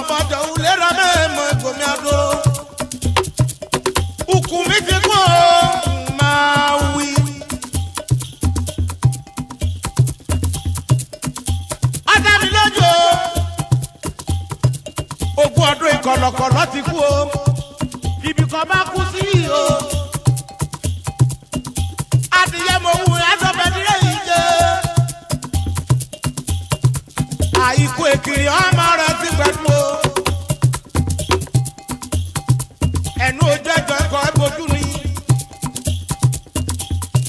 bọ̀jọ̀ ulera mẹ́mọ̀ gòmí adó. Ukùn mi ti kún o, máa wí. Ọ̀dà mi lójú o. Ogún ọdún ìkọlọ̀kọlọ̀ ti kú o. Ibì kan bá kú sí o. Adìyẹ mo wù ẹ̀sọ́ bẹ̀dúrẹ́ yìí jẹ́. Àìkú èkìrì ọmọ rẹ̀ ti gbẹ̀dú o. Ẹnu ojú ẹjọ́ ẹ̀kọ́ ẹ̀bùjú ni.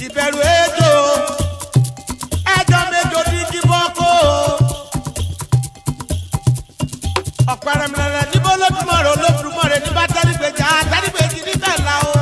Ìbẹ̀rù ejò. Ẹjọ́ méjò ní jíbọ́ kó. Ọ̀pẹ̀rẹ̀mẹ̀rẹ̀ níbo Olódùmarè ní bá tẹ́lifẹ̀jì àtẹ́lifẹ̀jì níbẹ̀ la o.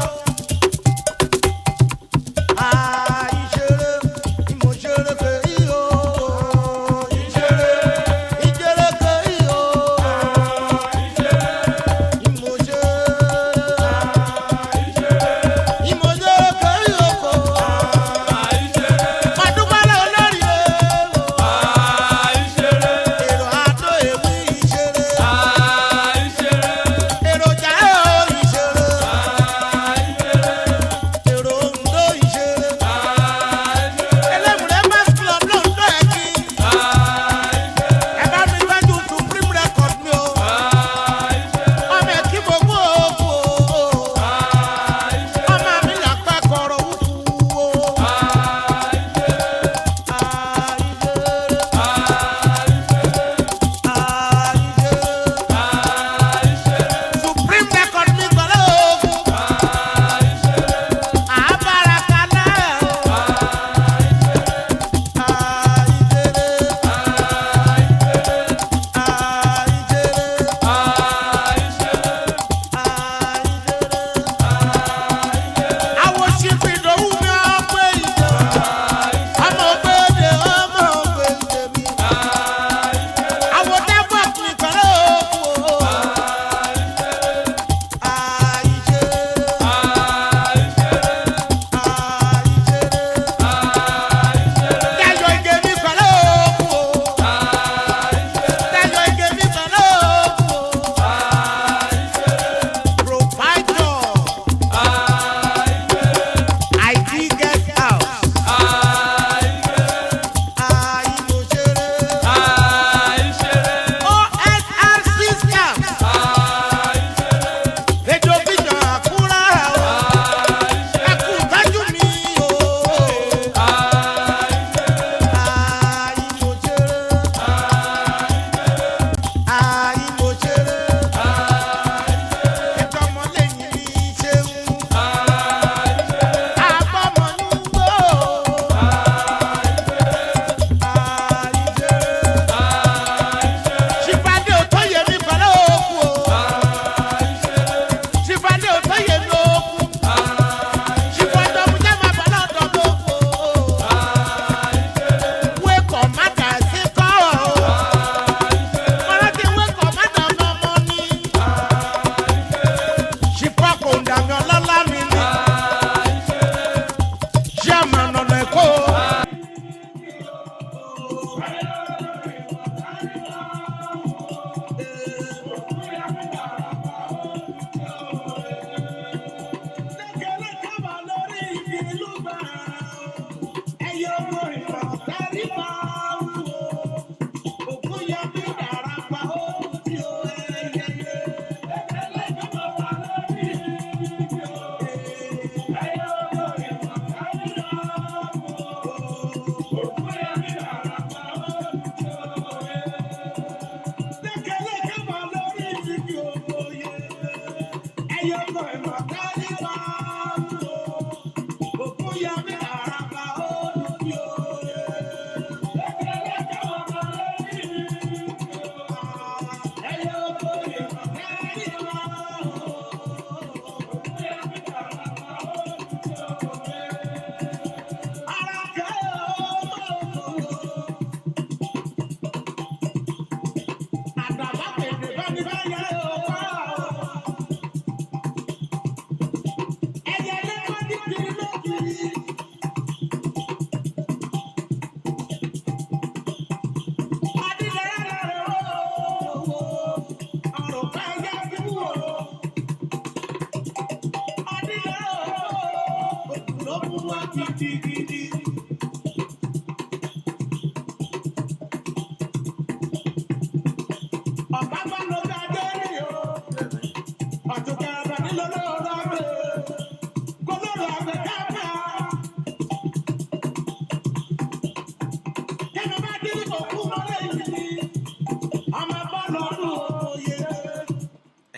Yo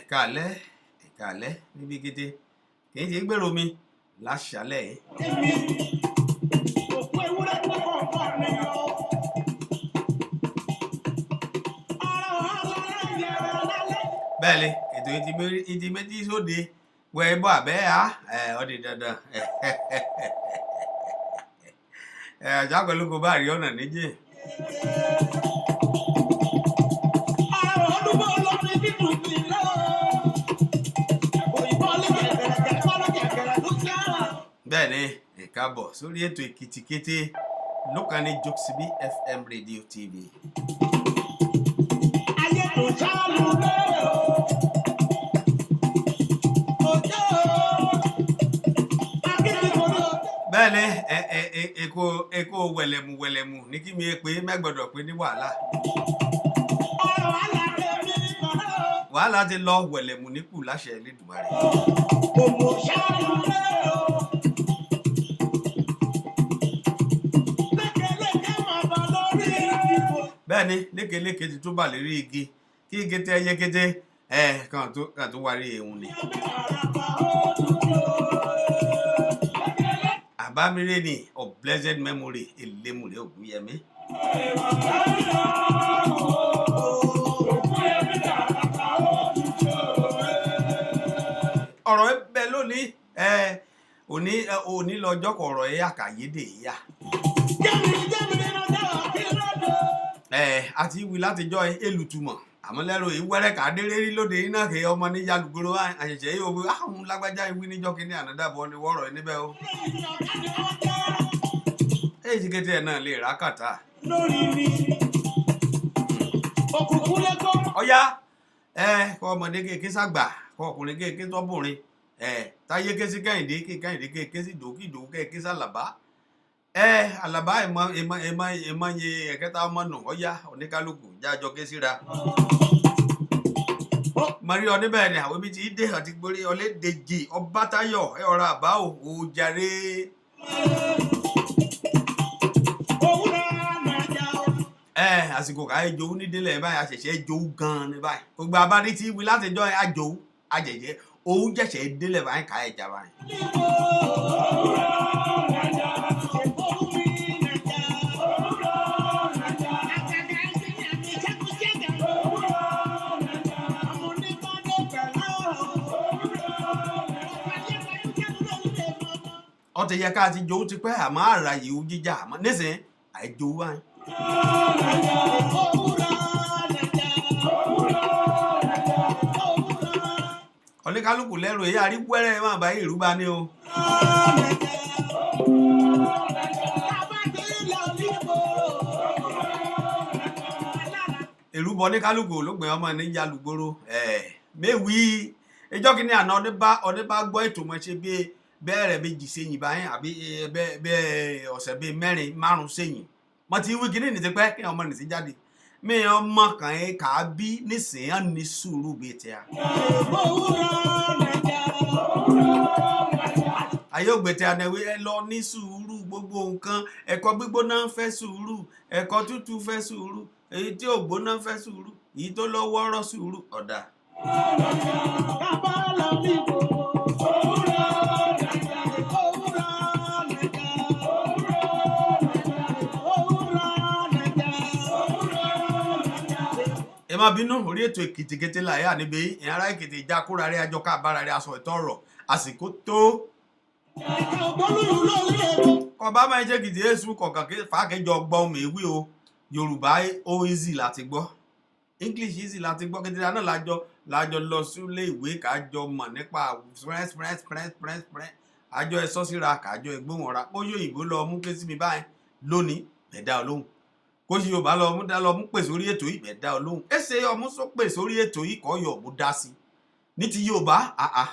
ìkàlẹ́ níbi gidi kì í ṣe gbèrò mi láṣálẹ́ yìí. bẹ́ẹ̀ ni ètò ìdí méjì sóde wọ ẹbọ àbẹ́ à ọdẹ dandan ọjà pẹ̀lú kò bá rí ọ̀nà níjì. bẹ́ẹ̀ ni ìkábọ̀ sórí ètò Èkìtì Kété lókàní Jokesibi FM Radio TV. ayé tó ṣáàlù lẹ́yìn bẹ́ẹ̀ ni èkó wẹ̀lẹ̀mù ní kí mi pé mẹ́gbọ̀dọ̀ pé ní wàhálà. wàhálà ti lọ wẹ̀lẹ̀mù níkù láṣẹ Elédùmarè. bẹ́ẹ̀ ni lékeléke ti tún bà lérí igi kí igi tẹ́ yékété kàn tó wárí ehun ni. Àbámiré of blessed memory Elémùrè Ògúnyẹmí. ọ̀rọ̀ ẹbẹ̀ lónìí òní lọ́jọ́ kọ̀ọ̀rọ̀ ẹ̀ àkàyédè yá. àti ìwì látijọ́ elùtùmọ̀ àmọ́ lẹ́rọ ìwẹ́rẹ́ kàdéré rí lóde iná kẹ́ ọmọ ní yálùgbòrò àṣẹ̀ṣẹ̀ yìí òwe àwọn lágbájá ìwí níjọ́ kí ní ànádàbọ̀ ni wọ́rọ̀ ẹ níbẹ̀ o. èyí ti kété ẹ̀ náà lè rà kàtà. ọ̀yá kọ́ ọmọdé kéèké sàgbà kọ́ ọkùnrin kéèké tọ́bùnrin táyé ké sí kẹ́hìndé kéèké sí dòkìdò kéèké sàlàbá. Àlàbá ìmọ̀ yẹ ẹ̀kẹta ọmọ nù ọ̀yá oníkálukú jájọ ké síra. Mọ̀rí ọdíbẹ̀ ni àwọn ibi tí dé àti gborí Ọlédèjì Ọbátayọ̀ ọ̀rọ̀ àbá ò jàre. Àsìkò káyé jowú nídélẹ̀ báyìí àṣẹ̀ṣẹ̀ jowú gan-an ní báyìí. Gbogbo abárí tí wí látijọ́ àjòwú àjẹ̀jẹ̀ òun jẹ̀ṣẹ̀ délẹ̀ báyìí káyé jà báyìí. Ó ti yẹ ká ti jowú ti pẹ́ àmọ́ àràyè ó jíjà àmọ́ nísìnyí àìjowú báyìí. Oníkálukú lẹ́rù èyí àríwẹ́rẹ́ máa bá ìrú bá ní o. Èrúbọ oníkálukú ló gbẹ̀ ọmọ ní yálùgbòrò méwì ìjọ́ kìíní àná ọdẹ bá gbọ́ ètò mọ́ ṣe bí bẹ́ẹ̀rẹ̀ méjì sẹ́yìn báyìí àbí bẹ́ẹ̀ ọ̀sẹ̀ bíi mẹ́rin márùn-ún sẹ́yìn mo ti wí kíní ní ti pẹ́ kí ọmọ nìsí jáde mi ọmọ kan ẹ kà á bí nísìnyí ní sùúrù bíi tí a. ayé ògbètè àdẹ̀wé ẹ lọ ní sùúrù gbogbo nǹkan ẹ̀kọ́ gbígbóná fẹ́ sùúrù ẹ̀kọ́ tútù fẹ́ sùúrù èyí tí ò gbóná fẹ́ sùúrù èyí tó lọ wọ́rọ́ sùúrù ọ̀dà. ẹ má bínú orí ètò Èkìtì Kété láyà níbi ìyẹn ará Èkìtì ìjà kúra rẹ àjọká àbára rẹ aṣọ ìtọ́ ọ̀rọ̀ àsìkò tó. kọba máa ń ṣe Èkìtì èṣù kọ̀ọ̀kan fàákẹ́jọ gbọ́ ọmọ èwì o Yorùbá ó easy láti gbọ́ English easy láti gbọ́ Kété náà lájọ lọ sílé ìwé kájọ mọ̀ nípa àjọ ẹ̀sọ́ síra kájọ ẹgbóhùnra bóyá òyìnbó lọ mú ké sí mi báyìí lónìí ẹ̀dá olóhùn kó ṣe Yorùbá lọ mú pè sórí ètò yìí ẹ̀dá olóhùn ẹsẹ ọmú sọ pè sórí ètò yìí kọ́ yọ̀ mú dá sí ní ti Yorùbá àà.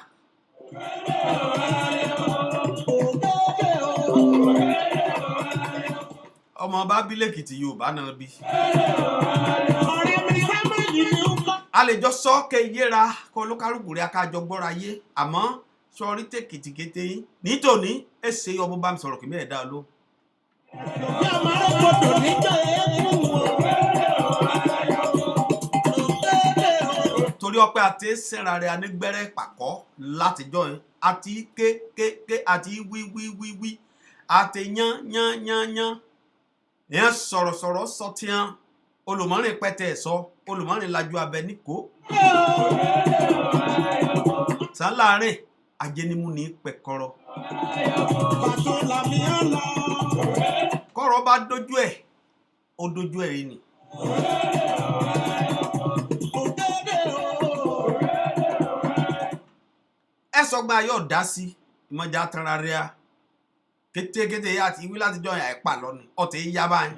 ọmọ bá bí lẹ́kìtì Yorùbá náà bí. a lè jọ sọ kẹ yéra kọ lókàrúkù rẹ akájọ gbọ́ra yé àmọ́ sọrí tèkìtì kété yín nítòní ẹsẹ ọmọ bá mi sọ̀rọ̀ kí mẹ́ẹ̀ẹ́dá olóhùn. torí lórí ọpẹ́ àti sẹ́ra rẹ̀ anígbẹ́rẹ́ pàkọ́ látijọ́ yẹn àti ké àti wí àti yán èèyàn sọ̀rọ̀ sọ tiẹn olùmọ́rin pẹ́tẹ́ sọ olùmọ́rin lajú abẹ níkó sàn láàrin ajẹnimu ní pẹ̀kọ́rọ̀ kọ́rọ̀ bá dojú ẹ̀ ó dojú ẹ̀ rí ni. ẹ sọgbà yóò dá sí ìmọ̀já tanra rẹ̀ a kétékété àti ìwí láti jọ àìpà lọ́nà ọ̀tẹ̀ yá báyìí.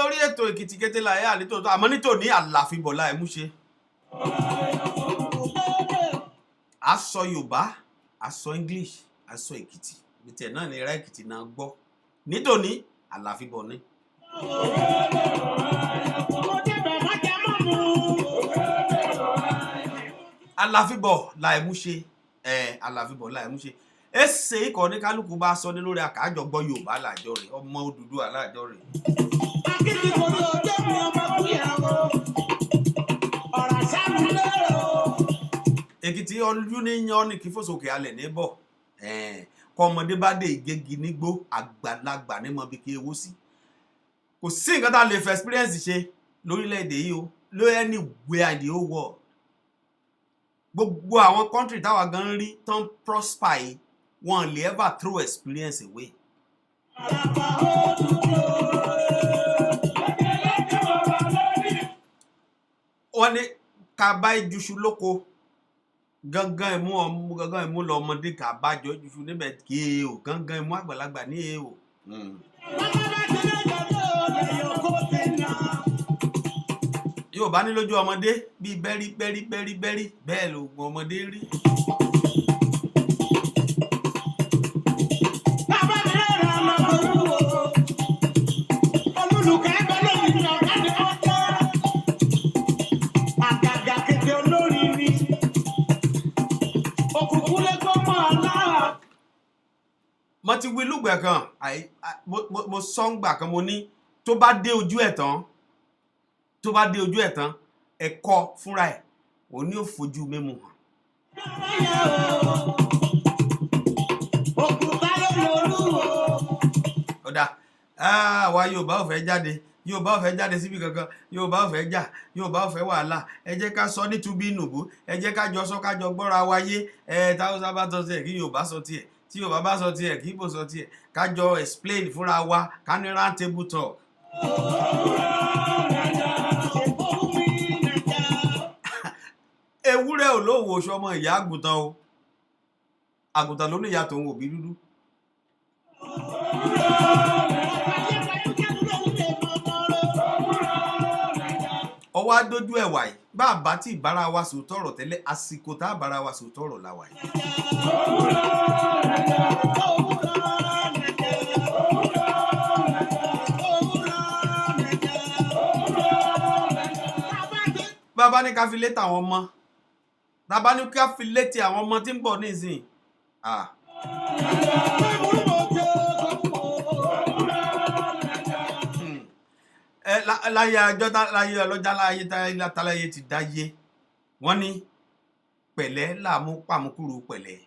orí ètò Èkìtì kété láyé àlítò tó àmọ́ nítò ní àlàfíbọ̀ láì mú ṣe. a sọ Yorùbá a sọ English a sọ Èkìtì ìtẹ̀ náà ní ra Èkìtì náà gbọ́ nítòní àlàfíbọ̀ ni. àlàfíbọ̀ láì mú ṣe àlàfíbọ̀ láì mú ṣe ẹsẹ̀ ikọ̀ ní kálukú bá sọ ní lórí àkájọ gbọ́ Yorùbá láàjọ rẹ̀ ọmọ Odùduwà láàjọ rẹ̀. Èkìtì ọdún ní yan ní kí fòsòkè alẹ̀ níbọ̀ kọmọdé bá dé ìgégi nígbó àgbàlagbà ní mọ̀ bí kí ewu sí kò sí nǹkan tá a lè fẹ́ experience ṣe lórílẹ̀‐èdè yìí o ló anywhere in the whole world gbogbo àwọn country táwa gan rí tán prosper yìí wọn lè ever throw experience away. wọ́n ní kaba ìjúṣu lóko gangan ìmú lọ ọmọdé kaba jọ ìjúṣu níbẹ̀ kí e o gangan ìmú àgbàlagbà ní e o. yóò bá ní lójú ọmọdé bíi bẹ́rí bẹ́ẹ̀ lòògùn ọmọdé rí. mo ti wí lùgbẹ̀ kan mo sọ́ngbà kan mo ní tó bá dé ojú ẹ̀ tán ẹ̀kọ́ fúnra ẹ̀ ò ní ò fojú mímu hàn. ọ̀dà àwa Yorùbá ò fẹ́ jáde Yorùbá ò fẹ́ jáde síbi kankan Yorùbá ò fẹ́ jà Yorùbá ò fẹ́ wàhálà ẹ jẹ́ ká sọ nítubí nùbú ẹ jẹ́ ká jọ sọ ká jọ gbọ́ra wáyé táwùsá bá sọ tiẹ̀ kí Yorùbá sọ tiẹ̀ tí Yorùbá bá sọ tiẹ̀ kí Ìgbò sọ tiẹ̀ ká jọ explain fúnra wa ká ní round table talk. ewúrẹ́ ò lówó oṣù ọmọ ìyá àgùntàn o àgùntàn ló ní ìyá tòun òbí dúdú. ọwọ́ adójú ẹ̀wà yìí bá a bá tí ìbára wa sòótọ́ ọ̀rọ̀ tẹ́lẹ̀ àsìkò tá a bára wa sòótọ́ ọ̀rọ̀ la wà yìí. bàbá ní ká fi létí àwọn ọmọ bàbá ní ká fi létí àwọn ọmọ tí ń bọ̀ nísìnyí. láyé ọjọ́ láyé ọlọ́jà láyé táláyé ti dáyé wọ́n ní pẹ̀lẹ́ làmú pàmùkúrú pẹ̀lẹ́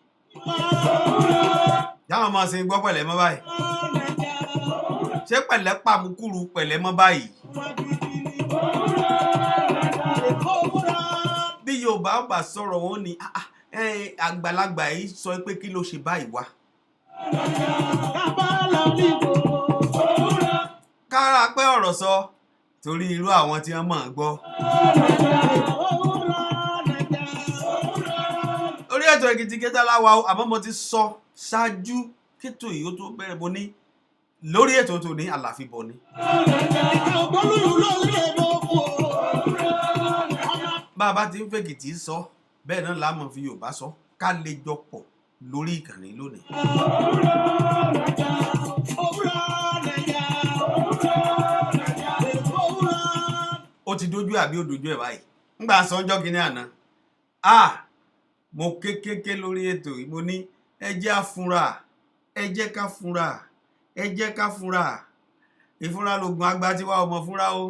jáwọn ọmọ sí gbọ́ pẹ̀lẹ́ mọ́ báyìí ṣé pẹ̀lẹ́ pàmùkúrú pẹ̀lẹ́ mọ́ báyìí. bí Yorùbá bá sọ̀rọ̀ wọn ni àgbàlagbà yìí sọ pé kí ló ṣe báyìí wá. kára pé ọ̀rọ̀ sọ torí irú àwọn tí wọ́n mọ̀ ń gbọ́. orí ètò Èkìtì kété láwa àmọ́ mo ti sọ ṣáájú kétò yìí ó tó bẹ̀rẹ̀ mo ní lórí ètò tó ní àlàfíbọ̀ ni. bàbá tí ń fèkìtì sọ bẹ́ẹ̀ náà la mọ̀ fi Yorùbá sọ ká lè jọ pọ̀ lórí ìkànnì lónìí. ó ti dojú àbí ó dojú ẹ̀ báyìí ńgbà sọ́njọ́ kínní àná mo kékeré lórí ètò yìí mo ní ẹ jẹ́ ká fúnra ìfúnra lògùn àgbà tí wà ọmọ fúnra o.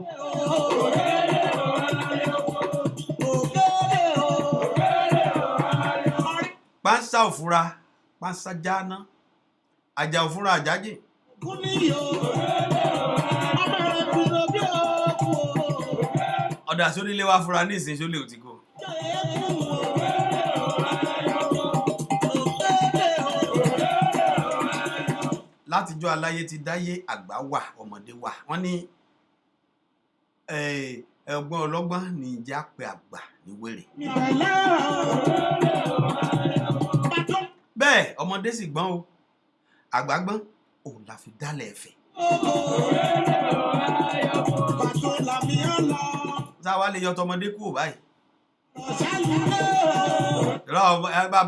Pánsá òfúra pánsá jáná àjà òfúra àjájì. Ọ̀dà sónílé wá fúra ní ìsìn sólè òtíkò. Látijọ́ aláyé ti dáyé àgbà wà ọmọdé wà. Wọ́n ní ẹ̀gbọ́n ọlọ́gbọ́n ní ìjà pé àgbà ní wèrè. Bẹ́ẹ̀ ọmọdé sì gbọ́n o, àgbà gbọ́n òun la fi dálẹ̀ ẹ̀fẹ̀. Sáwá lè yọ tọmọdé kúrò báyìí.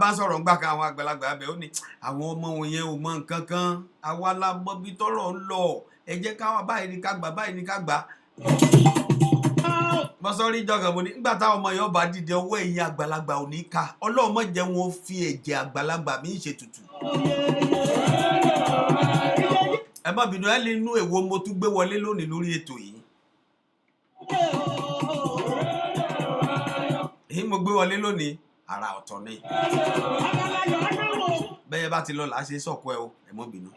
Bá sọ̀rọ̀ ń gbà kan àwọn àgbàlagbà abẹ ó ní àwọn ọmọ wọn yẹn ò mọ nǹkan kan, àwa la mọ bí tọ́rọ̀ ń lọ, ẹ jẹ́ káwa báyìí ní ká gbà báyìí ní ká gbà. Mo sọ rí jọgàn mo ní nígbà táwọn ọmọ yẹn bá dìde ọwọ́ ẹ̀yìn àgbàlagbà ò ní ká, Ọlọ́run má jẹ́ wọn fi ẹ̀jẹ̀ àgbàlagbà mi ṣe tutù. Ẹ má bínú, ẹ lè nú èwo mo tún gbé wọlé lónìí lórí ètò yìí. Èyí mo gbé wọlé lónìí ara ọ̀tọ̀ ni. Bẹ́ẹ̀ bá ti lọ là á ṣe sọ̀kọ ẹ o, ẹ má bínú.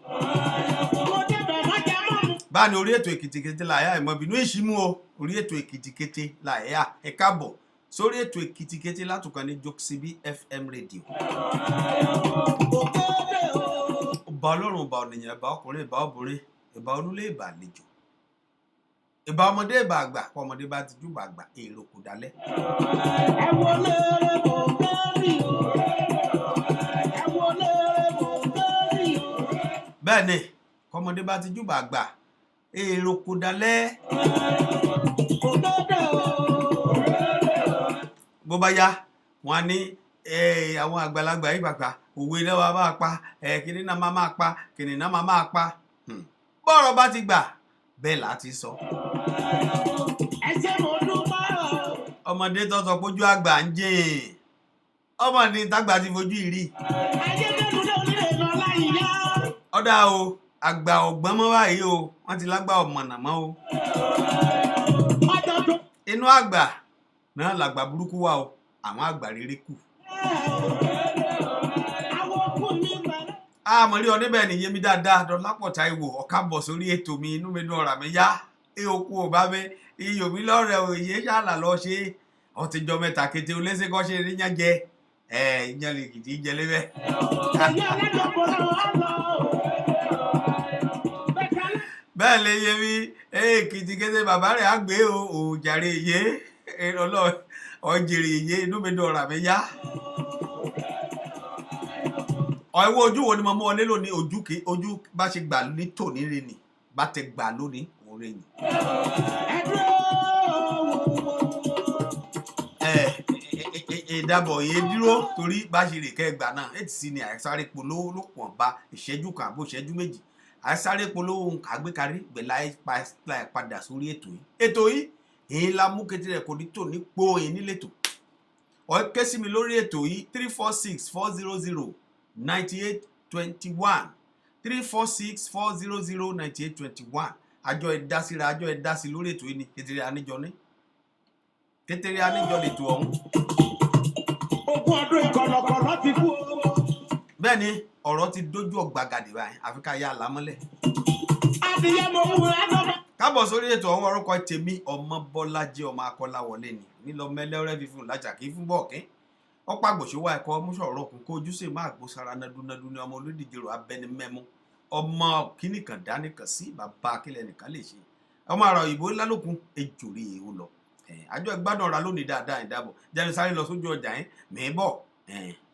Bá ní orí ètò Èkìtì-Kété láyà ẹ má bínú ìṣímú o, orí ètò Èkìtì-Kété láyà ẹ káàbọ̀ sórí ètò Èkìtì-Kété látùkàn ní Jokesibi FM radio. Ìbà Ọlọ́run, ìbà ènìyàn, ìbà ọkùnrin, ìbà obìnrin, ìbà onílé, ìbà àlejò, ìbà ọmọdé, ìbà àgbà. Ọmọdé bá ti júbà àgbà èrò kò dálẹ̀. Bẹ́ẹ̀ ni kọmọdé bá ti júbà àgbà èrò kò dálẹ̀. Bó bá yá wọn ní àwọn àgbàlagbà yìí pàpà òwe náà wà máa pa, kìnì náà máa pa, kìnì náà máa pa. Bọ́rọ̀ bá ti gbà bẹ́ẹ̀ láti sọ. Ọmọdé tó sọ pójú àgbà ń jìn, ọmọ ní tágbà ti fojú ìrí. Ọ̀dà o, àgbà ọ̀gbọ́n mọ́ báyìí o, wọ́n ti lágbà ọ̀mọ̀nà mọ́ o. Inú àgbà náà làgbà burúkú wà o, àwọn àgbà rere kù. Àmọ̀rí ọ níbẹ̀ ni Yẹmí dáadáa Dọlápọ̀ Táíwò ọ̀ká bọ̀ sórí ètò mi, inú mi dùn ọ̀rà mi yá. Okú ò bá mi iyò mi lọ́rẹ̀ òye ṣáàlà lọ ṣe ọtijọ́ mẹ́ta kété oléṣe kọ́ ṣe rí yán jẹ ìyẹn lè kìtì jẹ lébẹ̀. Bẹ́ẹ̀ lè Yẹmí Èkìtì-Kété bàbá rẹ̀ á gbé òjàre yé ọjèrè yé, inú mi dùn ọ̀rà mi yá. Ọ̀wọ́ ojú wo ni mo mú ọ lé lónìí? Ojú bá ṣe gbà ní tòní rè ní bá tẹ gbà lónìí òun rè ní. Ìdàbọ̀ yé dúró torí bá ṣe rè kẹ́ gbà náà ètì sí ni àìsáré polówó ló pọ̀ bá ìṣẹ́jú kan àbó ìṣẹ́jú méjì àìsáré polówó ń kàgbékarí gbẹ̀lá padà sórí ètò yìí. Ètò yìí èyí la mú kété rẹ̀ kò ní tòní pò èyí nílétò. Ọ̀ ké sí mi lórí ètò yìí 346-400-9821 346-400-9821. Àjọ ẹ̀dásí lórí ètò yìí ni kété àníjọ ní. Kété àníjọ lè tó ọ̀hún. Ogún ọdún ìkọlọkọlọ ti kú. Bẹ́ẹ̀ ni ọ̀rọ̀ ti dójú ọ̀gbagadè báyìí àfi ká yá àlámọ́lẹ̀. Adìyẹ mo wù ẹ́ lọ́mọ. Káàbọ̀ sórí ètò ọ̀hún. Orúkọ tèmi Ọmọbọ́lájí ọmọ Akọ́láwọlé ni nílọ mẹ́lẹ́rẹ́ fífún lájà kí fún bọ́ọ̀kín. Ọ̀pá àgbòṣówà ẹ̀kọ́ mọ́ṣọ̀rọ̀ ọ̀kùn kó ojúṣe máa gbó sára nadúnadú ní ọmọ olódìjẹrò abẹni mẹ́mú. Ọmọ kíní kan dání kan sí bàbá akílẹ̀ nìkan lè ṣe. Ọmọ àrà òyìnbó lálòkun ejòrí èèwò lọ. Àjọ ìgbádùn ọ̀rá lónìí dáadáa ìdábọ̀. Jẹ́nu sáré lọ sójú ọjà yẹn mẹ́bọ̀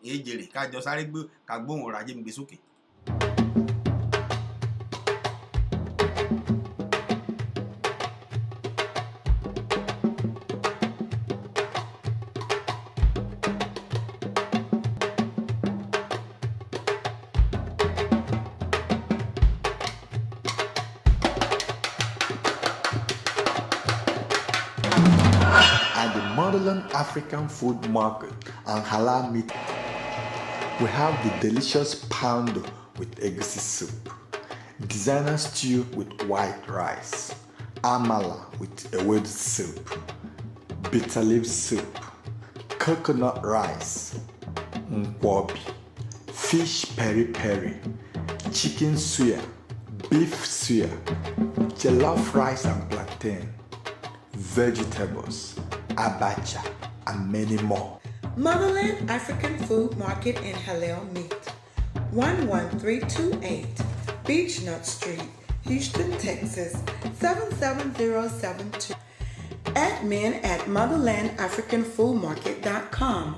èjèrè kájọ sáré gbé kagbóhùn ọ̀rá jẹ́ mi gbé sókè. At the Motherland African Food Market and Halal Meat, we have the delicious poundo with egusi soup. designer stew with white rice, amala with ewedu soup, bitter leaf soup, coconut rice, nkwobi, fish peri-peri, chicken suya, beef suya, jollof rice and plantain, vegetables, abacha, and many more. Motherland African Food Market in Halal Meat, 11328 Beechnut Street, Houston, Texas, 77072. Admin at motherlandafricanfoodmarket.com.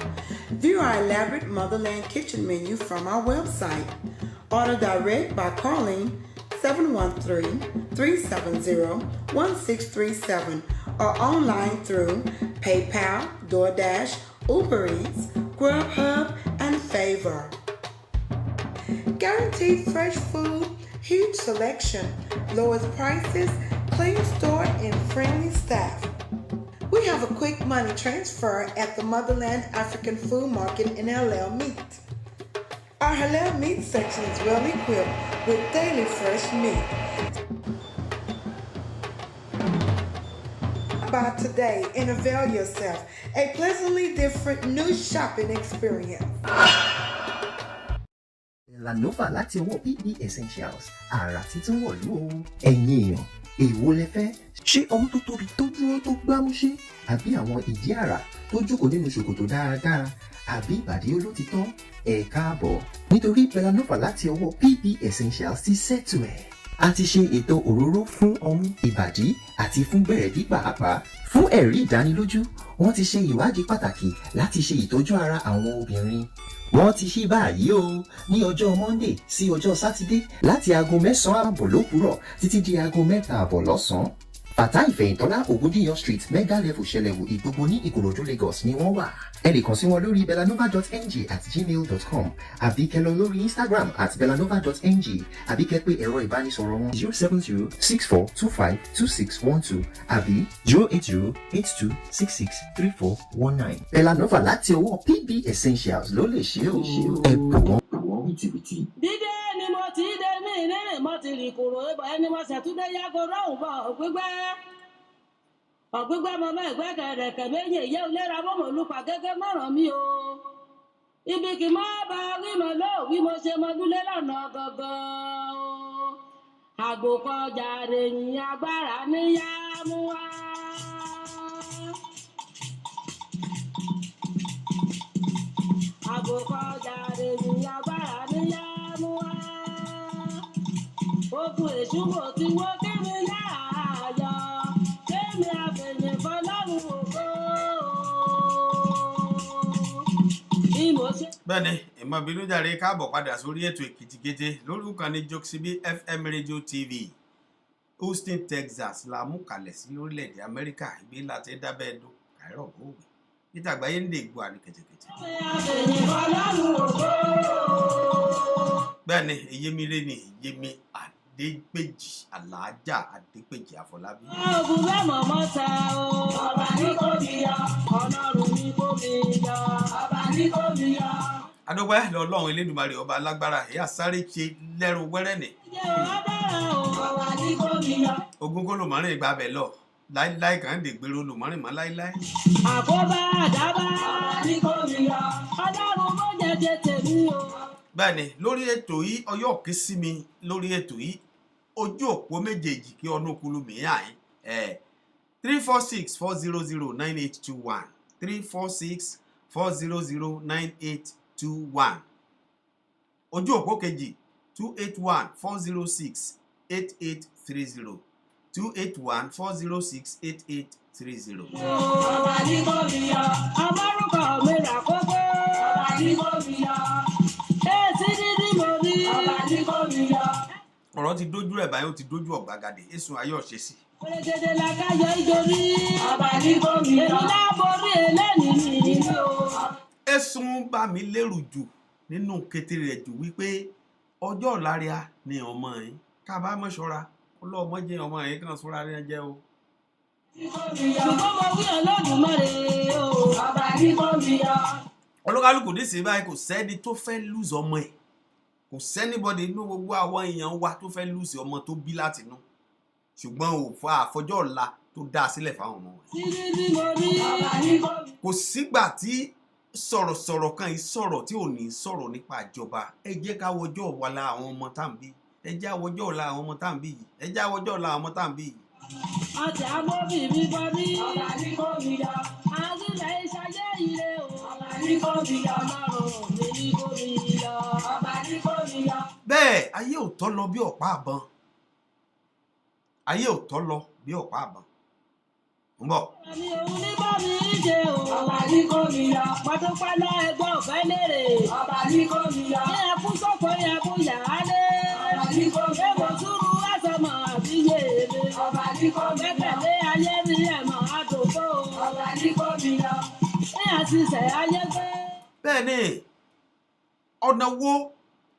View our elaborate Motherland kitchen menu from our website. Order direct by calling 713-370-1637 or online through PayPal, DoorDash, Uber Eats, Grubhub, and Favor. Guaranteed fresh food, huge selection, lowest prices, clean store, and friendly staff. We have a quick money transfer at the Motherland African Food Market in Halal Meat. Our Halal Meat section is well equipped with daily fresh meat. Buy today and avail yourself a pleasantly different new shopping experience. Lanova láti ọwọ́ PB Essentials àrà títún wọ̀lú o. Ẹ̀yin èèyàn, èwo lẹ fẹ́? Ṣé ọmú tó tóbi tó dúró tó gbámúṣé? Àbí àwọn ìdí àrà tó jókòó nínú ṣòkòtò dáradára? Àbí ìbàdí olótìtọ́? Ẹ káàbọ̀. Nítorí Belanova láti ọwọ́ PB Essentials ti ṣètò ẹ̀. A ti ṣe ètò òróró fún ọmú, ìbàdí àti fún bẹ̀rẹ̀dí pàápàá. Fún ẹ̀rí ìdánilójú, wọ́n ti ṣe ìwádìí pàtàkì láti ṣe ìtọ́jú ara àwọn obìnrin. Wọ́n ti ṣí báyìí o ní ọjọ́ Monday sí ọjọ́ Saturday láti aago 9:30 lówùúrọ̀ títí di aago 3:00 lọ́sàn-án. Fatai Ìfẹ̀yìntọ́lá Ògúndíyàn Street Mega Level Ṣẹlẹ̀wò Ìgbogbo ní Ìkòròdú Lagos ni wọ́n wà. Ẹ lè kàn sí wọn lórí belanova.ng@gmail.com àbí kẹ́ lọ lórí Instagram @belanova.ng àbí kẹ́ pé ẹ̀rọ ìbánisọ̀rọ̀ wọn 07064252612 àbí 08082663419. Belanova láti ọwọ́ PB Essentials ló lè ṣe o. Ẹ bù wọ́n wìtìwìtì. Dídé ni mo ti dé mí nírìn mo ti rìn kúrò ibà ẹni mo ṣàtúndé yàgò rọ̀hùn bọ̀ ọ̀gbígbẹ́ mo mọ ìgbẹ́ kẹ̀rẹ̀kẹ̀ méjì èyí òlera mọ́mọ́ olùpà gẹ́gẹ́ mọ̀ràn mi o. Ibi kì mọ́ bá rí mo lò bí mo ṣe mọ dúlé lọ́nà gangan o. Àgbò kọjá rèyìn agbára níyà mú wá. Àgbò kọjá rèyìn agbára níyà mú wá. Okùn èṣù mo ti wó kí mi láàyò. Kémi àfẹ̀yìn fọlọ́run ògo. Bí mo ṣe. Bẹ́ẹ̀ni, ìmọ̀ bínú jàre káàbọ̀ padà sórí ètò Èkìtì Kété lórúkọ ní Jokesibi FM Radio TV Houston, Texas la mú kalẹ̀ sí lórílẹ̀‐èdè Amẹ́ríkà ìgbé láti dábẹ́ ẹ̀dùn Cairo bòwé níta àgbáyé ń dè gbọ́ àní kẹ̀tẹ̀kẹ̀tẹ̀. Àfẹ̀yìn fọlọ́run ògo. Bẹ́ẹ̀ni, Eyémire ni Eyémi Adépèjì Aláàjà Adépèjì Àfọlábí. Ogun bẹ́ẹ̀ mọ̀ mọ́ ta o. Ọba ní kò bí yọ. Ọlọ́run ní kò bí yọ. Ọba ní kò bí yọ. Adúpẹ́ lọ́lọ́run Elédùmarè ọba alágbára ẹ̀yà sáré ṣe lẹ́rù wẹ́rẹ́ nì. Jẹ́ ọ̀dọ́rà o. Ọba ní kò bí yọ. Ogun kó lòmọ́rin ìgbà bẹ̀ lọ láíláí kàn ń dègbèrò lòmọ́rin mọ́ láíláí. Àkóbá àdábá. Ọba ní kò bí yọ. Ọlọ́run mọ́ jẹjẹ tèmi o. Bẹ́ẹ̀ni, lórí ètò yìí ọyọ́ kí sí mi lórí ètò yìí ojú òpó méjèèjì kí ọdún kulu mìíràn yín 346-400-9821 346-400-9821 ojú òpó kejì 281-406-8830 281-406-8830. Ọba ní kò bí yọ. Ọmọrúkọ mi rà kókó. Ọba ní kò bí yọ. Èsì dídí mo rí. Ọba ní kò bí yọ. Ọ̀rọ̀ ti dójú rẹ̀ báyìí ó ti dójú ọ̀gbagadè èsùn ayé ọ̀ṣẹ́ sí. Pẹ̀lẹ́gẹ̀dẹ̀ la ká yọ ìjòrí. Ọba ní kò bí yọ. Èmi náà borí eléyìí nìyí o. Èsùn bá mi lérù jù nínú kété rẹ̀ jù wípé ọjọ́ ọ̀la rẹ̀ ni ọmọ yín ká bá mọ̀ ṣọ́ra ọlọ́mọ jẹ́ ọmọ yín kan sọ́ra rẹ̀ jẹ́ o. Ṣùgbọ́n mo wí Olódùmarè o. Ọba ní kò bí yọ. Olúkálùkù ní sí báyìí kò sẹ́ni tó fẹ́ lùzọ ọmọ ẹ̀ kò sẹ́nibọ́dì inú gbogbo àwọn èèyàn wa tó fẹ́ lùsì ọmọ tó bí láti inú ṣùgbọ́n ò fa àfọjọ́ ọ̀la tó dá sílẹ̀ fáwọn ọmọ wọn. kò sígbà tí sọ̀rọ̀sọ̀rọ̀ kan yìí sọ̀rọ̀ tí ò ní sọ̀rọ̀ nípa ìjọba ẹ jẹ́ ká wọjọ́ ọ̀la àwọn ọmọ tá à ń bí ẹ jẹ́ àwọjọ́ ọ̀la àwọn ọmọ tá à ń bí yìí ẹ jẹ́ àwọjọ́ ọ̀la àwọn ọmọ tá à ń bí yìí. àti àbóbì mi bọ́ bí ọ̀la ní kò mi yá àdúlẹ̀ ìṣayé ire o ọ̀la ní kò mi yá ọlọ́run mi ní kò mi yá ọba ní kò mi yá. bẹ́ẹ̀ ayé ò tọ́ lọ bí ọ̀pá àbọn ayé ò tọ́ lọ bí ọ̀pá àbọn ń bọ̀. àmì òun ní bá mi ṣe o ọba ní kò mi yá pàtópálá ẹgbẹ́ ọ̀fẹ́ lérè ọba ní kò mi yá ní ẹkú sọ́kọ̀ yẹ kó yà á lé ọba ní kò mi yá èbò túrú àsọmọ àbí yéèrè ọba ní kò mi yá gbẹ́kẹ̀lé ayé ní ẹ̀mọ́ àdókò ọba ní kò mi yá ní àṣìṣe ayé gbé. bẹ́ẹ̀ ni ọ̀nà wo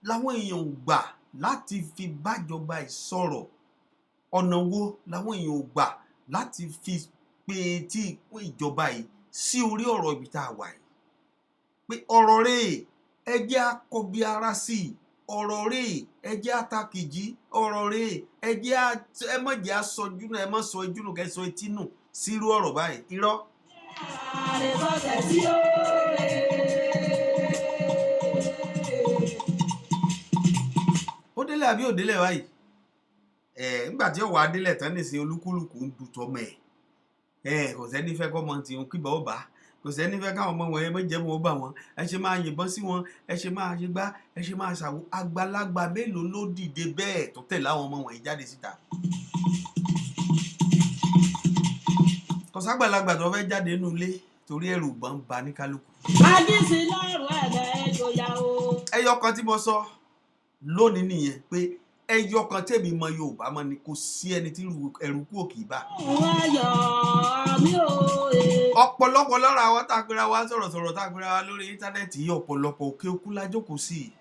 làwọn èèyàn ò gbà láti fi bájọba ìsọ̀rọ̀ ọ̀nà wo làwọn èèyàn ò gbà láti fi pe tí ìpín ìjọba yìí sí orí ọ̀rọ̀ ibi tá a wà yìí pé ọ̀rọ̀ rẹ̀ ẹ jẹ́ akọbi ara sí i ọ̀rọ̀ rẹ̀ ẹ jẹ́ atakìjí ọ̀rọ̀ rẹ̀ ẹ jẹ́ ẹ má jẹ́ aṣojú náà ẹ má sọ ojú nù kẹ́ sọ etí nù sírú ọ̀rọ̀ báyìí irọ́. ó délẹ̀ àbí ò délẹ̀ báyìí nígbà tí ọ̀wọ́ adélẹ̀ tán nìsín olúkúlùkù ń du tọmọ ẹ̀ kò sẹ́ni fẹ́ kọ́ mọ tí òun kíbọ̀ ó bá kò sẹ́ni fẹ́ káwọn ọmọ wọn ẹ mọ́ jẹ́ wọn ó bà wọn ẹ ṣe máa yìnbọn sí wọn ẹ ṣe máa ṣe gbá ẹ ṣe máa ṣàwọ àgbàlagbà mélòó ló dìde bẹ́ẹ̀ tó tẹ̀lé àwọn ọmọ wọn yìí jáde síta. kò ságbàlagbà tó fẹ́ jáde nínú ilé torí ẹ̀rù bọ́n ba ní kálukú. àdìsí lọ́rùn ẹ̀rẹ̀ ẹ̀jọ̀yà o. ẹyọ kan tí mo sọ lónìí nìyẹn pé ẹyọ kan tẹ̀mí mọ Yorùbá mọ ni kò sí ẹni tí ẹ̀rù kú òkè bá. ọ̀pọ̀lọpọ̀ lára wa tá a gbéra wa sọ̀rọ̀sọ̀rọ̀ tá a gbéra wa lórí íńtánẹ́ẹ̀tì yìí ọ̀pọ̀lọpọ̀ òkè òkú la jókòó sí i.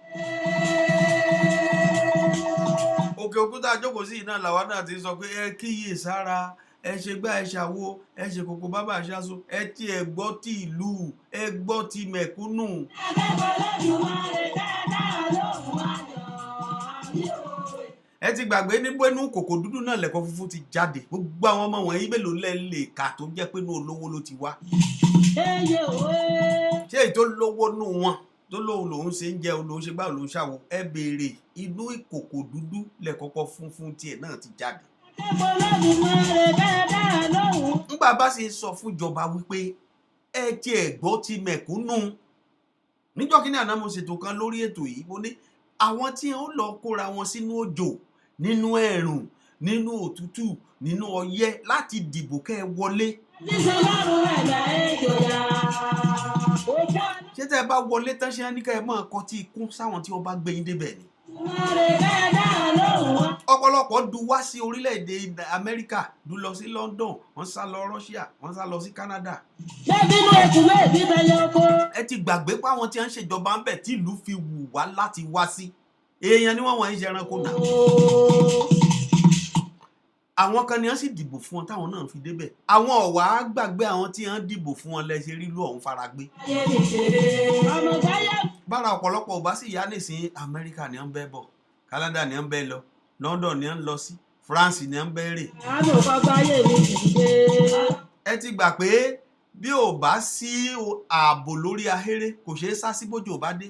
òkè òkú tá a jókòó sí i náà làwa náà ti sọ pé ẹ kíyè sára ẹ ṣe gbá ẹ ṣàwo ẹ ṣe kòkó bábà ṣáṣo ẹ ti ẹ gbọ́ ti ìlú ẹ gbọ́ ti mẹ̀kúnnù. ẹ ti gbàgbé níbo inú kòkò dúdú náà lẹ̀kọ́ funfun ti jáde gbogbo àwọn ọmọ wọ̀nyí mélòó lè kà tó jẹ́ pé inú olówó ló ti wá. ṣé èyí tó lówó nù wọn tó lóun lòun ṣe ń jẹ olóun ṣe gbá olóun ṣàwo ẹ béèrè inú ìkòkò dúdú lẹ̀kọ́kọ́ funfun tiẹ̀ náà ti jáde. ńgbà bá ṣe sọ fún ìjọba wípé ẹ ti ẹ̀ gbọ́ ti mẹ̀kúnnù níjọ́ kí ní àná mo ṣètò kan lórí ètò yìí mo ní àwọn tí wọ́n lọ kóra wọn sínú òjò nínú ẹ̀rùn nínú òtútù nínú ọyẹ́ láti dìbò kẹ́ ẹ wọlé. ṣé tẹ́ ẹ bá wọlé tán ṣe ní ká ẹ máa kọtí ikún sáwọn tí wọ́n bá gbé yín débẹ̀ ni. ọ̀pọ̀lọpọ̀ du wá sí orílẹ̀-èdè Amẹ́ríkà du lọ sí London wọ́n sá lọ Russia wọ́n sá lọ sí Canada. ẹ ti gbàgbé pé àwọn tí wọ́n ń ṣèjọba ń bẹ̀ tí ìlú fi wù wá láti wá sí èèyàn ni wọ́n wọ̀nyí ṣe ẹranko náà. àwọn kan ni wọ́n sì dìbò fún wọn táwọn náà fi débẹ̀ àwọn ọ̀wá gbàgbé àwọn tí wọ́n dìbò fún wọn lẹ́sẹ̀ rí lú ọ̀hún faragbé. bára ọ̀pọ̀lọpọ̀ ò bá sì yá nìsín Amẹ́ríkà ni wọ́n bẹ́ bọ̀ Canada ni wọ́n bẹ́ lọ London ni wọ́n lọ sí France ni wọ́n bẹ́ rè. ẹ ti gbà pé bí ò bá sí ààbò lórí ahéré kò ṣeé sá sí bójú ò bá dé.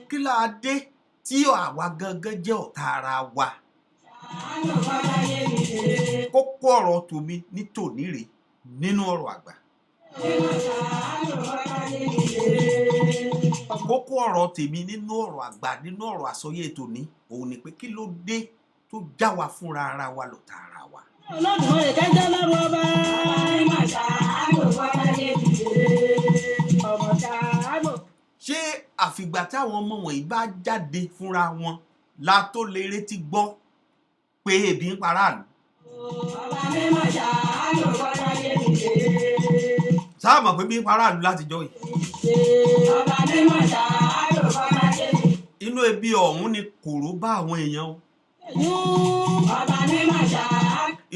kí la dé tí àwa gangan jẹ́ ọ̀tá ara wa. kókó ọ̀rọ̀ tòmí ní tòní rèé nínú ọ̀rọ̀ àgbà. kókó ọ̀rọ̀ tèmi nínú ọ̀rọ̀ àgbà nínú ọ̀rọ̀ àsọyé tòní òun ni pé kí ló dé tó já wa fúnra ara wa lọ̀tá ara wa. Olódùmarè kẹjọ lọ́rùn ọba. ṣé àfìgbà táwọn ọmọ wọ̀nyí bá jáde fúnra wọn la tó lè retí gbọ́ pé ebi ń paráàlú. sáà mọ̀ pé bí ń paráàlú látijọ́ yìí. inú ebi ọ̀hún ni kòró bá àwọn èèyàn o.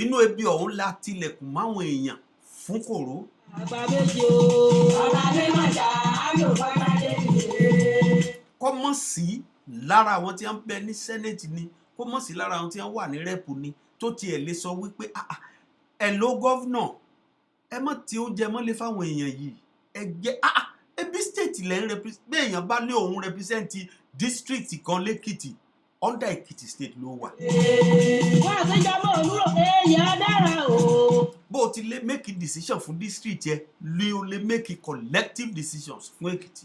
inú ebi ọ̀hún la tilẹ̀kùn máwọn èèyàn fún kòró. sí lára àwọn tí wọ́n bẹ ní senate ni kó mọ̀ sí lára àwọn tí wọ́n wà ní rep ni tó tiẹ̀ lè sọ wípé ẹ ló gọ́vnọ̀ ẹ mọ̀ tí ó jẹ mọ́lé fáwọn èèyàn yìí ẹ jẹ́ ebi state lẹ́ ń represent bí èèyàn bá lé òun represent district kan lẹ́kìtì under Èkìtì state ló wà. wọ́n àtijọ́ mọ́ òwúrò èèyàn dára o. bó o ti lè make a decision fún district yẹn lè o lè make a collective decisions fún Èkìtì.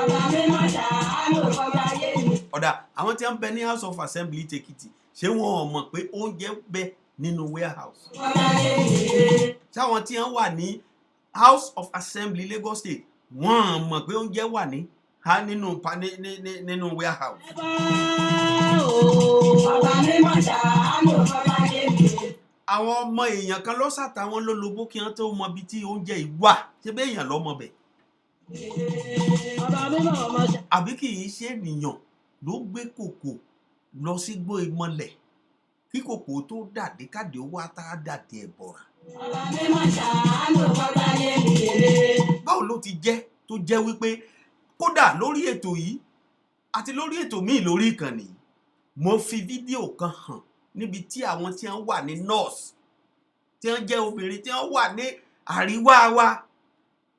ọba mi máa ṣàánú ọba ayé mi. ọ̀dà àwọn tí wọ́n bẹ ní house of assembly tèkìtì ṣé wọn ò mọ̀ pé oúnjẹ bẹ nínú warehouse. ọba ayé mi. sáwọn tí wọ́n wà ní house of assembly Lagos state wọ́n mọ̀ pé oúnjẹ wà ní nínú warehouse. ọba mi máa ṣàánú ọba ayé mi. àwọn ọmọ èèyàn kan ló ṣàtàwọn lólobó kí wọ́n tó mọ ibi tí oúnjẹ yìí wà ṣé bẹ́ẹ̀ èèyàn lọ́mọ bẹ̀. ọba mi máa mọ̀ ṣe. àbí kì í ṣe ènìyàn ló gbé kòkò lọ sígbó ìmọ̀lẹ̀ kí kòkò tó dàdé káde owó àtàdàdé ẹ̀bọ̀ra. ọba mi máa ṣàánú ọba ayé mi. báwo ló ti jẹ́ tó jẹ́ wípé kódà lórí ètò yìí àti lórí ètò míì lórí ìkànnì yìí mo fi fídíò kan hàn níbi tí àwọn tí wọ́n wà ní north tí wọ́n jẹ́ obìnrin tí wọ́n wà ní àríwá wa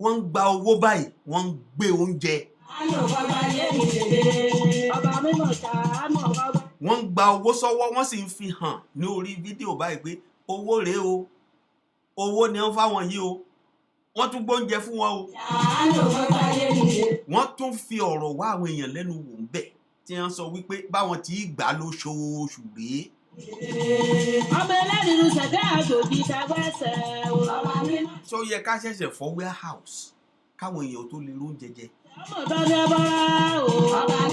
wọ́n ń gba owó báyìí wọ́n ń gbé oúnjẹ. wọ́n ń gba owó sọ́wọ́ wọ́n sì ń fi hàn ní orí fídíò báyìí pé owó rèé o owó ni wọ́n fáwọn yìí o wọ́n tún gbóúnjẹ fún wọn o. wọ́n tún fi ọ̀rọ̀ wá àwọn èèyàn lẹ́nu wò ń bẹ̀ tí wọ́n sọ wípé báwọn tí gbà lóṣooṣù rèé. ọmọ ẹlẹ́rìí ṣẹ̀dá àjòjì dàgbẹ́sẹ̀ ọba mi. ṣó yẹ ká ṣẹ̀ṣẹ̀ fọ́ warehouse káwọn èèyàn tó lè róúnjẹ jẹ. ọba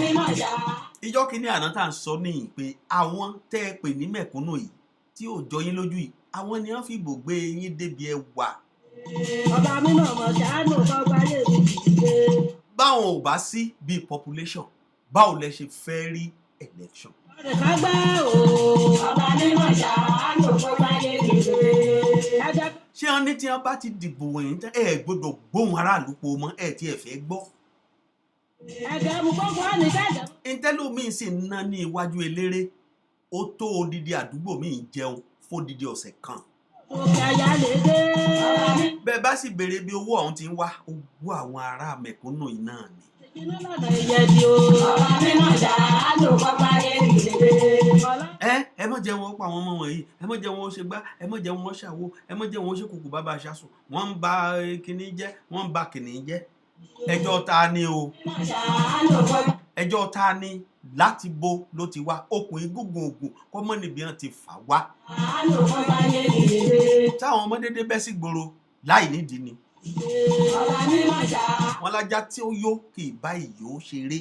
mi máa jà. ìjọ kìíní àná tá à ń sọ nìyí pé àwọn tẹ́ ẹ pè ní mẹ̀kúnnù yìí tí ò jọ yín lójú yìí àwọn ni wọ́n fìbò gbé yín débi ẹ wà. ọba mi náà mọ̀ ṣáánù ọba ayé mi dìde. báwọn ò bá sí bíi population báwo lẹ ṣe fẹ́ rí election. ọ̀rẹ́ ká gbá o. ọba mi mọ̀ ṣáánù ọba ayé mi dìde. ṣé wọn ní tí wọn bá ti dìbò wọ̀nyí tán ẹ gbọ́dọ̀ gbóhùn aráàlú po mọ́ ẹ tí ẹ fẹ́ gbọ́. ẹ̀jẹ̀ mu gbogbo ọ̀nì kẹ́jẹ̀. ìtẹ́lómìn sì ń ná ní iwájú eléré ó tó odidi àdúgbò míì jẹun fódidi ọ̀sẹ̀ kan. òkè àyà lè dé. bẹ́ẹ̀ bá sì béèrè bí owó ọ̀hún ti ń wá owó àwọn ará mẹ̀kúnnù yìí náà ni. inú lọ́nà ìyẹn di o. ọba mi náà ṣáánù ọba ayé mi dìde. ẹ mọ̀ jẹ́ wọn pa àwọn ọmọ wọ̀nyí ẹ mọ̀ jẹ́ wọn ó ṣe gbá ẹ mọ̀ jẹ́ wọn ó ṣàwo ẹ mọ̀ jẹ́ wọn ó ṣe kùkù bàbá aṣáṣù wọ́n ń ba kìnìún jẹ́ wọ́n ń ba kìnìún jẹ́ ẹjọ́ ta ni o ẹjọ́ ta ni láti bo ló ti wá okùn igúngun ògùn kọ́mọ́ níbi hàn ti fà wá. táwọn ọmọ dédé bẹ́ sí gbòòrò láì nídìí ni wọn lájà tí ó yó kì í bá ìyó ṣeré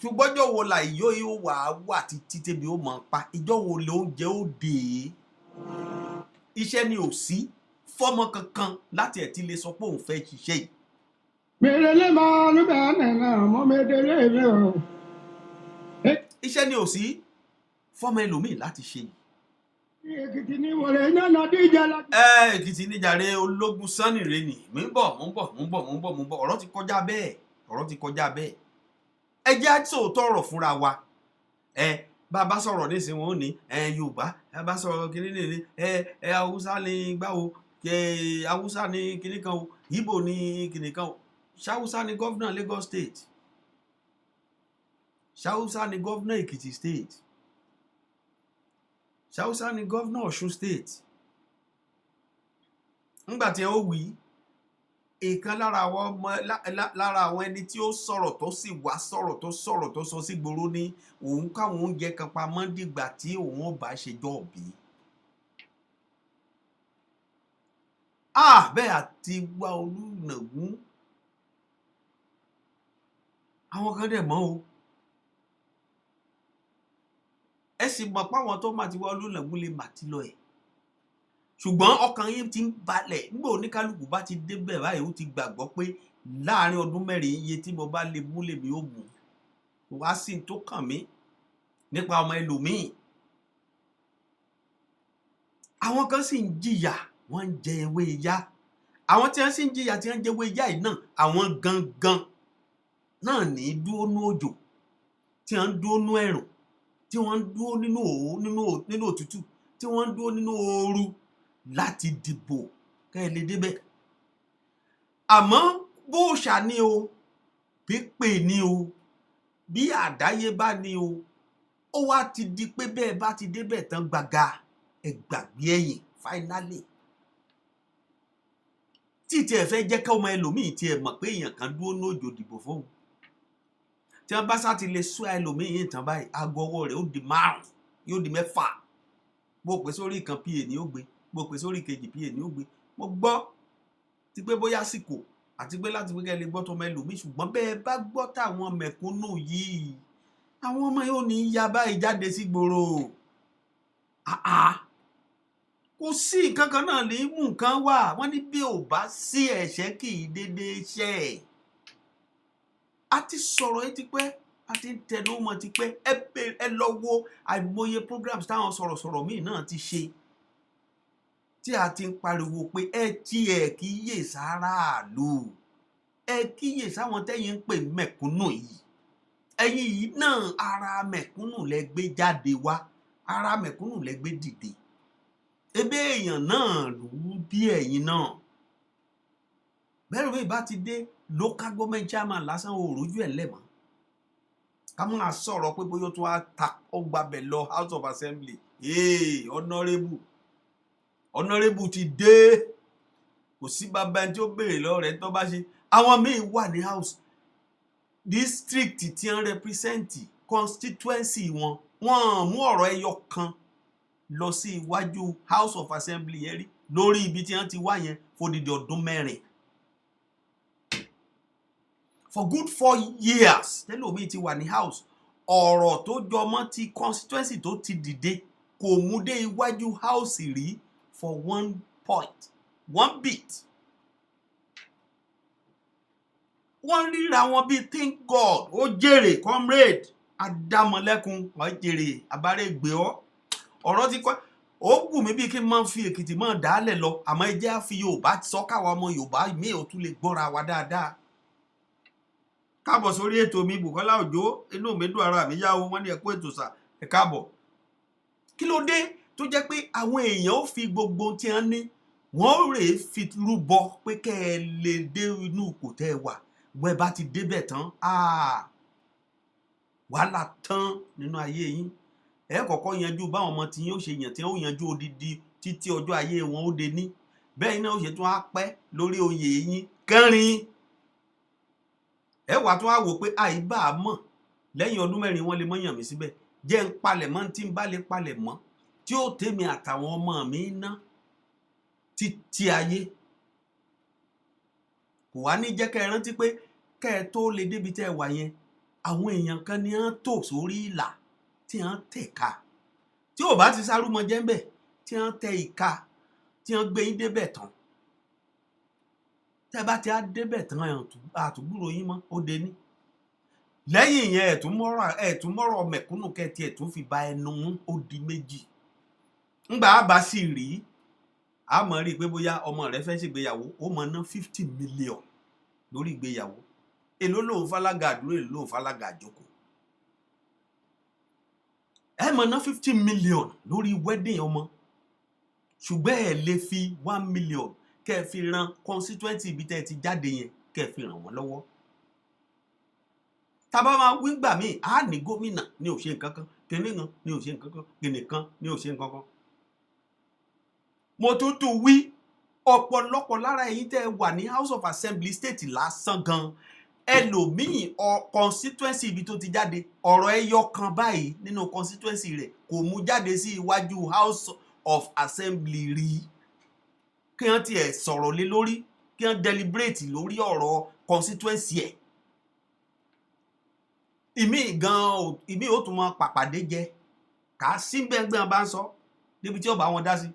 ṣùgbọ́n ìjọ́ wo la ìyó yóò wà títí tẹ́bi ó máa pa ìjọ́ wo lè oúnjẹ ó dé iṣẹ́ ni ò sí fọ́mọ kankan láti ẹ̀ ti lè sọ pé òun fẹ́ ṣiṣẹ́ yìí. mèrèlé máa ló bẹ̀ nínú ọmọ mẹ́tẹ́lé mi o. iṣẹ́ ni ò sí fọ́mọ ẹlòmíì láti ṣe yìí. Èkìtì ni wọlé nánà díjà la. Èkìtì níjàre ológun sanni rè ní mò ń bọ̀ ọ̀rọ̀ ti kọjá bẹ́ẹ̀ ẹ jẹ́ àtòótọ́ ọ̀rọ̀ fúnra wa bá a bá sọ̀rọ̀ nísìnyí wọn ò ní Yorùbá ẹ bá sọ̀rọ̀ kìnìún ní Haúsá ní gbáwo Haúsá ní kìnìún kan o Ìgbò ní kìnìún kan o ṣáúsá ní gọ́vnà Lagos state ṣáúsá ní gọ́vnà Èkìtì state ṣáúsá ní gọ́vnà Ọ̀ṣun state ńgbà tí ẹ ó wí ìkan lára àwọn ẹni tí ó sọ̀rọ̀ tó sì wá sọ̀rọ̀ tó sọ sí gbòòrò ní òun káwọn oúnjẹ kan pamọ́ dìgbà tí òun ò bá ṣèjọ́ òbí. bẹ́ẹ̀ àti wá Olúnàgún àwọn kan dẹ̀ mọ́ o ẹ sì mọ̀ páwọn tó máa ti wá Olúnàgún lè mà ti lọ ẹ̀ ṣùgbọ́n ọkàn yín ti ń balẹ̀ nígbà oníkálukú bá ti débẹ̀ báyìí ó ti gbàgbọ́ pé láàrin ọdún mẹ́rin iye tí mo bá lè mú lèmi ó mú wá sí tó kàn mí nípa ọmọ ẹlòmíì àwọn kan sì ń jìyà wọ́n ń jẹ ewé ìyá àwọn tí wọ́n sì ń jìyà tí wọ́n ń jẹ ewé ìyá yìí náà àwọn gangan náà ní dúró ní òjò tí wọ́n ń dúró ní ẹ̀rùn tí wọ́n ń dúró nínú òtútù tí wọ́n ń dúró nínú ooru láti dìbò kẹ́ ẹ lè débẹ̀. àmọ́ bó ṣà ní o pípè ní o bí àdáyébá ní o ó wá ti di pé bẹ́ẹ̀ bá ti débẹ̀ tán gbàgà ẹ gbàgbé ẹ̀yìn finally. tí tiẹ̀ fẹ́ jẹ́ ká ọmọ ẹlòmíì tiẹ̀ mọ̀ pé èèyàn kan dúró ní òjò dìbò fóun tí wọ́n bá sá ti lè sún ẹlòmíì yìí tán báyìí aago ọwọ́ rẹ̀ ó di 5 yóò di 6 bó pè sórí ìkan pa ní ó gbé bó pè sórí ìkejì pa ní ó gbé. mo gbọ́ ti pé bóyá sìkò àti pé láti pé kẹ́ lè gbọ́ tó ọmọ ẹlòmíì ṣùgbọ́n bẹ́ẹ̀ bá gbọ́ táwọn mẹ̀kúnnù yìí àwọn ọmọ yóò ní ya báyìí jáde sí gbòòrò. kò sí nǹkan kan náà lè mú nǹkan wà wọ́n ní bí ò bá sí ẹ̀ṣẹ̀ kì í déédéé ṣẹ̀. a ti sọ̀rọ̀ ẹ ti pẹ́ a ti ń tẹnu mọ́ ti pẹ́ ẹ lọ wo àìmọye programs táwọn sọ̀rọ̀sọ̀rọ̀ míì náà ti ṣe tí a ti ń pariwo pé ẹ kíyè sáráàlú ẹ kíyè sáwọn tẹ́yìn ń pè mẹ̀kúnnù yìí ẹ̀yin yìí náà ara mẹ̀kúnnù lẹ gbé jáde wá ara mẹ̀kúnnù lẹ gbé dìde ebe èèyàn náà lù ú bí ẹ̀yin náà bẹ́ẹ̀ bá ti dé local government chairman lásán òòrùjú ẹ̀ lẹ́mọ̀ ká máa sọ̀rọ̀ pé bóyá tó wá ta ọgbàbẹ̀ lọ House of Assembly honourable ti dé kò sí bàbá ẹni tí ó béèrè lọ́wọ́ rẹ̀ tó bá ṣe àwọn míì wà ní house district tí wọ́n represent constituency wọ́n mú ọ̀rọ̀ ẹyọ kan lọ sí iwájú House of Assembly yẹn rí lórí ibi tí wọ́n ti wá yẹn fódìdí ọdún 4 for good 4 years tẹ́lómi ti wà ní house ọ̀rọ̀ tó jọmọ́ ti constituency tó ti dìde kò mú dé iwájú house rí for 1 point 1 bit. wọ́n ríra wọn bíi thank God ó jèrè comrade adámọ̀lẹ́kun wọ́n jèrè abárẹ́gbẹ́ ọ̀rọ̀ ti kọ́ ó wù mí bíi kí n máa fi Èkìtì máa dálẹ̀ lọ àmọ́ ẹ jẹ́ á fi Yorùbá sọ káwa ọmọ Yorùbá mi ò tún lè gbọ́ra wa dáadáa. káàbọ̀ sórí ètò mi Bùkọ́lá Òjó inú mi dùn ara mi yá o wọ́n ní ẹ̀kú ètò sà ẹ káàbọ̀. kí ló dé tó jẹ́ pé àwọn èèyàn ó fi gbogbo tí wọ́n ní wọ́n rèé fi rúbọ pé kẹ́ ẹ lè dé inú ipò tẹ́ ẹ wà bọ́ ẹ bá ti débẹ̀ tán wàhálà tán nínú ayé yín ẹ kọ́kọ́ yanjú báwọn ọmọ tí yín ó ṣe yàn tí ó yanjú odidi títí ọjọ́ ayé wọn ó dé ní bẹ́ẹ̀ náà ó ṣe tún á pẹ́ lórí oyè yín kẹrin ẹ wà tún á wò pé àìbá mọ̀ lẹ́yìn ọdún 4 wọ́n lè mọ́ yàn mí síbẹ̀ jẹ́ ń palẹ̀ mọ́ tí ń bá lè palẹ̀ mọ́ tí ó tèmi àtàwọn ọmọ mi ná títí ayé kò wá ní jẹ́ kẹ́ ẹ rántí pé kẹ́ ẹ tó lè débi tẹ́ ẹ wà yẹn àwọn èèyàn kan ní wọ́n tò sórí ìlà tí wọ́n tẹ̀ka tí ò bá ti sárúmọ jẹ́ ń bẹ̀ tí wọ́n tẹ ìka tí wọ́n gbé yín débẹ̀ tán tẹ́ bá ti á débẹ̀ tán àtúgbúrò yín mọ́ ó dé ní lẹ́yìn ìyẹn ẹ̀tún mọ́rọ̀ mẹ̀kúnnù kẹ́tì ẹ̀tún fi ba ẹnu mú ó di méjì ńgbà á bá sì rí a mọ̀ rí i pé bóyá ọmọ rẹ fẹ́ ṣègbéyàwó ó mọ̀ ná 50 million lórí ìgbéyàwó èló lòun fálágà àdúró èló lòun fálágà àjókòó ẹ mọ̀ ná 50 million lórí wedding ọmọ ṣùgbọ́n ẹ lè fi 1 million kẹ́ ẹ fi ran constituency ibi tẹ́ ẹ ti jáde yẹn kẹ́ ẹ fi ràn wọ́n lọ́wọ́ tábà máa wí gbà míì á ní gómìnà ní ò ṣe nǹkan kan kìnìún ní ò ṣe nǹkan kan kìnìkan ní ò ṣe nǹkan kan mo tún tún wí ọ̀pọ̀lọpọ̀ lára ẹ̀yin tẹ́ ẹ wà ní House of Assembly state lásán gan ẹlòmíì constituency ibi tó ti jáde ọ̀rọ̀ ẹyọ kan báyìí nínú constituency rẹ̀ kò mú jáde sí iwájú House of Assembly rí kí wọ́n tiẹ̀ sọ̀rọ̀ lé lórí kí wọ́n deliberate lórí ọ̀rọ̀ constituency ẹ̀ ìmí ó tún mọ pàpàdé jẹ kà á síbẹ̀gbẹ̀ bá ń sọ débi tí ó bá wọn dá sí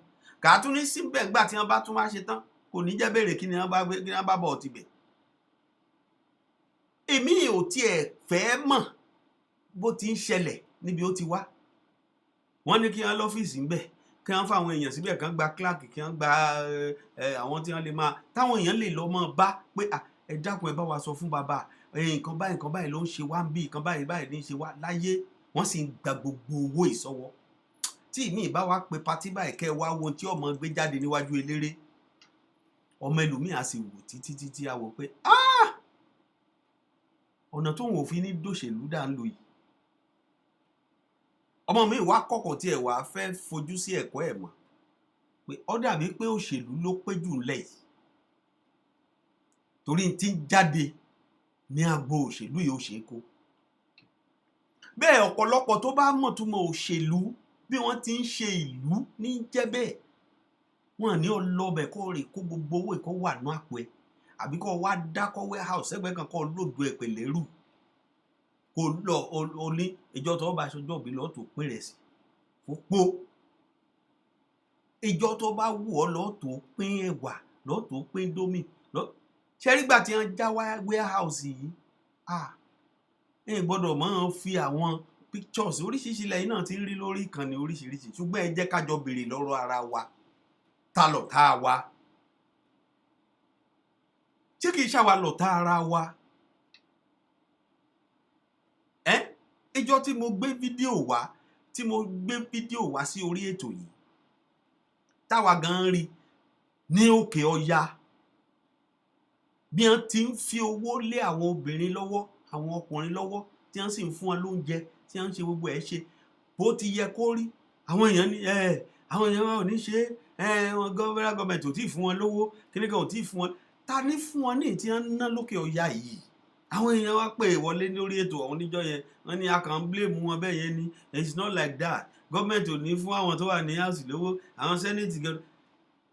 kà á tún ní síbẹ̀gbà tí wọ́n bá tún wá ṣe tán kò ní jẹ́ béèrè kí ni wọ́n bá bọ̀ ọ̀tí bẹ̀. èmi ò tiẹ̀ fẹ́ mọ̀ bó ti ń ṣẹlẹ̀ níbi ó ti wá wọ́n ní kí wọ́n lọ́fíìsì ń bẹ̀ kí wọ́n fáwọn èèyàn síbẹ̀ kí wọ́n gba clerk kí wọ́n gba àwọn tí wọ́n lè máa táwọn èèyàn lè lọ́ mọ́ bá pé ẹ dákun ẹ bá wa sọ fún bàbá nǹkan báyìí ló ń ṣe wá ń bí nǹkan báyìí ní ṣe wá láyé wọ́n sì ń gba gbogbo owó ìsọwọ́ tí ìmí ìbá wa pe patí báyìí kẹ́ ẹ wá wo tí ọmọ gbé jáde níwájú eléré ọmọ ẹlòmíì á sì wò títí á wò pé ọ̀nà tó ń wò fi ní dòṣèlú dà ń lò yìí ọmọ mi wá kọ́kọ́ tí ẹ̀ wá fẹ́ fojú sí ẹ̀kọ́ ẹ̀ mọ̀ pé ó dàbí pé òṣèlú ló pé jù ńlẹ̀ yìí torí tí ń jáde ní agbo òṣèlú yìí ó ṣe é kó bẹ́ẹ̀ ọ̀pọ̀lọpọ̀ tó bá mọ̀ túmọ̀ òṣèlú bí wọ́n ti ń ṣe ìlú ní jẹ́ bẹ́ẹ̀ wọ́n ní ọlọ́bẹ̀ kó rè kó gbogbo owó ìkó wà ní àpò ẹ̀ àbí kó wá dákọ́ warehouse ẹgbẹ́ kan kó lòdù ẹ̀ pẹ̀lẹ́rù kó lọ o ní ìjọ tó bá aṣojú òbí lọ́ọ́ tó pín rẹ̀ sí fòpó ìjọ tó bá wù ọ́ lọ́ọ́ tó pín ẹ̀wà lọ́ọ́ tó pín dómì ṣẹ́rígbà tí wọ́n já warehouse yìí ẹ gbọ́dọ̀ máa fi àwọn pictures oríṣiríṣi lẹ́yìn náà ti ń rí lórí ìkànnì oríṣiríṣi ṣùgbọ́n ẹ jẹ́ kájọ béèrè lọ́rọ̀ ara wa ta lọ̀tá wa ṣé kìí ṣàwa lọ̀tá ara wa ìjọ tí mo gbé fídíò wá sí orí ètò yìí táwa gan rí ní òkè ọya bí wọ́n ti ń fi owó lé àwọn obìnrin lọ́wọ́ àwọn ọkùnrin lọ́wọ́ tí wọ́n sì ń fún wọn lóúnjẹ tí wọ́n ń ṣe gbogbo ẹ̀ ṣe bó ti yẹ kó rí àwọn èèyàn ní àwọn èèyàn wọn ò ní ṣe wọn gọ́ọ̀mẹ̀ntì ò tí ì fún wọn lówó kíní kan ò tí ì fún wọn ta ní fún wọn ní tí wọ́n ń ná lókè ọya yìí àwọn èèyàn wá pè wọlé lórí ètò ọ̀hún níjọ́ yẹn wọ́n ní a kàn ń blame wọn bẹ́ẹ̀ yẹn ni it's not like that gọ́ọ̀mẹ̀ntì ò ní fún àwọn tó wà ní house lówó àwọn sẹ́nẹ̀tì gan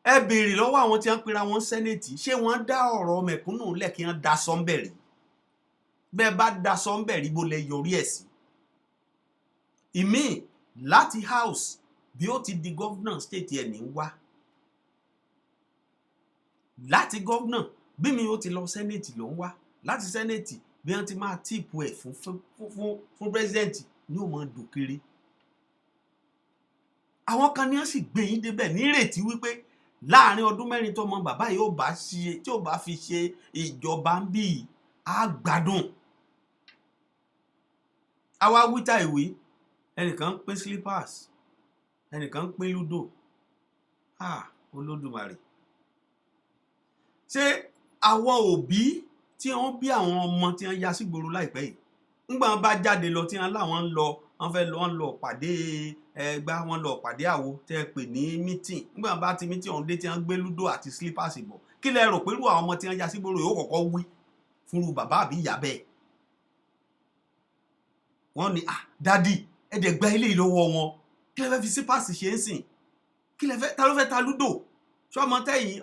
ẹ béèrè lọ́wọ́ àwọn tí wọ́n pera wọn sẹ́nẹ̀tì ṣé wọ́n dá ọ̀rọ̀ mẹ̀kúnnù lẹ̀ kí wọ́n da sọ́ńbẹ̀rì bẹ́ẹ̀ bá da sọ́ńbẹ̀rì bó lẹ yọrí ẹ̀ sí ìmí láti house bí ó ti di governor state ẹ̀ ní wá láti governor bí mi ó ti lọ sẹ́nẹ̀tì ló ń wá láti sẹ́nẹ̀tì bí wọ́n ti máa tíìpù ẹ̀ fún president ní ó máa dùn kiri àwọn kan ní wọ́n sì gbé yín débẹ̀ nírètí wípé láàrin ọdún mẹ́rin tó mọ bàbá yìí ó bá ṣe tí ó bá fi ṣe ìjọba ń bí á gbádùn àwa wíta ìwé ẹnìkan ń pín slippers ẹnìkan ń pín ludo olódùmarè ṣé àwọn òbí tí wọ́n bí àwọn ọmọ tí wọ́n ya sígboro láìpẹ́ yìí ńgbà wọ́n bá jáde lọ tí wọ́n láwọn ń lọ wọ́n lọ pàdé ẹgbà wọ́n lọ pàdé àwo tẹ́ ẹ pè ní meeting ńgbà wọ́n bá ti meeting ọ̀hún dé tí wọ́n gbé ludo àti slippers bọ̀ kí lẹ rò pé irú àwọn ọmọ tí wọ́n ya sígboro yóò kọ́kọ́ wí fúnru bàbá àbí ìyá bẹ́ẹ̀ wọ́n ní dádì ẹ̀dẹ̀ gba ilé ìlọ́wọ́ wọn kí lẹ fẹ́ fi slippers ṣe é sìn kí lẹ fẹ́ ta ló fẹ́ ta ludo ṣé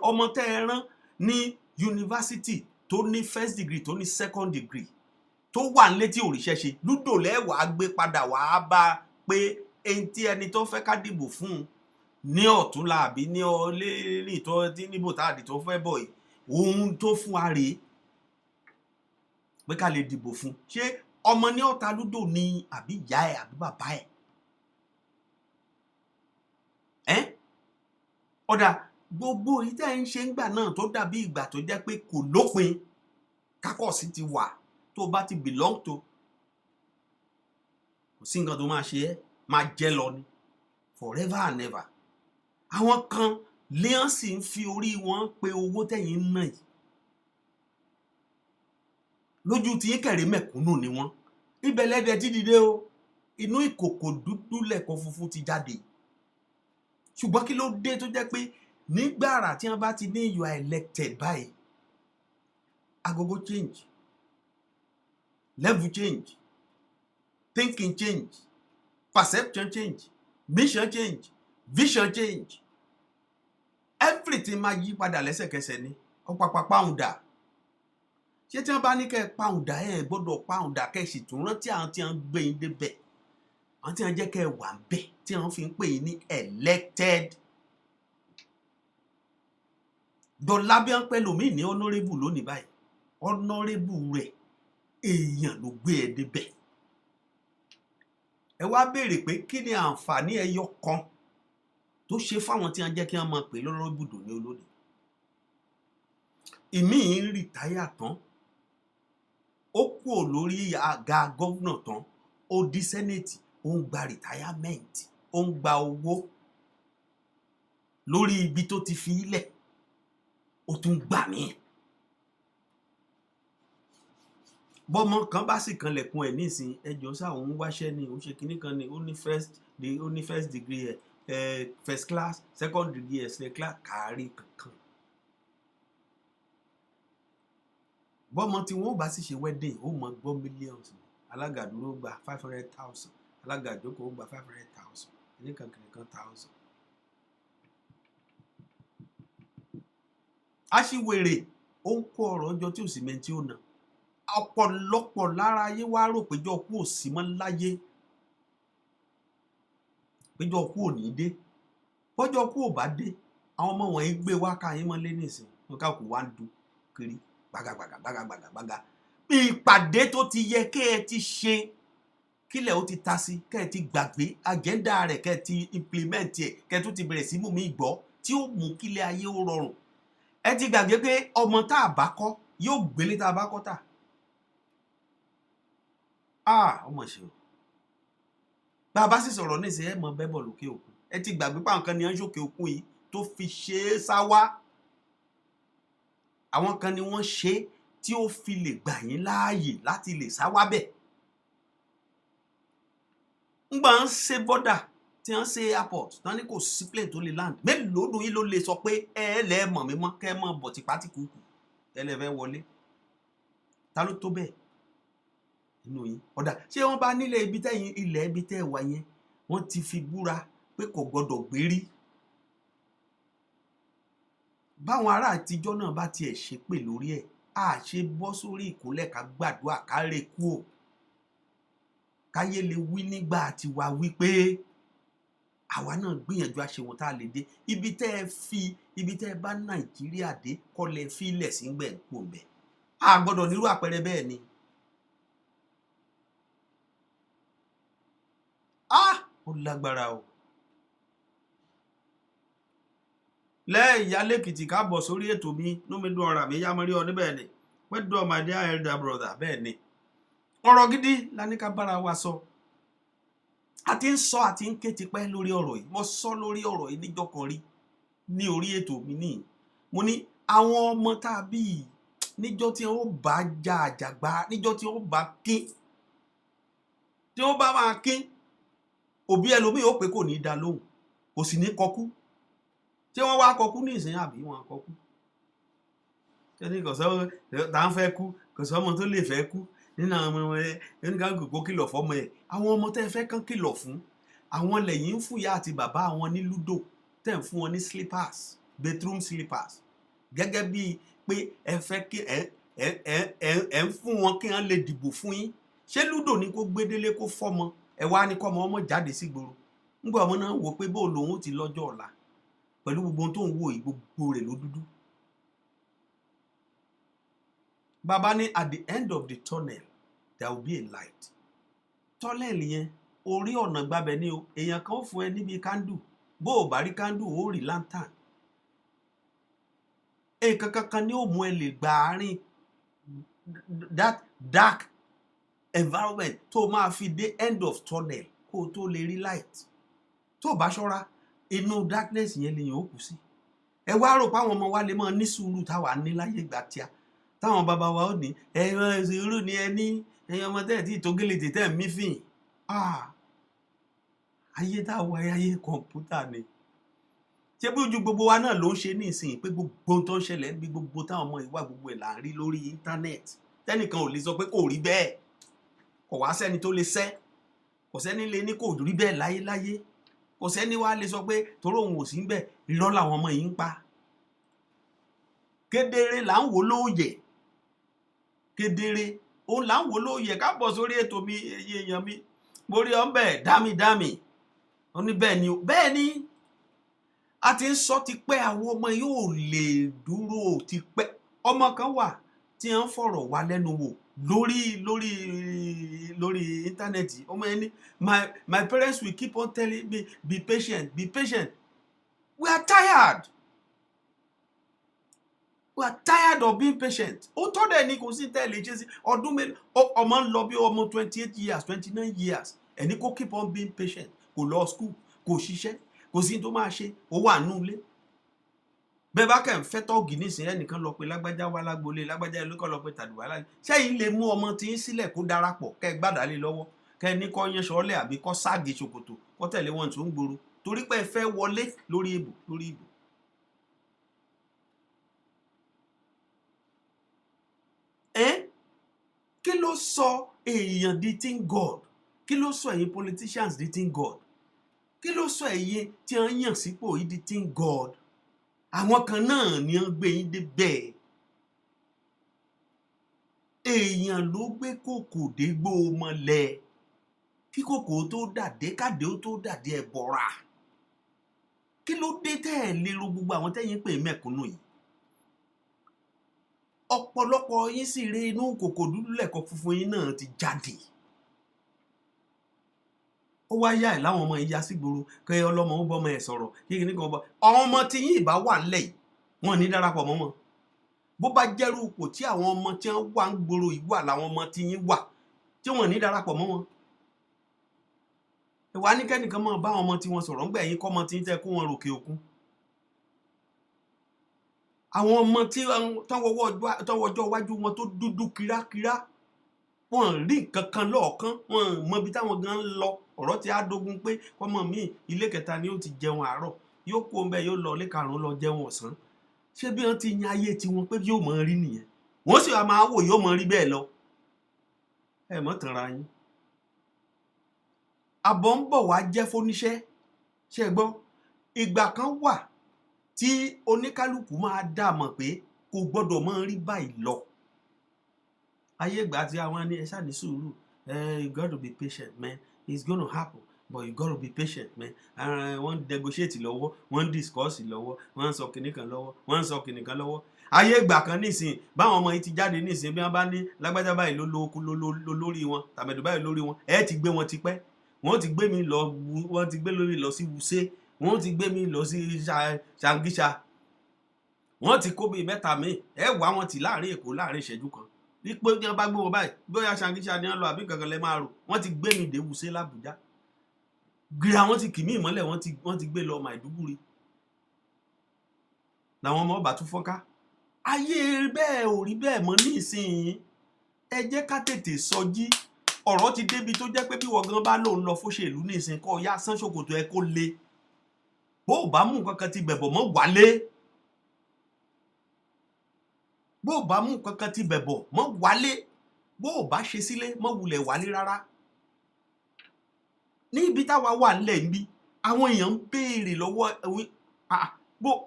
ọmọ tẹ́ ẹ rán ní yunifásitì tó ní first degree tó ní second degree tó wà nílé tí òrìṣẹ́ ṣe ludo lẹ́wàá gbé padà wàá bá pé ẹni tó fẹ́ ká dìbò fún un ní ọ̀túnla àbí ní ọlẹ́rì tó tí níbò táàdì tó fẹ́ bọ̀ yìí ohun tó fún wa rèé pé ká lè dìbò fún ṣé ọmọ ní ọ̀tá ludo ní àbí ìyá ẹ̀ àbí bàbá ẹ̀ ọ̀dà gbogbo ìtẹ́ ń ṣe ń gbà náà tó dàbí ìgbà tó jẹ́ pé kò lópin kákọ̀sí ti wà tó bá ti belong to kò sí nǹkan tó máa ṣe ẹ́ máa jẹ́ lọ ni forever and ever àwọn kan léèyàn sì ń fi orí wọn pé owó tẹ̀yìn ń ná yìí lójú tí kẹ̀rẹ́ mẹ̀kúnnù ni wọ́n ibẹ̀ lẹ́dẹ̀ tí dìde o inú ìkòkò dúdú lẹ̀kọ́ funfun ti jáde ṣùgbọ́n kí ló dé tó jẹ́ pé nígbàrà tí wọ́n bá ti ní you are elected báyìí agogo change level change thinking change perception change mission change vision change everything máa yí padà lẹ́sẹ̀kẹsẹ̀ ni ọ̀pàpà pàùndà ṣé tí wọ́n bá ní kẹ́ pàùndà ẹ̀ gbọ́dọ̀ pàùndà kẹ́ sì tún rántí àwọn tí wọ́n gbé yín débẹ̀ àwọn tí wọ́n jẹ́ kẹ́ wà ń bẹ̀ tí wọ́n fi ń pè yín ní elected dọ̀là bí wọ́n pẹ́ lómi ní honourable lónìí báyìí honourable rẹ̀ èèyàn ló gbé ẹ débẹ̀ ẹ wá béèrè pé kí ni àǹfààní ẹyọ kan tó ṣe fáwọn tí wọ́n jẹ́ kí wọ́n máa pè lọ́rọ̀ ibùdó ní olóde ìmí ń rìtáyà tán ó kúrò lórí àga gọ́vnà tán ó di sẹ́nẹ̀tì ó ń gba retirement ó ń gba owó lórí ibi tó ti fi ilẹ̀ ó tún gbà mí. bọ́mọ kan bá sì kanlẹ̀kùn ẹ̀ nísìn ẹjọ́ sáà òun wáṣẹ́ ni òun ṣe kinní kan ni ó ní first degree first class second degree second class kárí kankan. bọ́mọ tí wọ́n bá sì ṣe wedding ó mọ gbọ́ millions alága dúró gba 500,000 alága ìjókòó gba 500,000 ẹnìkan kìnìkan 1,000. aṣiwèrè ó ń kó ọ̀rọ̀ ọjọ́ tí ò sì mẹ́ntì ó nà ọ̀pọ̀lọpọ̀ lára ayé wá rò péjọ kú ò sí mọ́ láyé péjọ kú ò ní dé bọ́jọ́ kú ò bá dé àwọn ọmọ wọ̀nyí gbé wá ká yín mọ́lé nìsín wọn ká kú wá ń du kiri gbàgàgbàgàgbàgàgbàgà ìpàdé tó ti yẹ kẹ́ ẹ ti ṣe kílẹ̀ ó ti ta sí kẹ́ ẹ ti gbàgbé àjẹ́ndà rẹ̀ kẹ́ ẹ ti implement ẹ̀ kẹ́ ẹ tún ti bẹ̀rẹ̀ sí mú mi gbọ́ tí ó mú kílẹ̀ ayé ó rọrùn ẹ ti gbàgbé pé ọmọ tá a bá kọ́ yóò gbélé tá a bá kọ́ tà ọmọ ṣe o bá a bá sì sọ̀rọ̀ ní ìsìn ẹ mọ bẹ́bọ̀ lókè òkun ẹ ti gbàgbé pa nǹkan ni ẹ ń ṣòkè òkun yìí tó fi ṣe é sáwá àwọn kan ni wọ́n ṣe tí ó fi lè gbà yín láàyè láti lè sáwá bẹ̀ ńgbà ń ṣe bọ́dà tí wọ́n ṣe airport tán ní kò sí plane tó lè land mélòó dùn yín ló lè sọ pé ẹ lẹ́ẹ̀mọ̀ mi mọ́ kẹ́ ẹ mọ̀ bọ̀ tipátikùkù ẹlẹ́fẹ́ wọlé ta ló tó bẹ́ẹ̀ nínú yín ọ̀dà ṣé wọ́n bá nílẹ̀ ibi tẹ́yìn ilẹ̀ ibi tẹ́ wà yẹn wọ́n ti fi búra pé kò gbọdọ̀ gbérí báwọn ará àtijọ́ náà bá tiẹ̀ ṣépè lórí ẹ̀ á ṣe bọ́ sórí ìkúnlẹ̀ ká gbàdúrà ká rè kú ò káyé lè wí nígbà tí wà wí pé àwa náà gbìyànjú àṣewọ̀n tá a lè dé ibi tẹ́ ẹ bá Nàìjíríà dé kọ́lẹ̀ fílẹ̀ sí gbẹ̀ ń pò bẹ̀ a gbọ́dọ̀ nírú àpẹẹrẹ bẹ́ẹ̀ ni ó lágbára o lẹ́yìn lẹ́kìtì káàbọ̀ sórí ètò mi númídùn ọ̀rọ̀ àmì yámọ́rí ọ níbẹ̀ ni pẹ́dọ̀ my dear elder brother bẹ́ẹ̀ ni ọ̀rọ̀ gidi la ní ká bára wa sọ àti ń sọ àti ń ké tipẹ́ lórí ọ̀rọ̀ yìí mo sọ lórí ọ̀rọ̀ yìí níjọ́ kan rí ní orí ètò mi nìyí mo ní àwọn ọmọ tá a bí níjọ́ tí wọ́n bá já àjàgbá níjọ́ tí wọ́n bá kín tí wọ́n bá máa kín òbí ẹlòmíì ó pé kò ní í dá lóhùn kò sì ní kọkú tí wọ́n wá kọkú ní ìsìn àbí wọn kọkú tẹ́lẹ̀ kò sọ tá ń fẹ́ kú kò sọ ọmọ tó lè fẹ́ kú nínú àwọn ọmọ ẹ ẹnìkan kò kìlọ̀ fọ́mọ ẹ àwọn ọmọ tẹ́ fẹ́ kàn kìlọ̀ fún àwọn lẹ́yìn ń fúyà àti bàbá àwọn ní lúdò tẹ́ ń fún wọn ní slippers bedroom slippers gẹ́gẹ́ bíi pé ẹ fẹ́ kí ẹ ń fún wọn kí wọ́n lè dìbò fún yín ṣé lúdò ni kó gbédélé kó fọ́mọ ẹ wá ní kọ́mọ ọmọ jáde sígboro ńgbà ọmọ náà wò pé bó lòun ti lọ́jọ́ ọ̀la pẹ̀lú gbogbo ohun tó ń wò yìí gbogbo rẹ̀ ló dúdú. Bàbá ní at the end of the tunnel there will be a light. Tunnel yẹn orí ọ̀nà gbabẹ̀ ni o èèyàn kan fún ẹ níbi kándù bó o bá rí kándù ó rí lantern. Nǹkan kankan ni ó mú ẹ lè gba àárín that dark environment tó máa fi dé end of tunnel kó o tó lè rí light. Tó o bá ṣọ́ra inú darkness yẹn lèyàn ó kù sí ẹ wá rò pé àwọn ọmọ wa lè máa ní sùúrù táwa ní láyé ìgbà tíá táwọn bàbá wa ó ní ẹ̀rọ ìṣòro ni ẹ ní ẹ̀yin ọmọ tẹ́ẹ̀ tí ìtógélé tẹ́ẹ̀ mí fìn ayé táwa ayé kọ̀ǹpútà ni ṣé bí ojú gbogbo wa náà ló ń ṣe ní ìsìn pé gbogbo tó ń ṣẹlẹ̀ níbi gbogbo táwọn ọmọ ìwà gbogbo ẹ̀ là ń rí lórí íńtánẹ́ẹ̀tì tẹ́nìkan ò lè sọ pé kò rí bẹ́ẹ̀ kò wá sẹ́ni tó lè sẹ́ kò sẹ́ni lè ní kò rí bẹ́ẹ̀ láyéláyé kò sẹ́ni wá lè sọ pé torí òun ò sí ń bẹ̀ irọ́ làwọn ọmọ yìí ń pa kedere là ń wò lóòyẹ̀ kedere òun là ń wò lóòyẹ̀ ká bọ̀ sórí ètò mi èèyàn mi mo rí ọ́n bẹ́ẹ̀ dámì ó ní bẹ́ẹ̀ ni bẹ́ẹ̀ ni a ti ń sọ ti pẹ́ àwọn ọmọ yóò lè dúró ti pẹ́ ọmọ kan wà tí wọ́n fọ̀rọ̀ wá lẹ́nu wò lórí íńtánẹ́ẹ̀tì ọmọ yẹn ní my parents will keep on telling me be patient we are tired we are tired of being patient. Ó tọ́ dẹ̀ ni kò sí tẹ́lẹ̀ ṣe sí ọdún mélòó ọmọ ń lọ bí ọmọ 28 years 29 years ẹni kó keep on being patient kò lọ school kò ṣiṣẹ́ kò sí tó máa ṣe ó wà nù ilé bẹ́ẹ̀ bá kẹ́ ń fẹ́ tọ́ọ̀gì nísìnyí ẹnìkan lọ pé lágbájá wá lágbolé lágbájá ló kọ́ lọ pé tàdùwá láyé sẹ́yìn lè mú ọmọ tí ń sílẹ̀ kó darapọ̀ kẹ́ gbàdá lé lọ́wọ́ kẹ́ ní kọ́ yẹn sọ́ọ́lẹ̀ àbí kọ́ ságì ṣòkòtò kọ́ tẹ̀lé wọn tó ń gbòòrò torí pé ẹ fẹ́ wọlé lórí ìbò kí ló sọ èèyàn di tin God kí ló sọ ẹ̀yin politicians di tin God kí ló sọ ẹ̀yin tí wọ́n yàn sípò yìí di tin God àwọn kan náà ni wọ́n gbé yín dé bẹ́ẹ̀ èèyàn ló gbé kòkò dégbò mọ́lẹ̀ kí kòkò tó dàdé kàdé ó tó dàdé ẹ̀ bọ̀ra kí ló dé tẹ́ ẹ̀ lérò gbogbo àwọn tẹ́yìn pè mẹ́kúnnù yìí ọ̀pọ̀lọpọ̀ yín sì rí inú kòkò dúdú lẹ́kọ̀ọ́ funfun yín náà ti jáde ó wá yá ẹ̀ láwọn ọmọ ìyá sígboro kẹ́ ọlọ́mọ ó bọ́mọ ẹ̀ sọ̀rọ̀ kí ní kan bọ́ àwọn ọmọ tí yín ìbá wà ńlẹ̀ yìí wọ́n ní darapọ̀ mọ́ wọn bó bá jẹ́rú ipò tí àwọn ọmọ tí wọ́n wà ń gbòòrò yìí wà láwọn ọmọ tí yín wà tí wọ́n ní darapọ̀ mọ́ wọn ìwà ní kẹ́nìkan máa bá àwọn ọmọ tí wọ́n sọ̀rọ̀ ńgbà yín kọ́ ọmọ tí ń tẹ́ kó wọn ròkè òkun àwọn ọmọ tí tọwọ́jọ́ iwájú wọn tó dúdú kírákírá wọn rí nǹkan kan lọ́ọ̀kan wọn mọ ibi táwọn gan ń lọ ọ̀rọ̀ tí á dógún pé ọmọ mi ilé kẹta ni ó ti jẹun àárọ̀ yóò kó ń bẹ yóò lọ ilé karùn-ún lọ jẹun ọ̀sán ṣé bí wọ́n ti yan ayé tiwọn pé yóò mọ rí nìyẹn wọ́n sì wá máa wò yóò mọ rí bẹ́ẹ̀ lọ ẹ mọ́ tanra yín àbọ̀ ń bọ̀ wá jẹ́ fóníṣẹ́ ṣe gbọ́ ìgbà kan wà tí oníkálukú máa dá mọ̀ pé kò gbọ́dọ̀ máa rí báyìí lọ ayé ìgbà tí àwọn ní ẹ ṣáà ní sùúrù you got to be patient man it's gonna happen but you got to be patient man wọ́n negotiate lọ́wọ́ wọ́n discuss lọ́wọ́ wọ́n sọ kìnìkan lọ́wọ́ wọ́n sọ kìnìkan lọ́wọ́ ayé ìgbà kan nísìn báwọn ọmọ yìí ti jáde nísìn bí wọ́n bá ní lágbájá báyìí ló lórí wọn tàbẹ̀dù báyìí lórí wọn ẹ ti gbé wọn tipẹ́ wọ́n ti gbé mi lọ sí Wuse wọ́n ti gbé mi lọ sí Ṣàngíṣà wọ́n ti kó bíi mẹ́ta mi ẹ wá wọn ti láàrin Èkó láàrin ìṣẹ́jú kan wípé bí wọ́n bá gbé wọn báyìí bóyá Ṣàngíṣà ni wọ́n lọ àbí kankan lẹ máa rò wọ́n ti gbé mi dé Wuse l'Àbújá gbìyà wọ́n ti kì mí ìmọ́lẹ̀ wọ́n ti gbé lọ Maiduguri làwọn ọmọ ọba tún fọ́nká ayé bẹ́ẹ̀ ò rí bẹ́ẹ̀ mọ́ ní ìsinyìí ẹ jẹ́ ká tètè sọjí ọ̀rọ̀ ti débi tó jẹ́ pé bí wọ́n gan bá lòun lọ fóṣèlú ní ìsìn kọ́ ya sán ṣòkòtò ẹ kó le bó o bá mú nǹkan kan ti bẹ̀bọ̀ mọ́ wálé bó o bá mú nǹkan kan ti bẹ̀bọ̀ mọ́ wálé bó o bá ṣe sílé mọ́ wulẹ̀ wálé rárá ní ibi táwa wà nílẹ̀ níbí àwọn èèyàn ń béèrè lọ́wọ́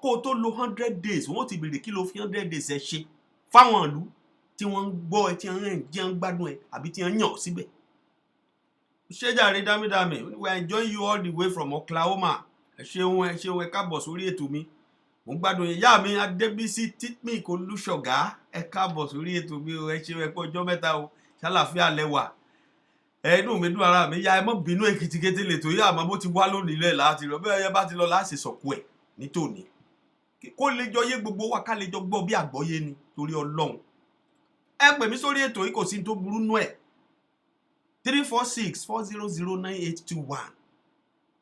kó o tó lo 100 days wọ́n ti béèrè kí ló fi 100 days ẹ ṣe fáwọn ìlú tí wọ́n ń gbọ́ ẹ tí wọ́n ń gbádùn ẹ àbí tí wọ́n yàn síbẹ̀ ṣéjàre dámídámì we are enjoying you all the way from Oklahoma ẹ ṣeun ẹ káàbọ̀ sórí ètò mi mo ń gbádùn ìyá mi Adébísí Títmì Olúṣọ̀gá ẹ káàbọ̀ sórí ètò mi ẹ ṣeun ẹ kú ọjọ́ mẹ́ta o ṣàlàfíà lẹ́wà ẹnu mi dùn ara mi ya ẹ mọ́ bínú Èkìtì kété lè tó yá àmọ́ bó ti wá lónìí lẹ̀ láti rọ bẹ́ẹ̀ yẹn bá ti lọ láti sọ̀kú ẹ̀ nítòní kó lè jọ yé gbogbo wa ká lè jọ gbọ́ bí àgbọ́yé ni torí Ọlọ́run ẹ pè mí sórí ètò yìí kò sí tó burú nú ẹ̀ 346-400-9821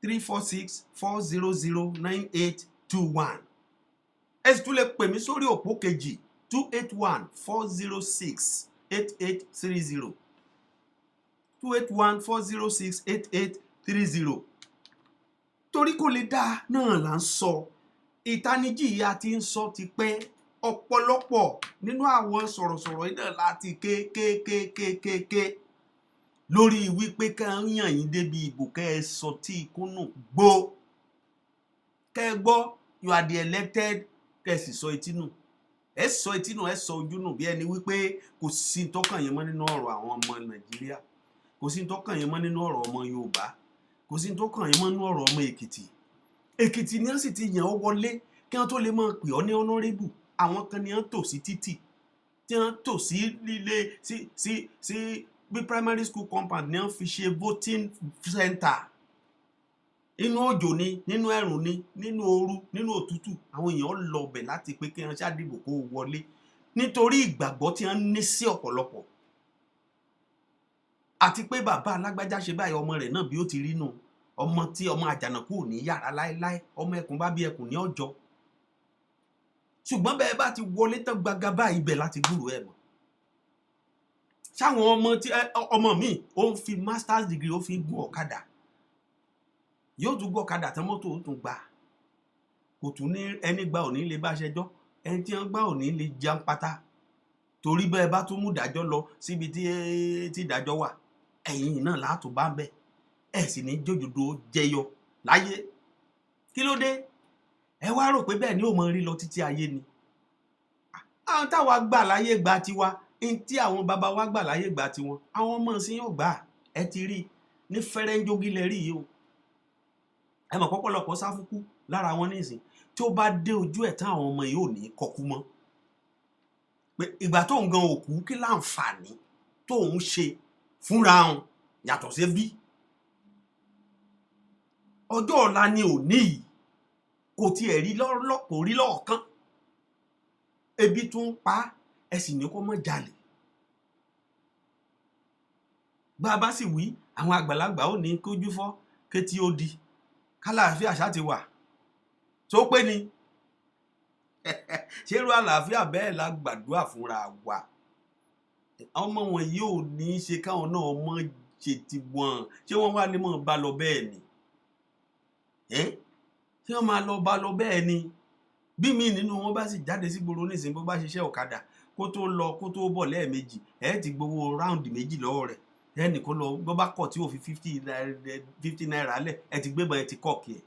346-400-9821 ẹ sì tún lè pè mí sórí òpó kejì 281-406-8830 281-406-8830 torí kò lè dáa náà là ń sọ ìtanijí yìí a ti ń sọ ti pẹ́ ọ̀pọ̀lọpọ̀ nínú àwọn sọ̀rọ̀sọ̀rọ̀ iná láti kékékékéké lórí wípé ká ń yàn yín débi ìbò kẹ́ ẹ sọ tí ìkúnnù gbó kẹ́ ẹ gbọ́ you are the elected kẹ́ ẹ sì sọ etí nù ẹ sọ etí nù ẹ sọ ojú nù bí ẹni wípé kò sí tọ́kàn yín mọ́ nínú ọ̀rọ̀ àwọn ọmọ Nàìjíríà kò sí tọ́kàn yín mọ́ nínú ọ̀rọ̀ ọmọ Yorùbá kò sí tọ́kàn yín mọ́ nínú ọ̀rọ̀ ọmọ Èkìtì ni wọ́n sì ti yàn ọ́ wọlé kí wọ́n tó lè máa pè ọ́ ní honorable àwọn kan ni wọ́n tò sí títì tí wọ́n tò sí líle sí bí primary school compound ni wọ́n fi ṣe voting center inú òjò ni nínú ẹ̀rùn ni nínú ooru nínú òtútù àwọn èèyàn lọ bẹ̀ láti pé kí wọ́n ṣàdìbò kó wọlé nítorí ìgbàgbọ́ tí wọ́n ní sí ọ̀pọ̀lọpọ̀ àti pé bàbá alágbájá ṣe báyìí ọmọ rẹ̀ náà bí ó ti rí nù ọmọ tí ọmọ àjànàkú ò ní yàrá láéláé ọmọ ẹkùn bá bí ẹkùn ní ọjọ́ ṣùgbọ́n bẹ́ẹ̀ bá ti wọlé tán gbaga báyìí ibẹ̀ láti gbúrò ẹ̀ mọ́ ṣáwọn ọmọ tí ọmọ mi ó ń fi masters degree ó fi gun ọ̀kadà yóò tún gbọ́ ọ̀kadà tán mọ́tò ó tún gbà kò tún ní ẹni gba òní lè bá ṣẹjọ́ ẹni tí wọ́n gbá òní lè jẹun pátá torí bẹ́ẹ̀ bá tún mú ìdájọ́ lọ síbi tí ìdájọ́ wà ẹ̀yìn náà látò bá ń bẹ̀ ẹ̀ sì ní jòjòdó jẹyọ láyé kí ló dé ẹ wá rò pé bẹ́ẹ̀ ni ó mọ rí lọ títí ayé ni àwọn táwa gbà láyé gba tiwa ní tí àwọn bàbá wa gbà láyé gba tiwọn àwọn ọmọ sí yóò gbà ẹ ti rí ní fẹ́rẹ́ńjógí lẹ rí yìí o ẹ mọ̀ pọ́pọ́lọpọ̀ sáfúkú lára wọn nísìn tí ó bá dé ojú ẹ̀ tán àwọn ọmọ yìí ò ní kọkú mọ́ pé ìgbà tóun gan òkú kí láǹfààní tóun ṣe fúnra wọn yàtọ̀ sí bí ọjọ́ ọ̀la ni òní yìí kò tiẹ̀ rí kò rí lọ́ọ̀kan ebi tún ń pa ẹ sì ní kó mọ́ jalè bá a bá sì wí àwọn àgbàlagbà ò ní kójú fọ́ kétí ó di kálàáfíà ṣá ti wà tó pé ni ṣerú àlàáfíà bẹ́ẹ̀ la gbàdúrà fúnra wa ọmọ wọn yóò ní í ṣe káwọn náà mọ ṣe ti wọn ṣé wọn wá lè mọ bá lọ bẹ́ẹ̀ ni ṣé wọn máa lọ bá lọ bẹ́ẹ̀ ni bí mi nínú wọn bá sì jáde sí gbòòrò nísìnyí bó bá ṣiṣẹ́ ọ̀kadà kó tó lọ kó tó bọ̀ lẹ́ẹ̀mejì ẹ ti gbowó ráùndì méjì lọ́wọ́ rẹ̀ ẹnìkan lọ bó bá kọ̀ tí ò fi 50 naira lẹ̀ ẹ ti gbébọn ẹ ti kọ̀ọ̀kì ẹ̀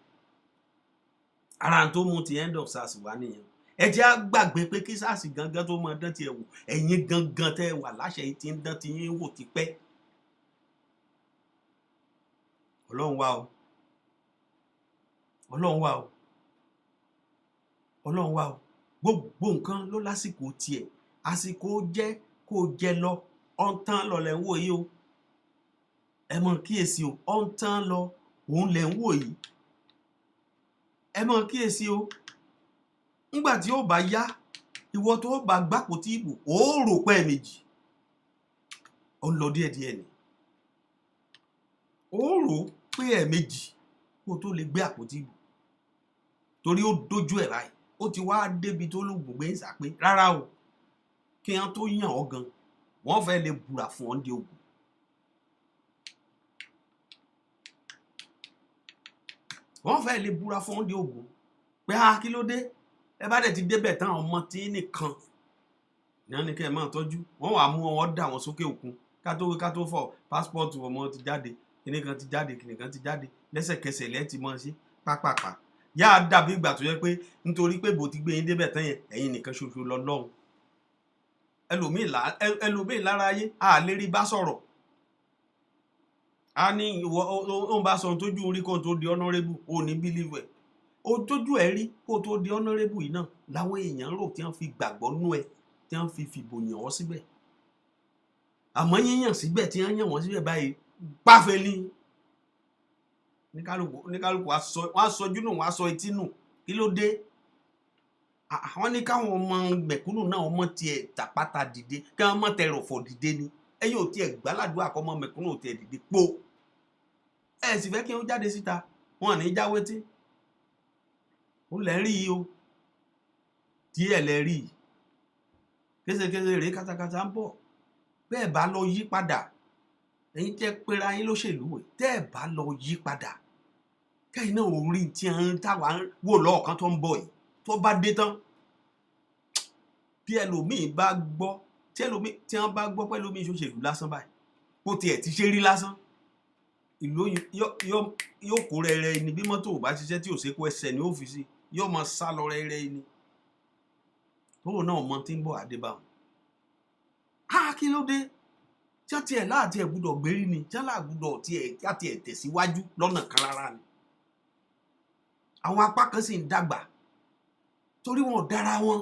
ara tó mú ti end of SARS wá nìyẹn ẹ jẹ́ á gbàgbé pé kí SARS gangan tó máa dán tiẹ̀ wò ẹ̀yin gangan tẹ́ wà láṣẹ yìí ti ń dán ti yín wò tipẹ́ ọlọ́run wá o ọlọ́run wá o ọlọ́run wá o gbogbo nǹkan ló lásìkò tiẹ̀ àsìkò jẹ́ kó jẹ lọ ọ̀ǹtán lọ lẹ́ ń wò yìí o ẹ mọ̀ kíyèsí o ọ̀ǹtán lọ òun lẹ́ ń wò yìí ẹ mọ̀ kíyèsí o ńgbà tí ó bá yá ìwọ tó bá gbàpò tí ìbò ó rò pé méjì ó ń lọ díẹ̀díẹ̀ ni ó rò pé méjì kó tó lè gbé àpótí ìbò torí ó dojú ẹ̀ báyìí ó ti wá débi tó lóògùn gbé ìsà pé rárá o kí wọ́n tó yàn ọ́ gan wọ́n fẹ́ lè búra fún ọ́ ní ogun wọ́n fẹ́ lè búra fún ọ́ ní ogun pé kí ló dé ẹ bá dẹ̀ ti débẹ̀ tán ọmọ tí nìkan ní wọ́n ní kẹ́ ẹ máa tọ́jú wọ́n wàá mú wọn dà wọ́n sókè òkun ká tó fọ pásítọ̀tù ọmọ ti jáde kìnìkan ti jáde kìnìkan ti jáde lẹ́sẹ̀kẹsẹ̀ lẹ́ẹ̀tì mọ́ sí pápápá yá a dàbí ìgbà tó yẹ pé nítorí pé bò ti gbé yín débẹ̀ tán yẹn ẹ̀yin nìkan ṣoṣo lọ́lọ́run ẹlòmíì lára ayé a lè rí bá sọ̀rọ̀ a ní ó ń bá sọ tójú orí kó tó di honorable ò ní bílíìfù ẹ̀ ó tójú ẹ̀ rí kó tó di honorable yìí náà láwọn èèyàn rò tí wọ́n fi gbàgbọ́ nú ẹ tí wọ́n fi fìbò yàn ọ́ síbẹ̀ àmọ́ yíyàn síbẹ̀ tí wọ́n yàn wọ́n síbẹ̀ báyìí pàfẹ́ ní kálukú wọ́n á sọjú nù wọ́n á sọ etí nù kí ló dé àwọn ní káwọn ọmọ mẹ̀kúnnù náà ọmọ tiẹ̀ tàpátá dìde kí wọ́n mọ̀ tẹ̀rọ̀fọ̀ dìde ni ẹ̀yin ò tiẹ̀ gbàládùn àkọ́mọ mẹ̀kúnnù ò tiẹ̀ dìde pò ẹ̀ sì fẹ́ kí wọ́n jáde síta wọn à ní jáwé tí ó lẹ́ rí i o díẹ̀ lẹ́ rí i késekése rèé katakata ń bọ̀ bẹ́ẹ̀ bá lọ yí padà ẹ̀yin tẹ́ pera yín lóṣèlú tẹ́ ẹ̀ bá lọ yí padà kẹ́yìn náà orí tí ń táwa wò lọ́ọ̀kan tó ń bọ̀ yìí tó bá dé tán bí ẹlòmíì bá gbọ́ tí wọ́n bá gbọ́ pẹ́lú omi ìṣòṣèlú lásán báyìí bó tiẹ̀ ti ṣe rí lásán ìlú yóò kó rẹ́rẹ́ ni bí mọ́tò ò bá ṣiṣẹ́ tí ò ṣe kó ẹsẹ̀ ní ọ́fíìsì yóò máa sá lọ rẹ́rẹ́ ni tóun náà mọ tí ń bọ̀ àdébáwọn kí ló dé tí wọ́n tiẹ̀ láàtì ẹ̀ gbúdọ̀ gbérí ni tí wọ́n láàgbúdọ̀ tí ẹ̀ tẹ̀síwájú lọ́nà kan rárá ni àwọn apá kan sì ń dàgbà torí wọn ò dára wọn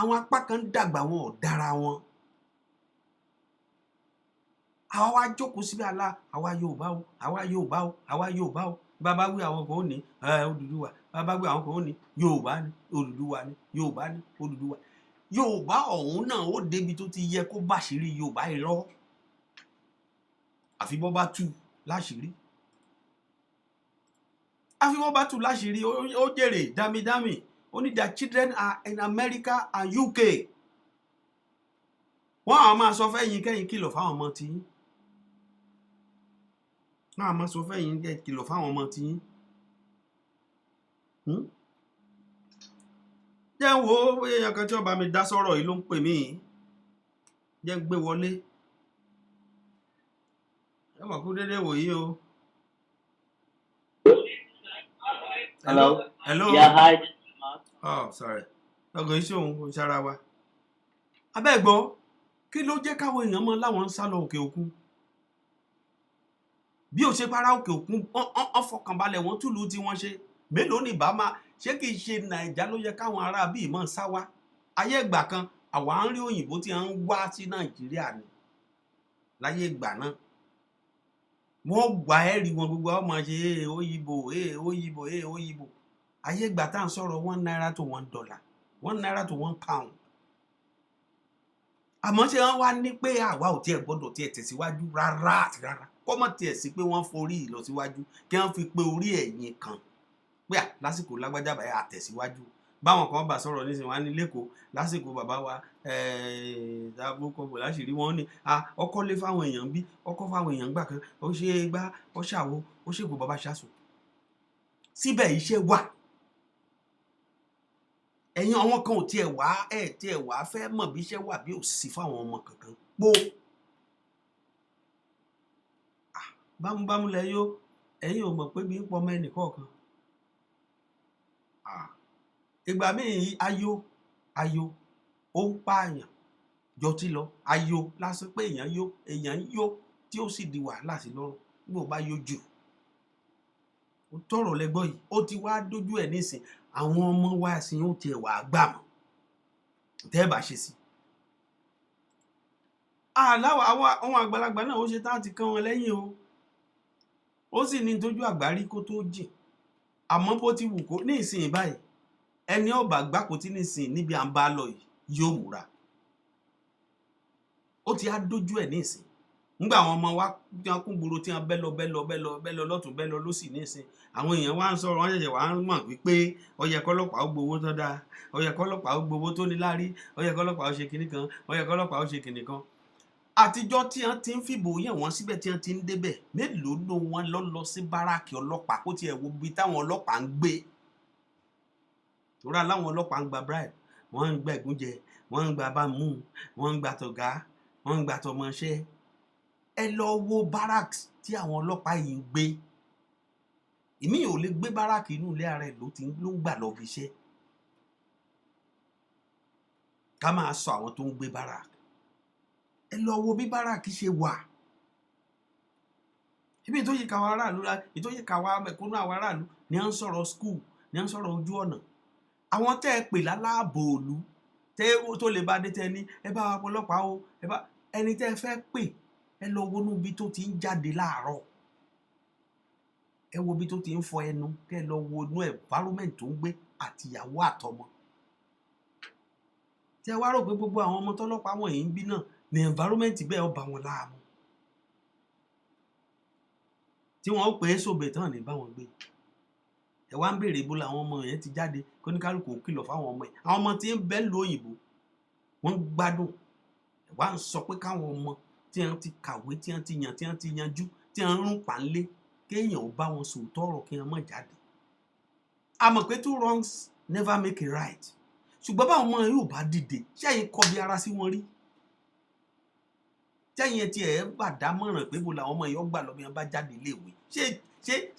àwọn apá kan ń dàgbà wọn ò dára wọn àwa wá jókòó síbi àlà àwa Yorùbá o àwa Yorùbá o àwa Yorùbá o bàbá wí àwọn kan ó ní Odùduwà bàbá wí àwọn kan ó ní Yorùbá ni Odùduwà ni Yorùbá ni Odùduwà Yorùbá ọ̀hún náà ó débi tó ti yẹ kó bàṣírí Yorùbá irọ́ àfi bọ́ bá tú láṣìírí àfi bọ́ bá tú láṣìírí ó jèrè dámidámi ó ní their children are in America and UK wọ́n àwọn máa sọ fẹ́yìn kẹ́yìn kìlọ̀ fáwọn ọmọ tí wọ́n àwọn máa sọ fẹ́yìn kẹ́yìn kìlọ̀ fáwọn ọmọ tí jẹ́ wo èèyàn kan tí ó bá mi dá sọ̀rọ̀ yìí ló ń pè mí jẹ́ gbé wọlé ẹ mọ̀ kú dédé wòyí o. Hello. Hello. Yeah, hi. Oh, sorry. Ọgọ̀ iṣẹ́ òun kò sára wa. Abẹ́gbọ́, kí ló jẹ́ káwọn èèyàn mọ́ láwọn ń sá lọ òkè òkun? Bí ó ṣe para òkè òkun, wọ́n fọkànbalẹ̀ wọ́n túlù tí wọ́n ṣe. Mélòó ni bàmá ṣé kìí ṣe Nàìjà ló yẹ káwọn ará bíi mọ́ sá wá? Ayé ìgbà kan, àwa ń rí òyìnbó tí wọ́n ń wá sí Nàìjíríà ni. Láyé ìgbà náà. Wọ́n gbà ẹ́rì wọn gbogbo ọmọ ṣe òyìnbó òyìnbó. Ayé ìgbà tá à ń sọ̀rọ̀ $1 to $1, $1 to £1. Àmọ́ ṣé wọ́n wá ní pé àwa ò tiẹ̀ gbọ́dọ̀ tiẹ̀ tẹ̀síwájú rárá àti rárá kọ́ mọ̀ tiẹ̀ sí pé wọ́n forí ìlọsíwájú kí wọ́n fi pé orí ẹ̀yìn kan pé lásìkò lágbájá báyà àtẹ̀síwájú báwọn kan bá sọ̀rọ̀ nísìnyí wọ́n á ní lẹ́kọ̀ọ́ lásìkò bàbá wa àbúkọ láṣìírí wọn ní ọkọ̀ lé fáwọn èèyàn bí ọkọ̀ fáwọn èèyàn gbà kan ó ṣe gbá ó ṣàwo ó ṣègùn bàbá ṣàṣù síbẹ̀ iṣẹ́ wà ẹ̀yin àwọn kan ò tiẹ̀ wá fẹ́ mọ̀ bí iṣẹ́ wà bí ò sí fáwọn ọmọ kankan pó bámúbámú lẹ yó ẹ̀yin ò mọ̀ pé bí ń pọ̀ ọmọ ẹnìkọ̀ọ̀kan ìgbà míì ayọ̀ ó ń pààyàn jọtí lọ ayọ̀ lásán pé èèyàn yó tí ó sì di wàhálà sí lọ́rùn nígbà bá yó jù ó tọrọ lẹ́gbọ́ yìí ó ti wá dójú ẹ̀ nísìn àwọn ọmọ wa sí ó tiẹ̀ wà gbà mọ́ tẹ́ bá ṣe sí aláwọ̀ àwọn àgbàlagbà náà ó ṣe tá ti kán wọn lẹ́yìn o ó sì ní tójú àgbárí kó tó jìn àmọ́ bó ti wù kó ní ìsìn báyìí ẹni ọba gbáko tí ní ìsìn níbi à ń bá lọ yìí yóò múra ó ti á dójú ẹ̀ ní ìsìn nígbà àwọn ọmọ wa tí wọ́n kún gbòòrò tí wọ́n bẹ́ lọ lọ́tún bẹ́ lọ lọ́sì ní ìsìn àwọn èèyàn wá ń sọ̀rọ̀ wọ́n ṣẹ̀ṣẹ̀ wá ń mọ̀ wípé ó yẹ kọ́lọ́pàá ó gbowó tó dáa ó yẹ kọ́lọ́pàá ó gbowó tó níláárí ó yẹ kọ́lọ́pàá ó ṣe kinní kan ó yẹ kọ́lọ́pàá ó ṣe kinní kan àtijọ́ tí wọ́n ti ń fìbò yẹ̀ wọ́n síbẹ̀ tí wọ́n ti ń débẹ̀ mélòó ló wọn lọ sí báràkì ọlọ́pàá kó tiẹ̀ wo bí táwọn ọlọ́pàá ń gbé tóra láwọn ọlọ́pàá ń gba bribe wọ́n ń gba ẹ̀gúnjẹ wọ́n ń gba bámú wọ́n ń gba tọ̀gá wọ́n ń gba tọmọṣẹ́ ẹ lọ wo barracks tí àwọn ọlọ́pàá yìí ń gbé ìmí ò lè gbé báràkì inú ilé ara ẹ̀ ló ń gbà lọ fi iṣẹ́ ká máa sọ àwọn tó ń gbé báràkì ẹ lọ wo bí báràkì ṣe wà ibi tó yí káwa aráàlú tó yí káwa mẹ̀kúnnù àwọn aráàlú ni à ń sọ̀rọ̀ school ni à ń sọ̀rọ̀ ojú ọ̀nà àwọn tẹ́ ẹ pè láláàbò òlu tẹ́ tó lè bá dé tẹ́ ní ẹ bá wa ọlọ́pàá o ẹ bá ẹni tẹ́ ẹ fẹ́ pè ẹ lọ wọnú ibi tó ti ń jáde láàárọ̀ ẹ wo ibi tó ti ń fọ ẹnu kẹ́ ẹ lọ wo inú environment tó ń gbé àtìyàwó àtọmọ tí ẹ wá rò pé gbogbo àwọn ọmọ tọ́lọ́pàá wọ̀nyí ń bí náà ní environment bẹ́ẹ̀ ó bá wọn láàmú tí wọ́n ó pè é sóbè tán ní bá wọn gbé ẹ wá ń béèrè ibo làwọn ọmọ yẹn ti jáde kóníkálùkù kìlọ̀ fáwọn ọmọ yẹn àwọn ọmọ tí ń bẹ lu òyìnbó wọ́n ń gbádùn ẹ wá ń sọ pé káwọn ọmọ tí wọ́n ti kàwé tí wọ́n ti yàn tí wọ́n ti yanjú tí wọ́n ń rún pàǹlé kéèyàn ò bá wọn sòótọ́ ọ̀rọ̀ kí wọ́n má jáde a mọ̀ pé 2 wrongs never make a right ṣùgbọ́n báwọn ọmọ yóò bá dìde ṣẹ́yìn kọbi ara sí wọn rí ṣẹ́yìn tí ẹ̀ bá dámọ̀ràn pé bó làwọn ọmọ yẹn gbà lọ bí wọ́n bá jáde iléèwé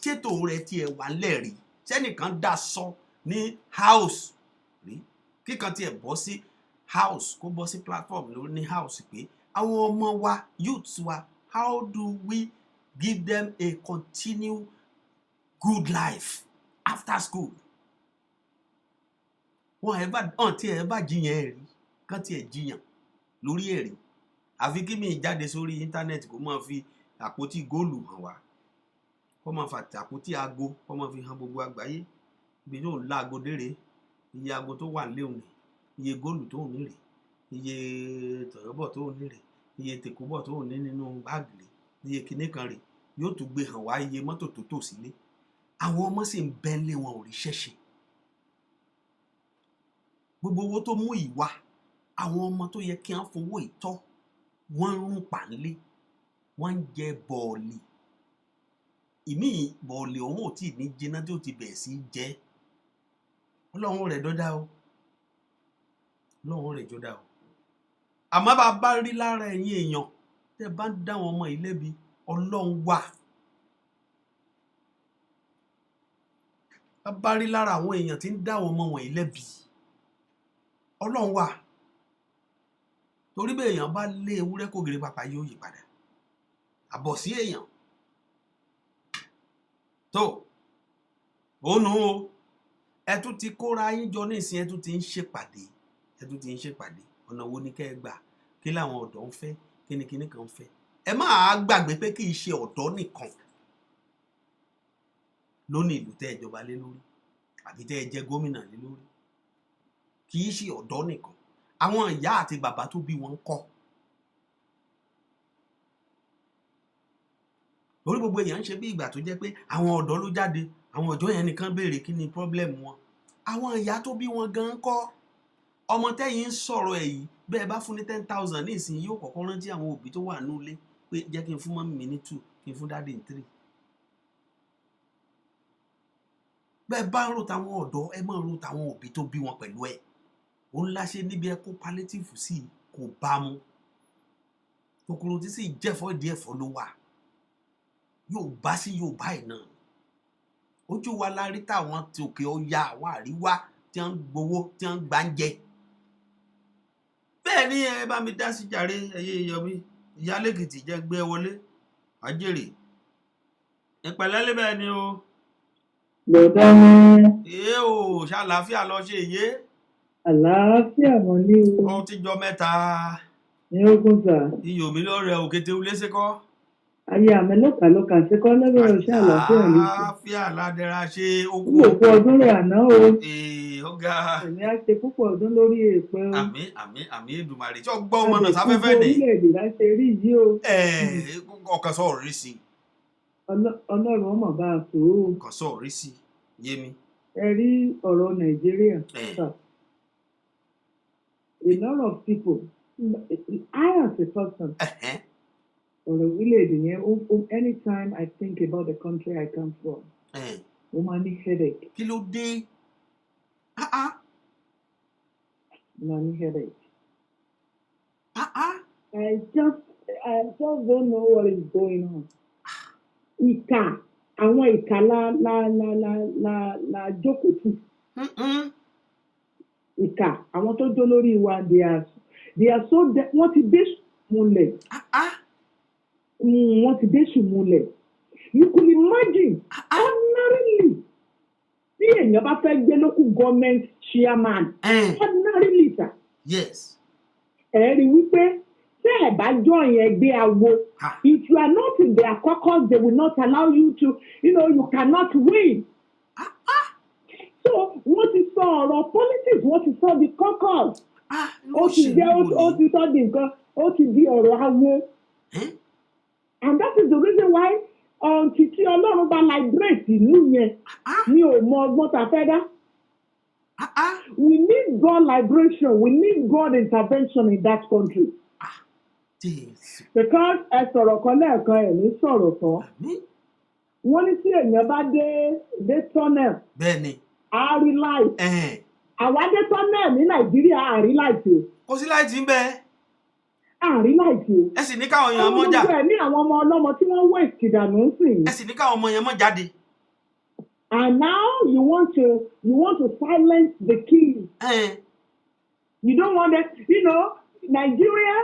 ṣètò rẹ̀ tí ẹ̀ wà lẹ́rìí sẹ́nìkan dá sọ ní house rí kíkan tí ẹ̀ bọ́ sí house kó bọ́ sí platform ló ní house pé àwọn ọmọ wa youths wa how do we give them a continued good life after school wọn tí ẹ bá jiyàn ẹ rí kán tí ẹ jiyàn lórí ẹ̀rí àfi kí mi jáde sórí íńtánẹ́ẹ̀tì kó máa fi àpótí góòlù hàn wá kó máa fa àpótí aago kó máa fi hàn gbogbo àgbáyé ibi tó ń la aago dére iye aago tó wà léwu rè iye góòlù tó ń ní rè iye tọ̀yọ́bọ̀ tó ń ní rè iye tèkúbọ̀ tó ń ní nínú báàgì rè iye kinní kan rè yóò tún gbé hàn wá iye mọ́tò tó tò sílé àwọn ọmọ sì ń bẹ́ńlé wọn ò rí ṣẹ́ṣe gbogbo owó tó mú ìwà àwọn ọmọ tó yẹ kí wọ́n fowó ìtọ́ wọ́n ń rún pàǹlé wọ́n ń jẹ bọ̀ọ̀lì ìmí bọ̀ọ̀lì ọ̀hún ò tí ì ní jiná tí ó ti bẹ̀ẹ̀ sí jẹ́ ọlọ́run rẹ̀ dọ́dá o ọlọ́run rẹ̀ jọ́dá o àmọ́ bá a bá rí lára ẹ̀yin èèyàn tẹ́ bá ń dá wọn ọmọ yìí lẹ́bi ọlọ́run wà bá a bá rí lára àwọn èèyàn tí ń dá wọn ọmọ wọ̀nyí lẹ́bi ọlọ́run wà torí bẹ́ẹ̀ èèyàn bá lé ewúrẹ́ kó gèrè pàpà yóò yí padà àbọ̀ sí èèyàn tó òun o ẹ tún ti kóra yín jọ nísìn ẹ tún ti ń ṣèpàdé ọ̀nà wo ni kẹ́ ẹ gbà kí làwọn ọ̀dọ́ ń fẹ́ kí ni kíní kan ń fẹ́ ẹ máa gbàgbé pé kì í ṣe ọ̀dọ́ nìkan lónìí ìlú tẹ́ ẹ jọba lé lórí àbí tẹ́ ẹ jẹ́ gómìnà lé lórí kì í ṣe ọ̀dọ́ nìkan àwọn ìyá àti bàbá tó bí wọn kọ́ lórí gbogbo èèyàn ń ṣe bí ìgbà tó jẹ́ pé àwọn ọ̀dọ́ ló jáde àwọn ọ̀dọ́ yẹn nìkan béèrè kí ni problem wọn àwọn ìyá tó bí wọn gan kọ́ ọmọ tẹ́yìn ń sọ̀rọ̀ ẹ̀ yìí bẹ́ẹ̀ bá fún ní 10,000 ní ìsìn yóò kọ́kọ́ rántí àwọn òbí tó wà nílé pé jẹ́ kí n fún mọ́mì mi ní 2 kí n fún dáàdì ní 3 bẹ́ẹ̀ bá ń rò táwọn ọ̀dọ́ ẹ máa ń rò táwọn òbí tó bí wọn pẹ̀lú ẹ̀ òun láṣẹ níbi ẹ kó palliative sí kò bá mu kòkòrò tí sì jẹ́fọ́ ìdí ẹ̀fọ́ ló wà yóò bá sí yóò bá ẹ̀ náà ojú wa la rí táwọn ti òkè ọya àwọn àríwá tí wọ́n ń gbowó tí wọ́n ń gbáǹjẹ bẹ́ẹ̀ ni ẹ bá mi dá sí jàre ẹyẹ ìyọmí ìyálẹ́kìtì jẹ́ gbé wọlé àjèrè ìpẹ̀lẹ́ lébẹ̀ ni o bọ̀dá èé o ṣàlàáfíà lọ ṣe èyé àlàáfíà mọ̀ ní o ó ti jọ mẹ́ta ní ogun sà iyò mi lọ́rẹ̀ òkété ulé sékọ́ ayé àmì lọ́kàlọ́kà ṣẹ́kọ́ lẹ́bẹ̀rẹ̀ ọ̀ṣẹ́ àlàáfíà lè ṣe àlàáfíà ládẹ́ra ṣe okú òkú ọdún rẹ̀ àná o ọ̀gá ẹ̀mí á ṣe púpọ̀ ọdún lórí èèpẹ̀ o àmì Èdùmàrè tí ó gbọ́ ọmọ náà sáfẹ́fẹ́ ní orílẹ̀-èdè bá ṣe rí yìí o ọkàn sọ̀rọ̀ rí sí ọlọ́run ọmọ bá a tó o ọkàn sọ̀rọ̀ rí sí yé mi ẹ rí ọ̀rọ̀ Nàìjíríà sà a lot of people I as a person ọ̀rọ̀ orílẹ̀-èdè yẹn anytime I think about the country I come from mo máa ní headache. kí ló dé mo máa ní headache. I just don't know what is going on. Ìkà àwọn ìkà la jókòó sí. Ìkà àwọn tó jó lórí wa they are so wọ́n ti dé múlẹ̀. Wọ́n ti dé sùnmùlẹ̀. You could imagine ordinarily bí èèyàn bá fẹ́ gbé local government chairman ordinarily ta. Yes. Ẹ rí wípé tẹ́ ẹ̀ bá jọ yẹn gbé awo if you are not in their caucus they will not allow you to you cannot win. So wọ́n ti sọ ọ̀rọ̀ politics wọ́n ti sọ the caucus. Ó ti jẹ́ ó ti sọ di nǹkan ó ti di ọ̀rọ̀ awo. And that is the reason why títí ọlọ́run bá liberate ìlú yẹn ní ò mọ ọgbọ́n ta fẹ́ dá. We need God liberation. We need God intervention in that country. Because ẹ sọ̀rọ̀ kan lẹ́ẹ̀kan ẹ̀ ní sọ̀rọ̀ tán. Wọ́n ní tí èèyàn bá dé tunnel. Bẹ́ẹ̀ni. A rí light. Àwa dé tunnel ní Nàìjíríà a rí light o. Kò sí light ń bẹ. Àrí láìsí. Ẹ sì ní káwọn èèyàn mọ́ jà. Ọmọ ní àwọn ọmọ ọlọ́mọ tí wọ́n waste ìdànù ń sìn. Ẹ sì ní káwọn ọmọ yẹn mọ́ jáde. And now you want to silence the king. You don't want that. Nigeria,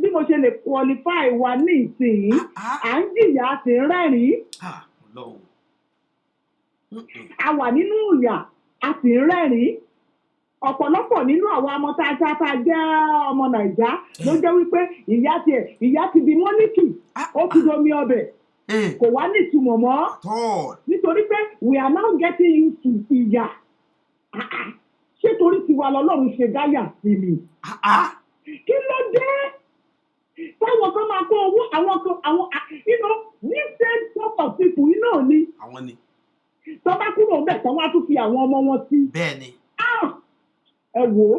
bí mo ṣe lè qualify wa ní ìsìn, à ń jìyà àti rẹ́rìn-ín. A wà nínú ìyà àti rẹ́rìn-ín. ọ̀pọ̀lọpọ̀ nínú àwọn ọmọ tá a jẹ́ ọmọ Nàìjíríà ló jẹ́ wípé ìyá ti di mọ́níkì ó ti domi ọbẹ̀ kò wá ní ìtumọ̀ mọ́ nítorí pé we are now getting used to ìyà ṣé torí tiwa lọ́lọ́run ṣe gáyà sí mi kí ló dé táwọn kan máa kó owó àwọn this same sort of people ni àwọn ni tó bá kúrò bẹ́ẹ̀ tó wá tún fi àwọn ọmọ wọn sí. bẹ́ẹ̀ ni. ẹ wò ó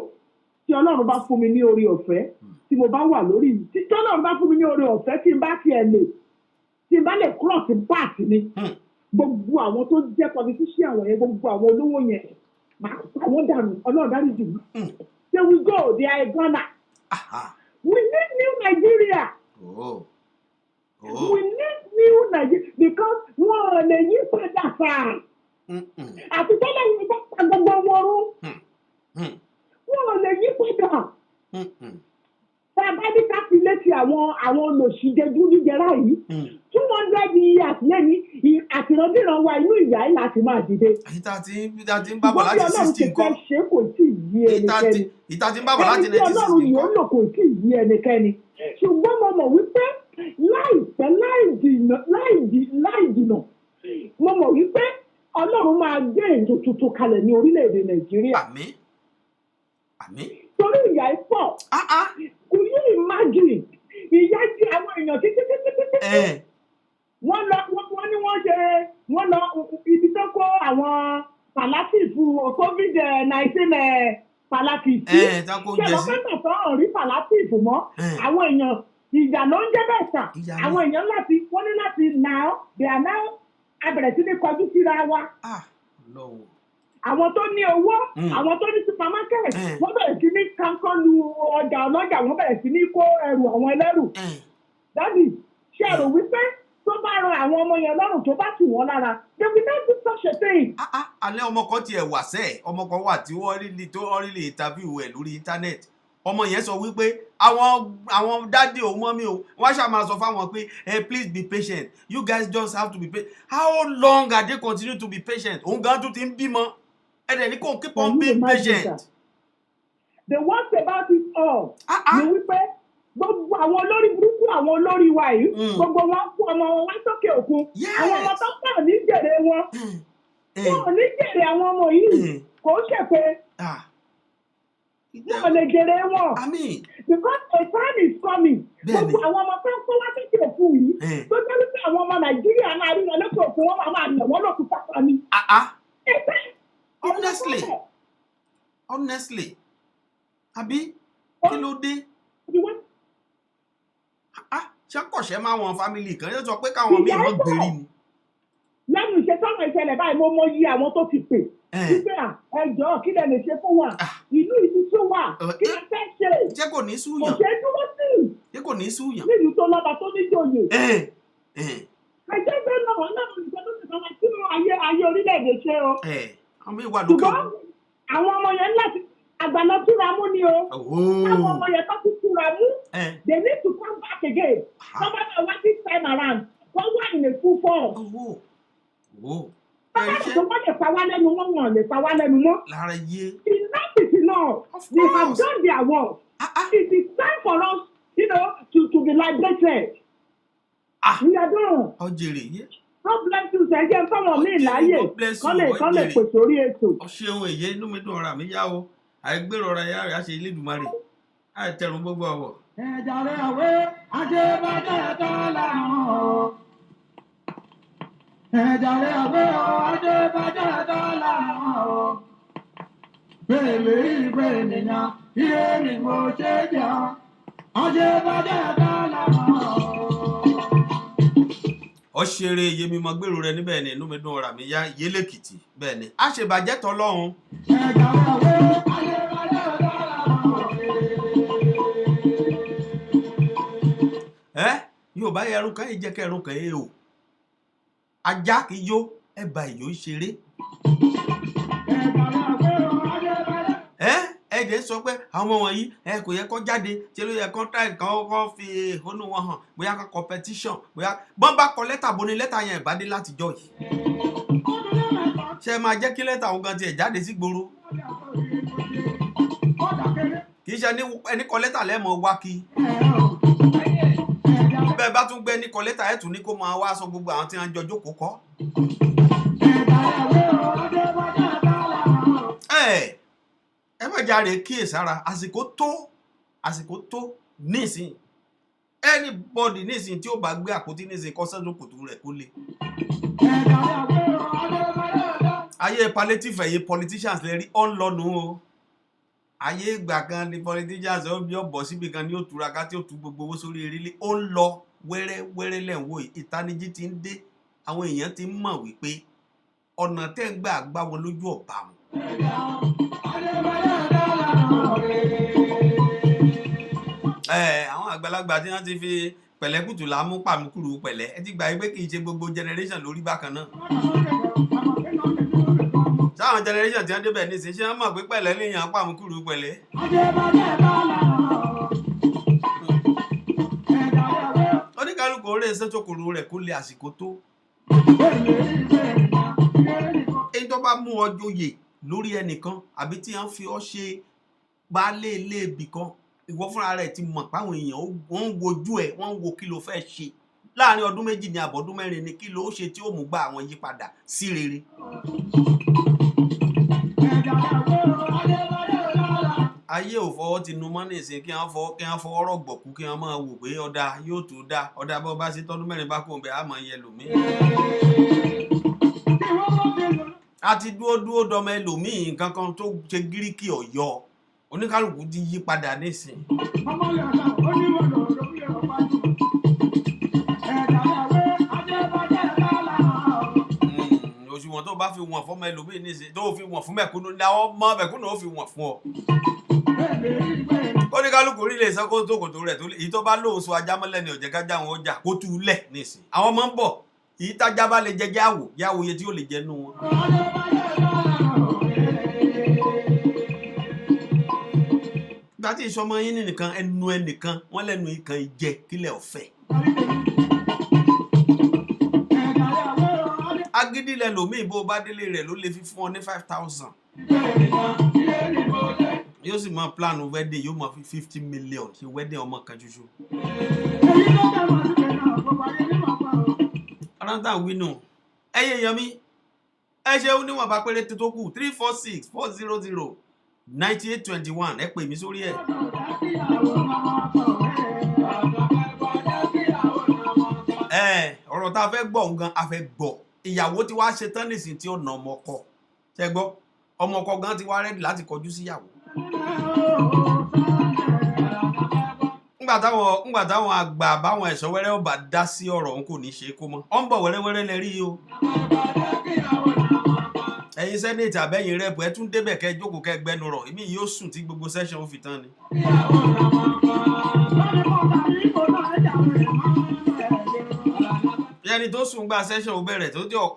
tí Ọlọ́run bá fún mi ní oore ọ̀fẹ́ tí mo bá wà lórí tí Ọlọ́run bá fún mi ní oore ọ̀fẹ́ tí n bá lè cross path ni gbogbo àwọn tó jẹ́ politician àwọn yẹn gbogbo àwọn olówó yẹn máa àwọn dànù Ọlọ́run dárí jù mí. There we go, they are a gunner. We need new Nigeria. We need new Nigeria because wọn ò lè yí padà sáà. Àti tọ́lá yìí bá pa gbogbo wọn rú. Wọn ò lè yí padà. Bàbá ní ká fi létí àwọn olòṣìjẹjú jíjẹrá yìí. 200 years lẹ́ni àtìrandíran wa inú ìyá yìí láti máa dìde. Ìta ti ń bábọ̀ láti 16 kọ́. Ṣé kò tí ì yí ẹnikẹ́ni? Ìta ti ń bábọ̀ láti 1916 kọ́. Ọlọ́run yóò lò kò tí ì yí ẹnikẹ́ni. Ṣùgbọ́n mo mọ̀ wípé láìpẹ́ láì jìnà mo mọ̀ wípé Ọlọ́run máa gbé ètò tuntun kalẹ̀ ní orílẹ̀-èdè Nàìjíríà. Àmín. Àmín. Torí ìyà ẹ̀ pọ̀. Could you imagine? Ìyà jẹ àwọn èèyàn títí. Wọ́n lọ ibi tó kó àwọn palliative COVID-19 palliative. Ṣé lọ́pẹ́tọ̀ tó hàn rí palliative mọ́? Àwọn èèyàn ìjà ló ń jẹ́ bẹ́ẹ̀ sà. Àwọn èèyàn wọ́n ní láti now they are now abẹ̀rẹ̀ sí ní kọjú síra wa. Àwọn tó ní owó, àwọn tó ní supermarket, wọ́n bẹ̀rẹ̀ sí ní kankọ́lu ọjà ọlọ́jà, wọ́n bẹ̀rẹ̀ sí ní kó ẹrù àwọn ẹlẹ́rù. Dádì, ṣé ẹ rò wípé tó bá ran àwọn ọmọ yẹn lọ́rùn tó bá tù wọ́n lára, they will not do such a thing. Alẹ́ ọmọ kan tiẹ̀ wà sẹ́ẹ̀, ọmọ kan wà tí wọ́n rí lè interview ẹ̀ lórí íńtánẹ́ẹ̀tì. Ọmọ yẹn sọ wípé àwọn dádì òun mọ́ mi o wọ́n ṣáà máa sọ fáwọn pé please be patient, you guys just have to be patient. How long are they continue to be patient? Òun gan tún ti ń bímọ. Ẹ̀dẹ̀ ní kò keep on being patient. The worst about it all ni wípé gbogbo àwọn olórí burúkú àwọn olórí wa yìí gbogbo wọn kó ọmọ wọn wá sókè òkun àwọn ọmọ tó pọ̀ ní jèrè wọn wọn ò ní jèrè àwọn ọmọ yìí kò ṣe pé wọn ò lè jèrè wọn because a time is coming gbogbo àwọn ọmọ tó ń kó wá sókè òkun yìí tó jẹ́ wípé àwọn ọmọ Nàìjíríà máa rí wọn lókè òkun wọn máa nà wọ́n lókun pápá ni. Honestly àbí kí ló dé ṣẹ́kọ̀ṣẹ́ máa wọn fámìlì kan yóò sọ pé káwọn míì wọ́n gbèrí ni. lẹ́nu ìṣẹ́sọ́nà ìṣẹ̀lẹ̀ báyìí mo mọ iye àwọn tó ti pè wípé ẹjọ́ kí lẹ lè ṣe fún wa ìlú ìlú tó wà kí lẹ fẹ́ ṣe. ṣé kò ní súyàn? kò ṣe é dúró sí. ṣé kò ní súyàn? nílùú tó lọ́ba tó níjòyè. àjẹgbẹ́ náà ìjọba tó ti sọ wọn sínú ayé orílẹ̀-èdè ṣe o. ṣùgbọ́n àwọn ọmọ yẹn láti àgbàlọ túra mú ni o. Àwọn ọmọ yẹn tó ti túra mú. They need to come back again. Somebody want this time around. Wọ́n wà in a full force. Tó bá lè pa wá lẹ́nu mọ́ wọn lè pa wá lẹ́nu mọ́. Lára yé. Enough is enough. They have done their work. It is time for us, to be liberated. We are done. Ọjèrè yé. God bless you sẹ jẹ́ fọwọ́ mi láàyè kán lè pèsè orí ètò. Ṣeun èyí inú mi dùn ọ̀rà mi yá o àìgbèrò ọ̀rà yá rẹ̀ á ṣe Elédùmarè àìtẹ̀rùn gbogbo ọ̀wọ̀. Ẹ̀jàrẹ́ àwé ajébájẹ́ dọ́là hàn. Ẹ̀jàrẹ́ àwé ajébájẹ́ dọ́là hàn. Bèlè ìgbé ènìyàn iye ni mo ṣe jẹun. Ajébájẹ́ dọ́là hàn. Ọ̀ṣèré Yemi mọ gbèrò rẹ níbẹ̀ ni inú mi dùn ọ̀rà mi yá Yélèkìtì bẹ́ẹ̀ ni a ṣe bàjẹ́ tọ́lọ́run. Yóò bá ẹrù kan yìí jẹ́ kẹ́ ẹrù kan yìí o ajá kì í yó ẹ̀bà ìyó ṣeré. Ẹ̀jẹ̀ sọ pé àwọn ọmọ wọ̀nyí kò yẹ kó jáde tí ló yẹ kó táì kan fi ìhónú wọn hàn bóyá kan competition bóyá bọ́n bá kọ lẹ́tà bó ni lẹ́tà yẹn ìbádé látijọ́ yìí. Ṣé máa jẹ́ kí lẹ́tà òun gan tiẹ̀ jáde sí gbòòrò? kì í ṣe ẹni kọ lẹ́tà lẹ́mọ̀ wá kí bẹ́ẹ̀ bá tún gbé ní kọ lẹ́tà ẹ̀ tún ní kó máa wá sọ gbogbo àwọn tí wọ́n jọ jókòó kọ́. ẹ má járe kíyèsára àsìkò tó nísìn anybody nísìn tí ó bá gbé àpótí nísìn kọ́ sẹ́nu kòtò rẹ̀ kó lè. ayé palliative ẹ̀yẹ politicians lè rí ọ̀nlọ́nu o ayé ìgbà kan ni politicians ó bí ọ̀bọ̀ síbi kan ní ó túraká tí ó tú gbogbo owó sórí erílé ó ń lọ wẹ́rẹ́wẹ́rẹ́ lẹ́wọ̀ ìtanijí ti ń dé àwọn èèyàn ti ń mọ̀ wípé ọ̀nà tẹ́ ń gbà wọn lójú ọ̀bà wọn. àwọn àgbàlagbà tí wọ́n ti fi pẹ̀lẹ́kùtù lámú pàmùkùrù pẹ̀lẹ́ ẹ ti gbà pé kì í ṣe gbogbo generation lórí bákan náà. sáwọn generation tí wọ́n débẹ̀ nísìnyí ṣé wọ́n mọ̀ pé pẹ̀lẹ́ léèyàn pàmùkùrù pẹ̀lẹ́. oníkálukú orí sẹ́tòkòrò rẹ̀ kó lè àsìkò tó. èyí tó bá mú ọ joyè lórí ẹnìkan àbí tí wọ́n fi ọ ṣe baálé ilé ibì kan ìwọ fúnra rẹ̀ ti mọ̀ páwọn èèyàn wọ́n ń wojú ẹ̀ wọ́n ń wo kí ló fẹ́ ṣe láàrin ọdún méjì ní àbọ̀dún mẹ́rin ni kí ló ṣe tí ó mú gba àwọn yípadà sí rere. ayé ò fọwọ́ ti nu mọ́nì sí kí wọ́n fọwọ́ rọ̀gbọ̀kú kí wọ́n máa wò pé ọ̀dà yóò tó dá ọ̀dà bọ́ bá sí tọ́dún mẹ́rin bá kó ń bẹ àmọ́ yẹ lòmíì. a ti dúró dọmọ ẹlòmíì nǹkan kan tó ṣe gíríkì ọ̀yọ́ oníkálùkù ti yí padà nísìn. òṣùwọ̀n tó bá fi wọ̀n fọ́mọ ẹlòmíì nísìn tó fi wọ̀n fún mẹ̀kúnnù ní àwọn ọmọ mẹ̀kúnnù ó fi wọ̀n fún ọ. oníkálùkù rí lè sọ kó tó kòtò rẹ̀ tó lè èyí tó bá lóun so ajá mọ́lẹ̀ ní ọ̀jẹ̀ kájà wọn ọjà kó tú lẹ̀ nísìn. àwọn ọmọ ń bọ̀ èyí tájá bá lè jẹjẹ yáwò iye tí ó lè jẹ nú wọn. gbàtí ìṣọmọ yín nìkan ẹnu ẹnìkan wọn lẹ́nu ìkan ìjẹ kílẹ̀ ọ̀fẹ́. agídí lẹlòmíì bó bá délé rẹ̀ ló lè fi fún ọ ní 5,000. yóò sì máa plan wedding yóò máa fi 50 million ṣe wedding ọmọ kan ṣoṣo. aráńtà wínú ẹyẹ yọmí ẹ ṣe oníwọ̀n bá péréte tó kù 346-400-9821 ẹ pè mí sórí ẹ. ọ̀rọ̀ tá a fẹ́ gbọ́ nǹkan a fẹ́ gbọ́ ìyàwó tí wàá ṣe tán nìsín tí ó na ọmọ ọkọ ṣe gbọ́ ọmọ ọkọ gan ti wá rẹ́dì láti kọjú síyàwó. ńgbà táwọn àgbà báwọn ẹ̀ṣọ́ wẹ́rẹ́ ọba dá sí ọ̀rọ̀ òun kò ní ṣe kó mọ́ ọ́n bọ̀ wẹ́rẹ́wẹ́rẹ́ lẹ rí o. ẹ̀yin sẹ́nẹ̀tì àbẹ́yìn rẹ́pù ẹ tún débẹ̀ kẹ́ jókòó kẹ́ gbẹ́nu rọ̀ èmi yóò sùn tí gbogbo sẹ́ṣọ̀n ó fi tán ni. ẹni tó sùn gba sẹ́ṣọ̀n ó bẹ̀rẹ̀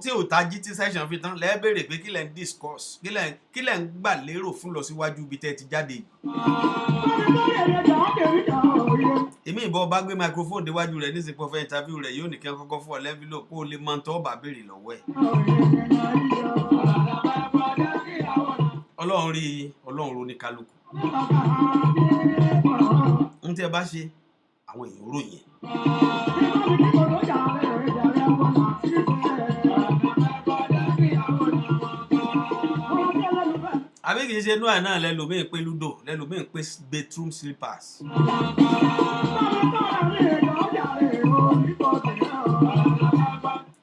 tí ò tají tí sẹ́ṣọ̀n fi tán lẹ́ẹ̀ béèrè pé kí lẹ̀ ń discuss kí lẹ̀ ń gbà lérò fún lọ síwájú ibi tẹ́ ti jáde yìí. èmi ìbọn bá gbé microphone déwájú rẹ̀ ní ìsìnkú ọ̀fẹ́ interview rẹ̀ yóò ní kí wọ́n kọ́kọ́ fún ọ lẹ́ńfílò kó o lè mọ tó bá béèrè lọ́wọ́ ẹ̀. ọlọ́run rí ọlọ́run ro ní kálukú. ń tẹ́ bá ṣe àwọn èèyàn ròyìn. àbí kìí ṣe inú ẹ̀ náà lẹ́lòmíì pé ludo lẹ́lòmíì pé bedroom slippers.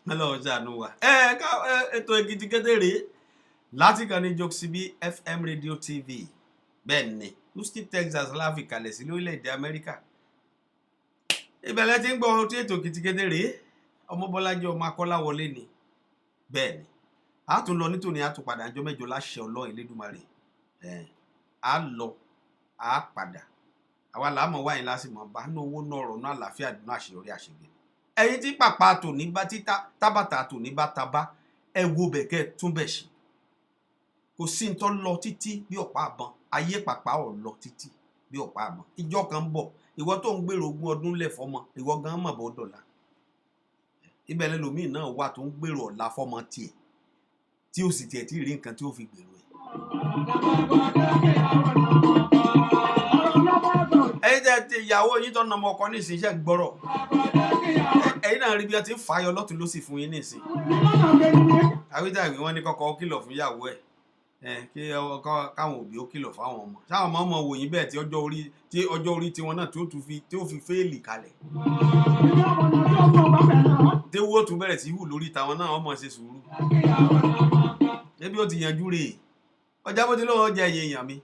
mẹ́lọ̀ ṣàánú wa ètò Èkìtì Kété rèé láti kàn ní Jokesibi FM Radio TV bẹ́ẹ̀ ni Houston Texas láfi kalẹ̀ sí lórílẹ̀‐èdè Amẹ́ríkà. ìbẹ̀lẹ̀ tí ń gbọ́ tí ètò Èkìtì Kété rèé Ọmọbọ́lájí ọmọ Akọ́láwọlé ni bẹ́ẹ̀ ni a tún lọ nítorí a tún padà ọjọ́ mẹ́jọ láṣẹ Ọlọ́run Elédùmarè a lọ a padà àwa làámọ̀ wáyé lásìmọ̀ bá ní owó náà ọ̀rọ̀ náà àlàáfíà dùnú àṣeyọrí àṣegbè ẹ̀yin tí pàpà tòní bá tí tábàtà tòní bá tabá ẹ wo bẹ̀kẹ́ tún bẹ̀ ṣe kò sí ní tó lọ títí bí ọ̀pá àbọ̀n ayé pàpà ọ̀ lọ títí bí ọ̀pá àbọ̀n ìjọ kan bọ̀ ìwọ tó ń gbèrò ogún ọdún lẹ̀ fọmọ ìwọ gan mọ̀ bọ́ dọ̀la ibẹ̀ lẹ́lòmíì náà wà tó ń gbèrò ọ̀la fọmọ tiẹ̀ tí ó sì tiẹ̀ tí rí nǹkan tí ó fi gbèrò ẹ̀. ìyàwó yín tó na ọmọ ọkọ ní ìsìn iṣẹ́ gbọ́rọ̀ ẹ̀yin náà rí bí wọ́n ti ń fàyọ lọ́tún ló sì fún yín ní ìsìn àwítàwí wọn ní kọ́kọ́ kìlọ̀ fún ìyàwó ẹ̀ kí káwọn òbí ó kìlọ̀ fáwọn ọmọ sáwọn ọmọ wò yín bẹ́ẹ̀ tí ọjọ́ orí tiwọn náà tí ó fi fẹ́ẹ̀lì kalẹ̀ tí owó tún bẹ̀rẹ̀ sí hù lórí tàwọn náà ọmọ ṣe sùúrù ẹbí ó ti yanjú rè ọjà bó ti lọ́wọ́ jẹ ẹ̀yẹ èèyàn mi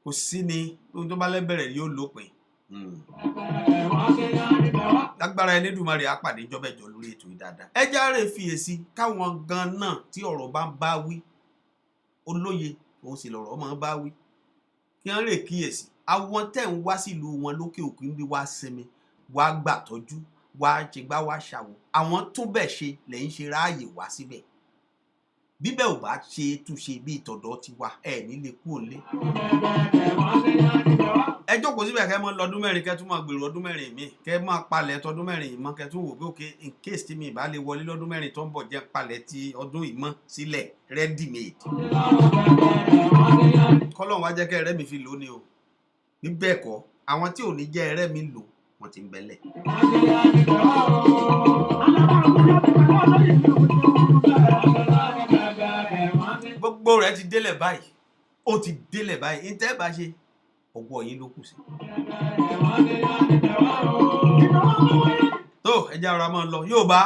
kò sí ni ohun tó bá lẹ́bẹ̀rẹ̀ yóò lópin lágbára Elédùmarè á pàdé jọ́bẹ̀jọ́ lórí ètò ìdáadáa ẹ járe fiyèsí káwọn gan náà tí ọ̀rọ̀ bá ń bá wí olóye òun sì lọ̀rọ̀ ọmọ bá wí kí wọ́n lè kíyèsí àwọn tẹ̀ ń wá sílùú wọn lókè òkun bí wá sinmi wá gbàtọ́jú wá ṣègbà wá ṣàwò àwọn tún bẹ̀ ṣe lẹ́yìn ṣe ráàyè wá síbẹ̀ bíbẹ̀ ò bá ṣe túnṣe bí ìtọ̀dọ̀ ti wà ẹ̀ nílé kú òlé ẹ jókòó síbẹ̀ kẹ́ mọ́ lọ́dún mẹ́rin kẹ́ tún máa gbèrò ọdún mẹ́rin mi kẹ́ máa palẹ̀ tọdún mẹ́rin ìmọ̀ kẹ́ tún wò pé òkè in case tí mi ìbá lè wọlé lọ́dún mẹ́rin tó ń bọ̀ jẹ́ palẹ̀ ti ọdún ìmọ̀ sílẹ̀ ready made kọ́lọ́n wá jẹ́ kẹ́ ẹrẹ́ mi fi lò ní o bí bẹ́ẹ̀ kọ́ àwọn tí ò ní jẹ́ ẹrẹ́ mi lò wọ́n ti ń bẹ̀lẹ̀. gbogbo rẹ̀ ti délẹ̀ báyìí ó ti délẹ̀ báyìí ní tẹ́ bá ṣe ọgbọ́ yín ló kù sí. tó ẹ jẹ́ ara máa lọ yóò bá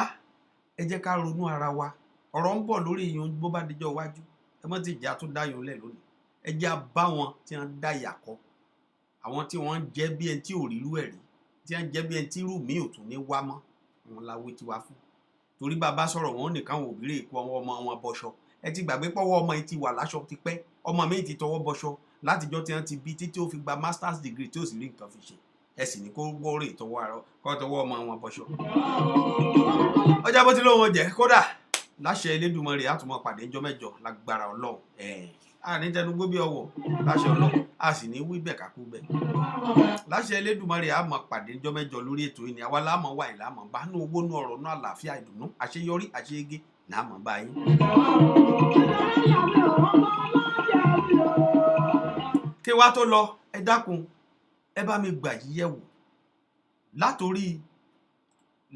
ẹ jẹ́ ká ronú ara wa ọ̀rọ̀ ń bọ̀ lórí ìyún bó bá dijọ́ iwájú ẹ mọ́ ti ìjà tó dáyọ̀ lẹ̀ lónìí ẹ jẹ́ bá wọn tí wọ́n dá ìyàkọ́ àwọn tí wọ́n jẹ́ bí ẹni tí ò rí irú ẹ̀ rí tí wọ́n jẹ́ bí ẹni tí irú mi ò tún ní wá mọ́ wọn láwé tí wá fún torí bàbá sọ̀rọ̀ wọn nìkan wò bí rè kó ọmọ wọn bọṣọ ẹ ti gbàgbé pọ́wọ́ ọmọ yìí ti wà láṣọ ti pẹ́ ọmọ mi ti tọwọ́ bọṣọ látijọ́ tí wọ́n ti bí títí ó fi gba masters degree tí ó sì rí nǹkan fi ṣe ẹ sì ní kó gbọ́rọ̀ ìtọwọ́ àrọ kó tọwọ́ ọmọ wọn bọṣọ. ọjà bó ti lóun jẹ kódà láṣẹ Elédùmarè á tún máa pàdé ńjọ́ mẹ́jọ lágbára Ọlọ́run a ní tẹnugbó bí ọwọ́ láṣẹ Ọlọ́run a sì ní wí bẹ́ẹ̀ kákú bẹ́ẹ̀ láṣẹ Elédùmarè á máa pàdé ńjọ́ mẹ́jọ lórí ètò yìí ni àwa láàmú wà yìí láàmú bá nú owó nú ọ̀rọ̀ nú àlàáfíà ìdùnnú àṣeyọrí àṣeyege láàmú bá yín. kí wá tó lọ ẹ dákun ẹ bá mi gbà yí yẹ̀wò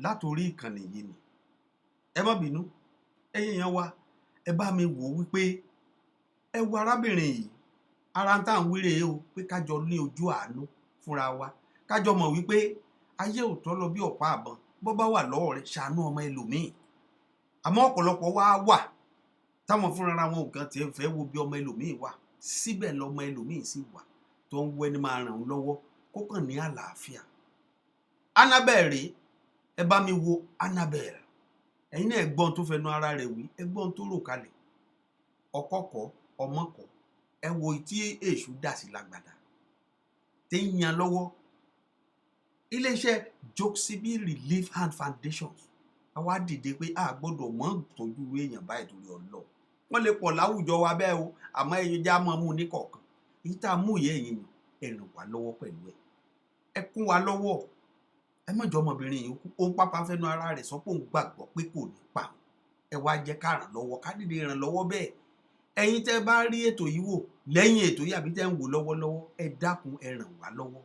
látòrí ìkànnì yìí ni ẹ má bínú ẹ̀yin yẹn wá ẹ bá mi wò wípé ẹ wo arábìnrin yìí ara ń tà ń wíre o pé kájọ ní ojú àánú fúnra wa kájọ mọ̀ wípé ayé ò tọ́ lọ bí ọ̀pá àbọ̀n bó bá wà lọ́wọ́ rẹ̀ ṣàánú ọmọ ẹlòmíì àmọ́ ọ̀pọ̀lọpọ̀ wà táwọn fúnra wọn ò kàn tiẹ̀ fẹ́ wo bí ọmọ ẹlòmíì wà síbẹ̀ lọmọ ẹlòmíì sì wà tó ń wẹ́ni máa ràn án lọ́wọ́ kó kàn ní àlàáfíà. Annabel rèé ẹ bá mi wo Annabel ẹ̀yin náà ẹ̀gbọ́n tó fẹnu ara rẹ̀ wí ẹ̀gbọ́n tó rò kalẹ̀ ọkọ̀kọ̀ ọmọkọ̀ ẹ wo tí èṣù dà sí lágbàdá tí ń yan lọ́wọ́ iléeṣẹ́ Jokesibi Relief Hand Foundations àwa dìde pé a gbọ́dọ̀ mọ́ tọ́jú èèyàn báyìí torí ọlọ́ wọ́n lè pọ̀ láwùjọ wa bẹ́ẹ̀ o àmọ́ ẹ̀yin já mọ́ mú ní kọ̀ọ̀kan èyí tá a mú yẹ ẹ̀yin ẹ ràn wá lọ́wọ́ pẹ̀lú ẹ kún wa lọ́wọ́ ẹ mọ̀jọ́ ọmọbìnrin yìí kú òun pápá fẹ́nu ara rẹ̀ sọ pé òun gbàgbọ́ pé kò ní pa ẹ wá jẹ́ ká ràn lọ́wọ́ ká dìde ràn lọ́wọ́ bẹ́ẹ̀ ẹ̀yin tẹ́ bá rí ètò yìí wò lẹ́yìn ètò yìí àbí tẹ́ ń wò lọ́wọ́lọ́wọ́ ẹ dákun ẹ ràn wá lọ́wọ́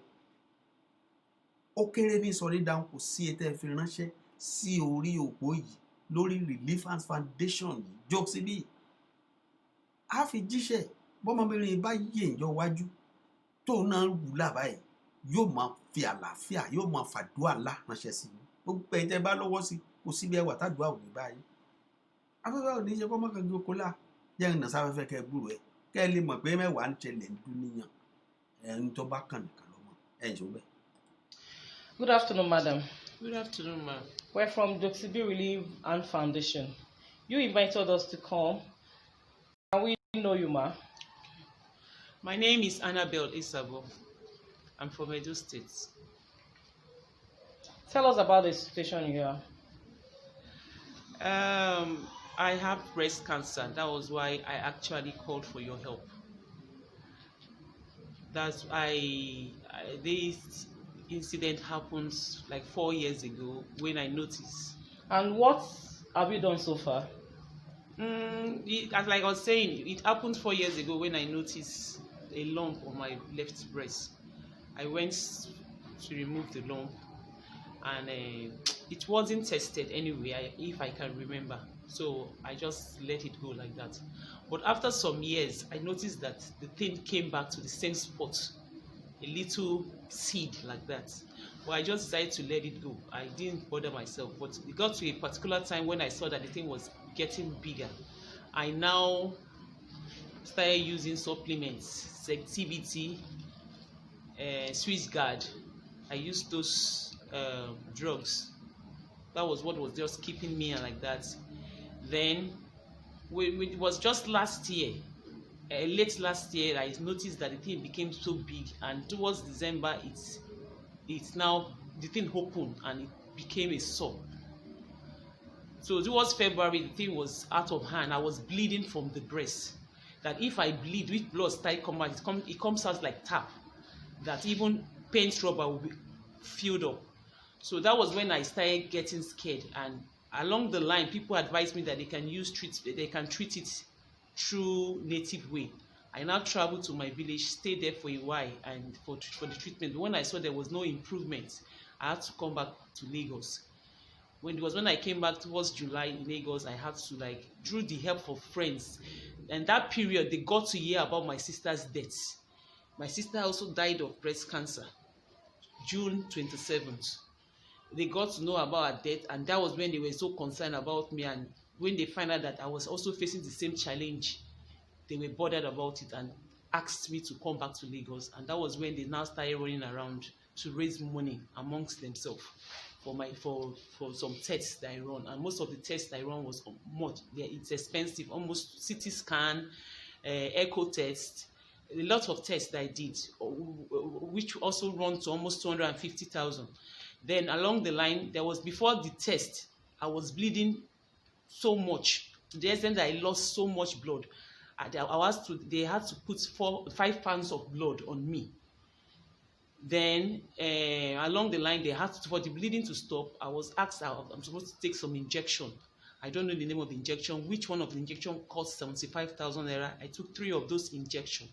ó kéré ní sọrí dáhùn kò sí ètò ẹ fi ránṣẹ́ sí orí òpó yìí lórí Relief Hand Foundation yìí Jokesibi á fi jíṣẹ́ bọ́mọbìnrin bá yé ìjọ wájú tóun náà wù lábàáyé yóò máa fi àlàáfíà yóò máa fàdúrà ńlá ránṣẹ́ sí i gbogbo ẹ̀yin tẹ́ bá lọ́wọ́ sí kò síbi ẹwà tàdúrà ò ní báyìí afẹ́fẹ́ ò ní ṣe fọ́mọ́ kan gbogbo là jẹ́ ìrìnà sáfẹ́fẹ́ kẹ́ gbúrò ẹ̀ kẹ́ ẹ lè mọ̀ pé mẹ́wàá ń ṣẹlẹ̀ ń dún níyàn ẹ̀yin tó bá kàn nìkan lọ́mọ ẹ̀yin tó bẹ́ẹ̀. Good afternoon, madam. Good afternoon, ma'am. We're from Jokesibi Relief Hand Foundation. You invited us to come. Can we know you, ma? My name is Annabel Isabo. I'm from Edo State. Tell us about the situation here. I have breast cancer. That was why I actually called for your help. That's this incident happened like 4 years ago when I noticed. And what have you done so far? As like I was saying, it happened 4 years ago when I noticed a lump on my left breast. I went to remove the lump, and it wasn't tested anyway, if I can remember. So I just let it go like that. But after some years, I noticed that the thing came back to the same spot, a little seed like that. But I just decided to let it go. I didn't bother myself. But it got to a particular time when I saw that the thing was getting bigger. I now started using supplements, Sectivity, Swiss Guard. I used those drugs. That was what was just keeping me like that. Then it was just last year, late last year, I noticed that the thing became so big, and towards December, it's now, the thing opened and it became a sore. So towards February, the thing was out of hand. I was bleeding from the breast. That if I bleed, with blood start come out, it comes out like tap. That even paint rubber will be filled up. So that was when I started getting scared. And along the line, people advised me that they can treat it through native way. I now traveled to my village, stayed there for a while, and for the treatment. When I saw there was no improvement, I had to come back to Lagos. When I came back towards July in Lagos, I had to, like, through the help of friends. And that period, they got to hear about my sister's death. My sister also died of breast cancer, June 27th. They got to know about her death, and that was when they were so concerned about me. And when they found out that I was also facing the same challenge, they were bothered about it and asked me to come back to Lagos. And that was when they now started running around to raise money amongst themselves for some tests that I run. And most of the tests I run was much. It's expensive, almost CT scan, echo test, a lot of tests that I did, which also run to almost 250,000. Then along the line, before the test, I was bleeding so much to the extent that I lost so much blood. They had to put 5 pounds of blood on me. Then along the line, for the bleeding to stop, I was asked I'm supposed to take some injection. I don't know the name of the injection. Which one of the injection cost 75,000 naira? I took 3 of those injections.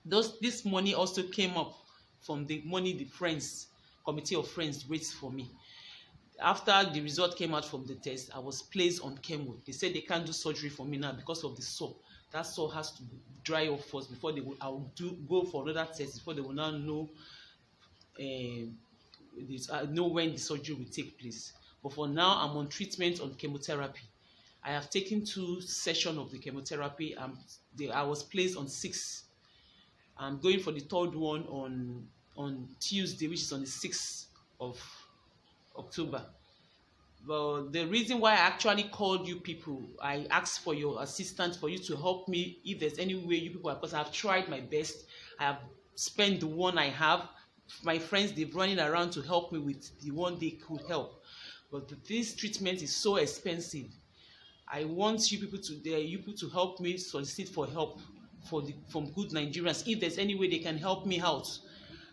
This money also came up from the money the committee of friends raised for me. After the result came out from the test, I was placed on chemo. They said they can't do surgery for me now because of the sore. That sore has to dry up first before I will go for another test, before they will now know when the surgery will take place. But for now, I'm on treatment on chemotherapy. I have taken 2 sessions of the chemotherapy. I was placed on 6. I'm going for the 3rd one on Tuesday, which is on the 6th of October. But the reason why I actually called you people, I asked for your assistance, for you to help me if there's any way you people, because I've tried my best. I have spent the one I have. My friends, they're running around to help me with the one they could help. But this treatment is so expensive. I want you people to help me solicit for help from good Nigerians. If there's any way they can help me out,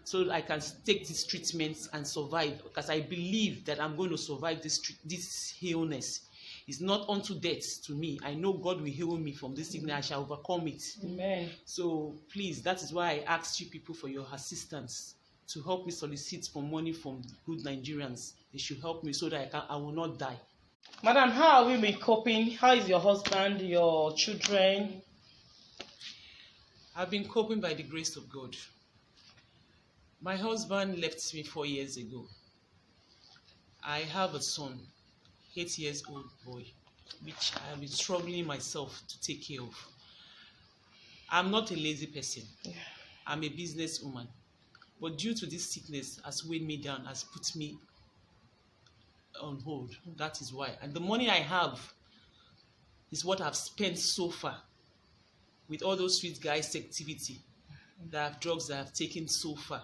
so I can take this treatment and survive, because I believe that I'm going to survive this illness. It's not unto death to me. I know God will heal me from this sickness. I shall overcome it. Amen. So please, that is why I asked you people for your assistance to help me solicit for money from good Nigerians. They should help me so that I will not die. Madam, how have you been coping? How is your husband, your children? I've been coping by the grace of God. My husband left me 4 years ago. I have a son, 8 years old boy, which I have been struggling myself to take care of. I'm not a lazy person. Yeah. I'm a businesswoman. But due to this sickness has weighed me down, has put me on hold. That is why. And the money I have is what I've spent so far with all those Swiss Guard's activity, that drugs that I've taken so far.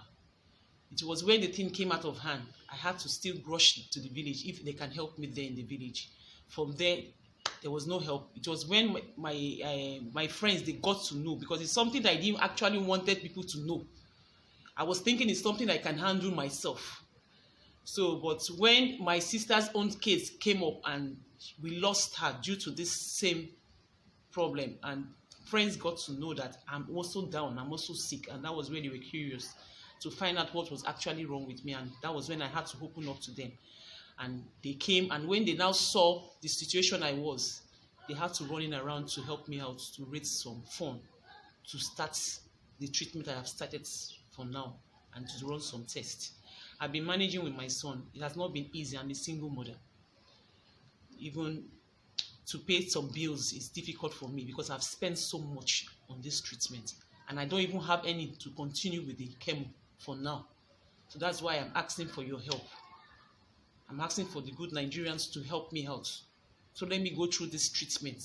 It was when the thing came out of hand, I had to still rush to the village if they can help me there in the village. From there was no help. It was when my friends, they got to know, because it's something that I didn't actually wanted people to know. I was thinking it's something I can handle myself. So, but when my sister's own case came up and we lost her due to this same problem, and friends got to know that I'm also down, I'm also sick, and that was when they were curious to find out what was actually wrong with me. And that was when I had to open up to them. And they came, and when they now saw the situation I was, they had to run in around to help me out to raise some fund to start the treatment I have started for now and to run some tests. I've been managing with my son. It has not been easy. I'm a single mother. Even to pay some bills is difficult for me because I've spent so much on this treatment and I don't even have any to continue with the chemo for now. So that's why I'm asking for your help. I'm asking for the good Nigerians to help me out. So let me go through this treatment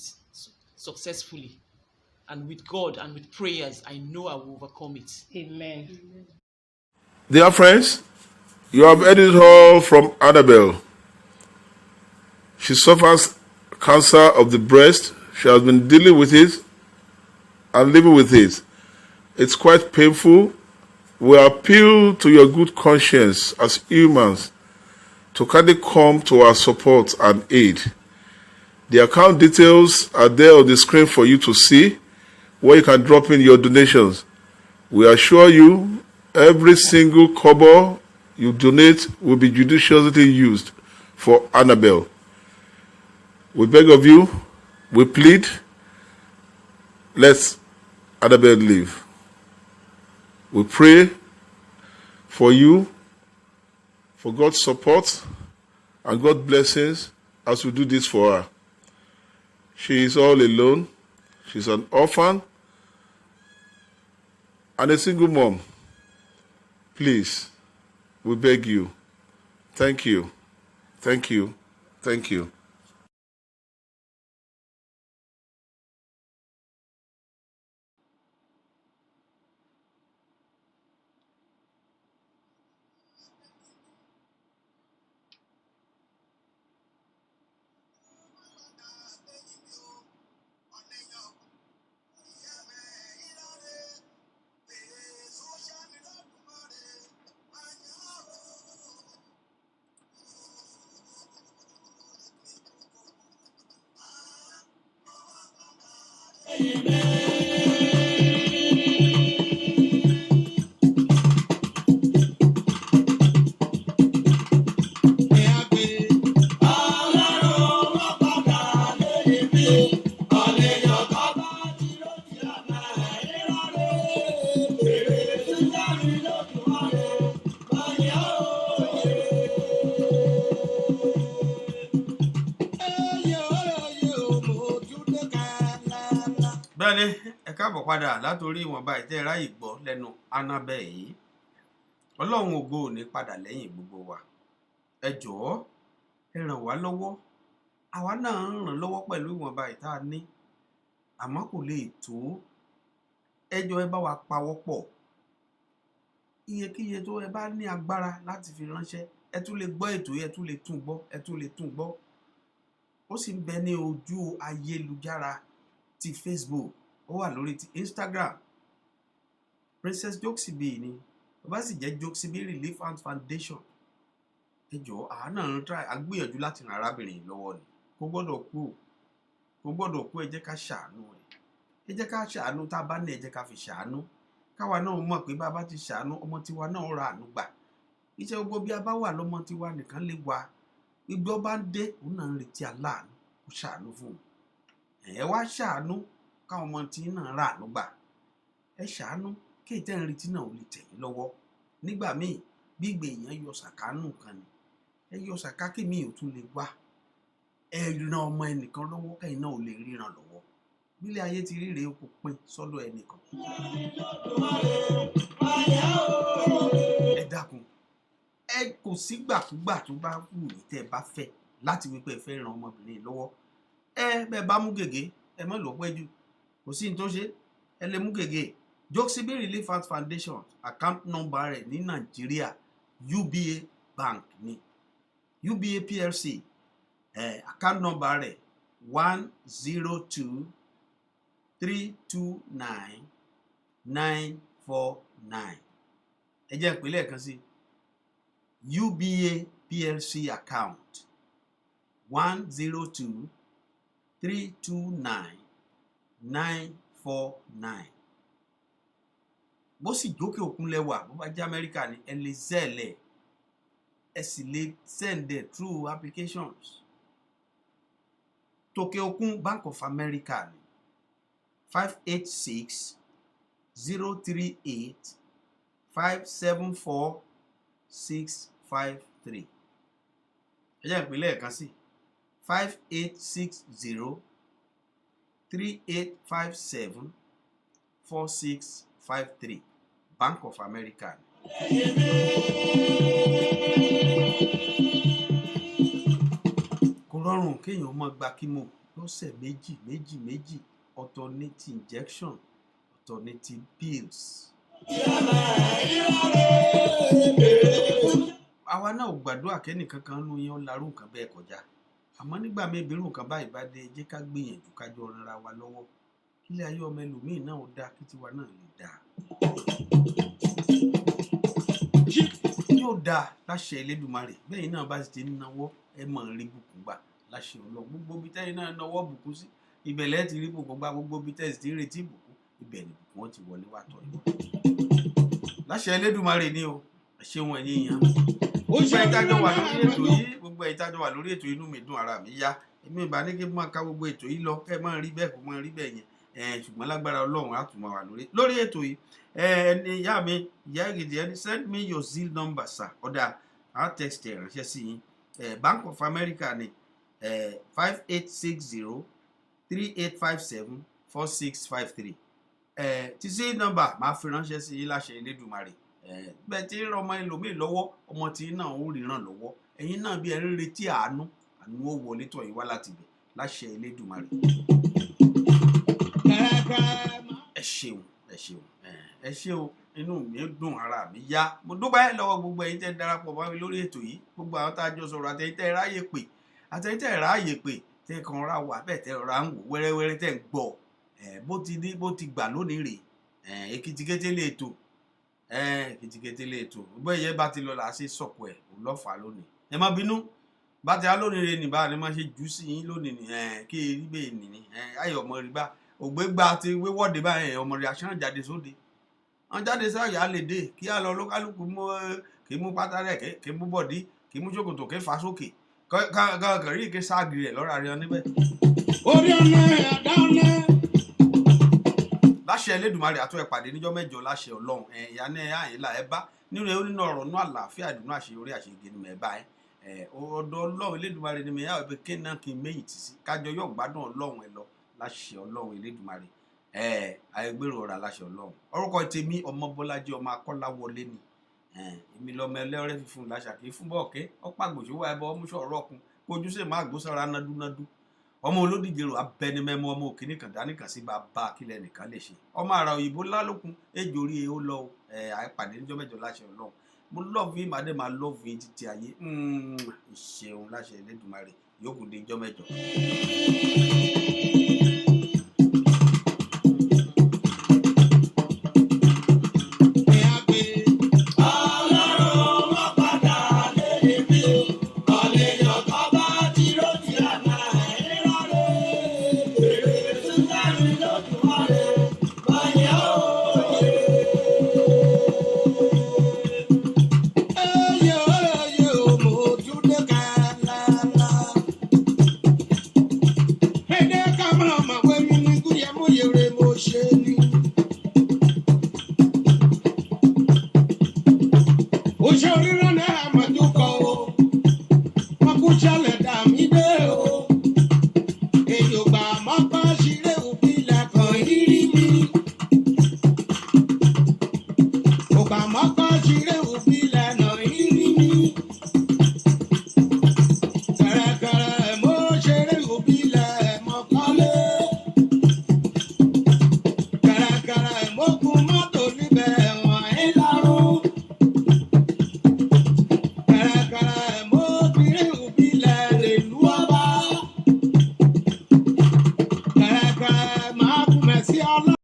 successfully. And with God and with prayers, I know I will overcome it. Amen. Dear friends, you have heard it all from Annabelle. She suffers cancer of the breast. She has been dealing with it and living with it. It's quite painful. We appeal to your good conscience as humans to kindly come to our support and aid. The account details are there on the screen for you to see, where you can drop in your donations. We assure you, every single kobo you donate will be judiciously used for Annabelle. We beg of you, we plead, let Annabelle live. We pray for you, for God's support and God's blessings as we do this for her. She is all alone. She's an orphan and a single mom. Please, we beg you. Thank you. Thank you. Thank you. Bẹ́ẹ̀ni, ẹ káàbọ̀ padà látòrí ìwọ̀nba ìtẹ́ ráyè gbọ́ lẹ́nu Annabelle yìí. Ọlọ́run ògo ò ní padà lẹ́yìn gbogbo wa. Ẹ jọ̀ọ́, ẹ ràn wá lọ́wọ́. Àwa náà ń ràn lọ́wọ́ pẹ̀lú ìwọ̀nba ìta ní. Àmọ́ kò lè tó. Ẹ jọ̀ọ́, ẹ bá wa pawọ́ pọ̀. Iyekíye tó ẹ bá ní agbára láti fi ránṣẹ́, ẹ tún lè gbọ́ ètò yìí, ẹ tún lè tún gbọ́, ẹ tún lè tún gbọ́. Ó sì ń bẹ ní ojú ayélujára ti Facebook, ó wà lórí ti Instagram. Princess Joksibi ni, ó bá sì jẹ́ Joksibi Relief and Foundation. Ẹ jọ̀ọ́, àwa náà ń try agbìyànjú láti ran arábìnrin lọ́wọ́ ni. Kò gbọ́dọ̀ kú, ẹ jẹ́ ká ṣàánú ẹ̀. Ẹ jẹ́ ká ṣàánú, tá a bá ní ẹ jẹ́ ká fi ṣàánú. Káwa náà mọ̀ pé bá a bá ti ṣàánú, ọmọ tiwa náà ra àánú gbà. Iṣẹ́ gbogbo bí a bá wà lọ́mọ tiwa nìkan lè wà. Gbígbọ́ bá ń dé, òun náà ń retí aláàánú kó ṣàánú fún un. Ẹ wá ṣàánú káwọn ọmọ tí náà rà àánú gbà. Ẹ ṣàánú kí ìtẹ́ ń retí náà ò lè tẹ̀ yín lọ́wọ́. Nígbà míì bí ìgbè èèyàn yọ sàkánù kan ni, ẹ yọ sàká kí mi ò tún lè wá. Ẹ ran ọmọ ẹnìkan lọ́wọ́ kẹ́yìn náà ò lè ríran lọ́wọ́. Bílẹ̀ ayé ti rí rèé, kò pín sọ́dọ̀ ẹnìkan. Ẹ dákun, ẹ kò sígbàkúgbà tó bá wù yín tẹ́ ẹ bá fẹ́ láti wípé ẹ fẹ́ ran ọmọbìnrin lọ́wọ́. Bẹ́ẹ̀ bá mú gègé, ẹ má lò pẹ́ jù. Kò sí ní tó ṣe, ẹ lè mú gègé. Joksibi Relief and Foundation account number rẹ̀ ní Nàìjíríà UBA Bank ni, UBA PLC. Account number rẹ̀ 102329949. Ẹ jẹ́ ìpínlẹ̀ kan sí UBA PLC account 102329949. bó sì jókè òkun lẹ́wà bó bá jẹ́ Amẹ́ríkà ni ẹ lè zẹ́ẹ̀lẹ̀ ẹ sì lè send it through applications tòkè òkun Bank of America ni 586-038-574-653 ẹ jẹ́ ìpínlẹ̀ ẹ̀kan sí 586-038-574-653 Bank of America. Kò rọrùn kéèyàn máa gba kímò lọ́sẹ̀ méjì ọ̀tọ̀ ní ti injection ọ̀tọ̀ ní ti pills. Àwa náà ò gbàdúrà kẹ́nìkankan nú yẹn ó larú nǹkan bẹ́ẹ̀ kọjá àmọ́ nígbà míì bí irú nǹkan báyìí bá dé jẹ́ ká gbìyànjú kájọ ranra wa lọ́wọ́ ilé ayé ọmọ ẹlòmíì náà ó dáa kí tiwa náà lè dáa. Yóò dáa láṣẹ Elédùmarè bẹ́ẹ̀ náà bá ti ń náwó ẹ mọ̀ ń rí bùkún gbà láṣẹ Ọlọ́run gbogbo bí tẹ́yìn náà náwó bùkún sí ibẹ̀lẹ̀ ti rí bùkún gbà gbogbo bí tẹ́yìn ti ń retí bùkún ibẹ̀ ni bùkún wọn ti wọlé wá tọ̀ yìí. Láṣẹ Elédùmarè ni o ṣé wọn ẹ̀yìn yàn. Gbogbo ìtajọ wà lórí ètò inú mi dùn ara mi yá èmi ìbá ní kí n máa ká gbogbo ètò yìí lọ kẹ́ ẹ máa rí bẹ́ẹ̀ kó máa rí bẹ́ẹ̀ yẹn ṣùgbọ́n lágbára Ọlọ́run á tún máa wà lórí ètò yìí ẹni ìyá mi ìyá ìgìdì ẹni send me your zeal number sir ọ̀dà I'll text ẹ̀ ránṣẹ́ sí yín Bank of America ni 5860-3857-4653 tí sí number máa fi ránṣẹ́ sí yín láṣẹ Elédùmarè bẹ́ẹ̀ tí ń ran ọmọ ẹlòmíì lọ́wọ́ ọmọ tí náà ó ríran lọ́wọ́ ẹ̀yin náà bí ẹ ń retí àánú ó wọlé tọ̀ yín wá láti bẹ̀ láṣẹ Elédùmarè. ẹ ṣeun inú mi dùn ara mi yá mo dúpẹ́ lọ́wọ́ gbogbo ẹ̀yin tẹ́ darapọ̀ mọ́ mi lórí ètò yìí gbogbo àwọn tá a jọ sọ̀rọ̀ àtẹ̀yin tẹ́ ráyè pè àtẹ̀yin tẹ́ ráyè pè tẹ́ kan ra wà bẹ́ẹ̀ tẹ́ ra ń wò wẹ́rẹ́wẹ́rẹ́ tẹ́ ń gbọ́ bó ti gbà lónìí rè èkìtìkété lè tò kìtìkìtì lè tò gbogbo ẹ̀yẹ bá ti lọ là á ṣe sọ̀kù ẹ̀ ò lọ́fà lónìí ẹ má bínú bá ti á lónìí rè nìbá ni má ṣe jù sí yín lónìí ni kí erí bẹ́ẹ̀ nìní ayọ̀ ọmọ rí bá ògbégbá ti wíwọ́de báyẹn ọmọ rí aṣáájú jáde sóde wọn jáde sáyà lè dé kí á lọ lókàlùkù kì í mú pátá rẹ̀ kì í mú bọ̀dí kì í mú ṣòkòtò kì í fa sókè kàn rí kí sáàgì rẹ̀ lọ́ra rẹ̀ níbẹ̀. orí ọ̀nà ẹ̀dá ọ̀nà. Láṣẹ Elédùmarè àtọ́ ìpàdé níjọ́ mẹ́jọ láṣẹ Ọlọ́run ìyá ní àyìnlá ẹ bá nínú ọ̀rọ̀ náà àlàáfíà ìdùnnú àṣeyọrí àṣeyege ni mẹ bá ọ̀dọ̀ Ọlọ́run Elédùmarè ni mẹ yá ọbẹ kéèna kí n méyì tì sí kájọ yóò gbádùn Ọlọ́run ẹ lọ láṣẹ Ọlọ́run Elédùmarè àìgbèrò ọ̀rọ̀ láṣẹ Ọlọ́run orúkọ tèmi ọmọ Bọ́lájí ọmọ Akọ́láwọlé ni èmi lọmọ ẹlẹ́rẹ́ fífún làṣàkí fún bọ́ọ̀kẹ́ ọ̀pàgbòṣòwò ẹbọ ọmúṣọ̀rọ̀ ọkùn ojúṣe má gbósára nádúnádú ọmọ olódìjẹrò abẹnimẹmọ ọmọ òkìní kan dánìkan sí bàbá akílẹ̀ nìkan lè ṣe ọmọ àrà òyìnbó lálòkun ejò orí ó lọ àìpàdé níjọ́ mẹ́jọ láṣẹ Ọlọ́run mo lọ́ọ̀fù yìí màdé máa lọ́ọ̀fù yìí títí ayé ìṣeun láṣẹ Elédùmarè yókù dé níjọ́ mẹ́jọ.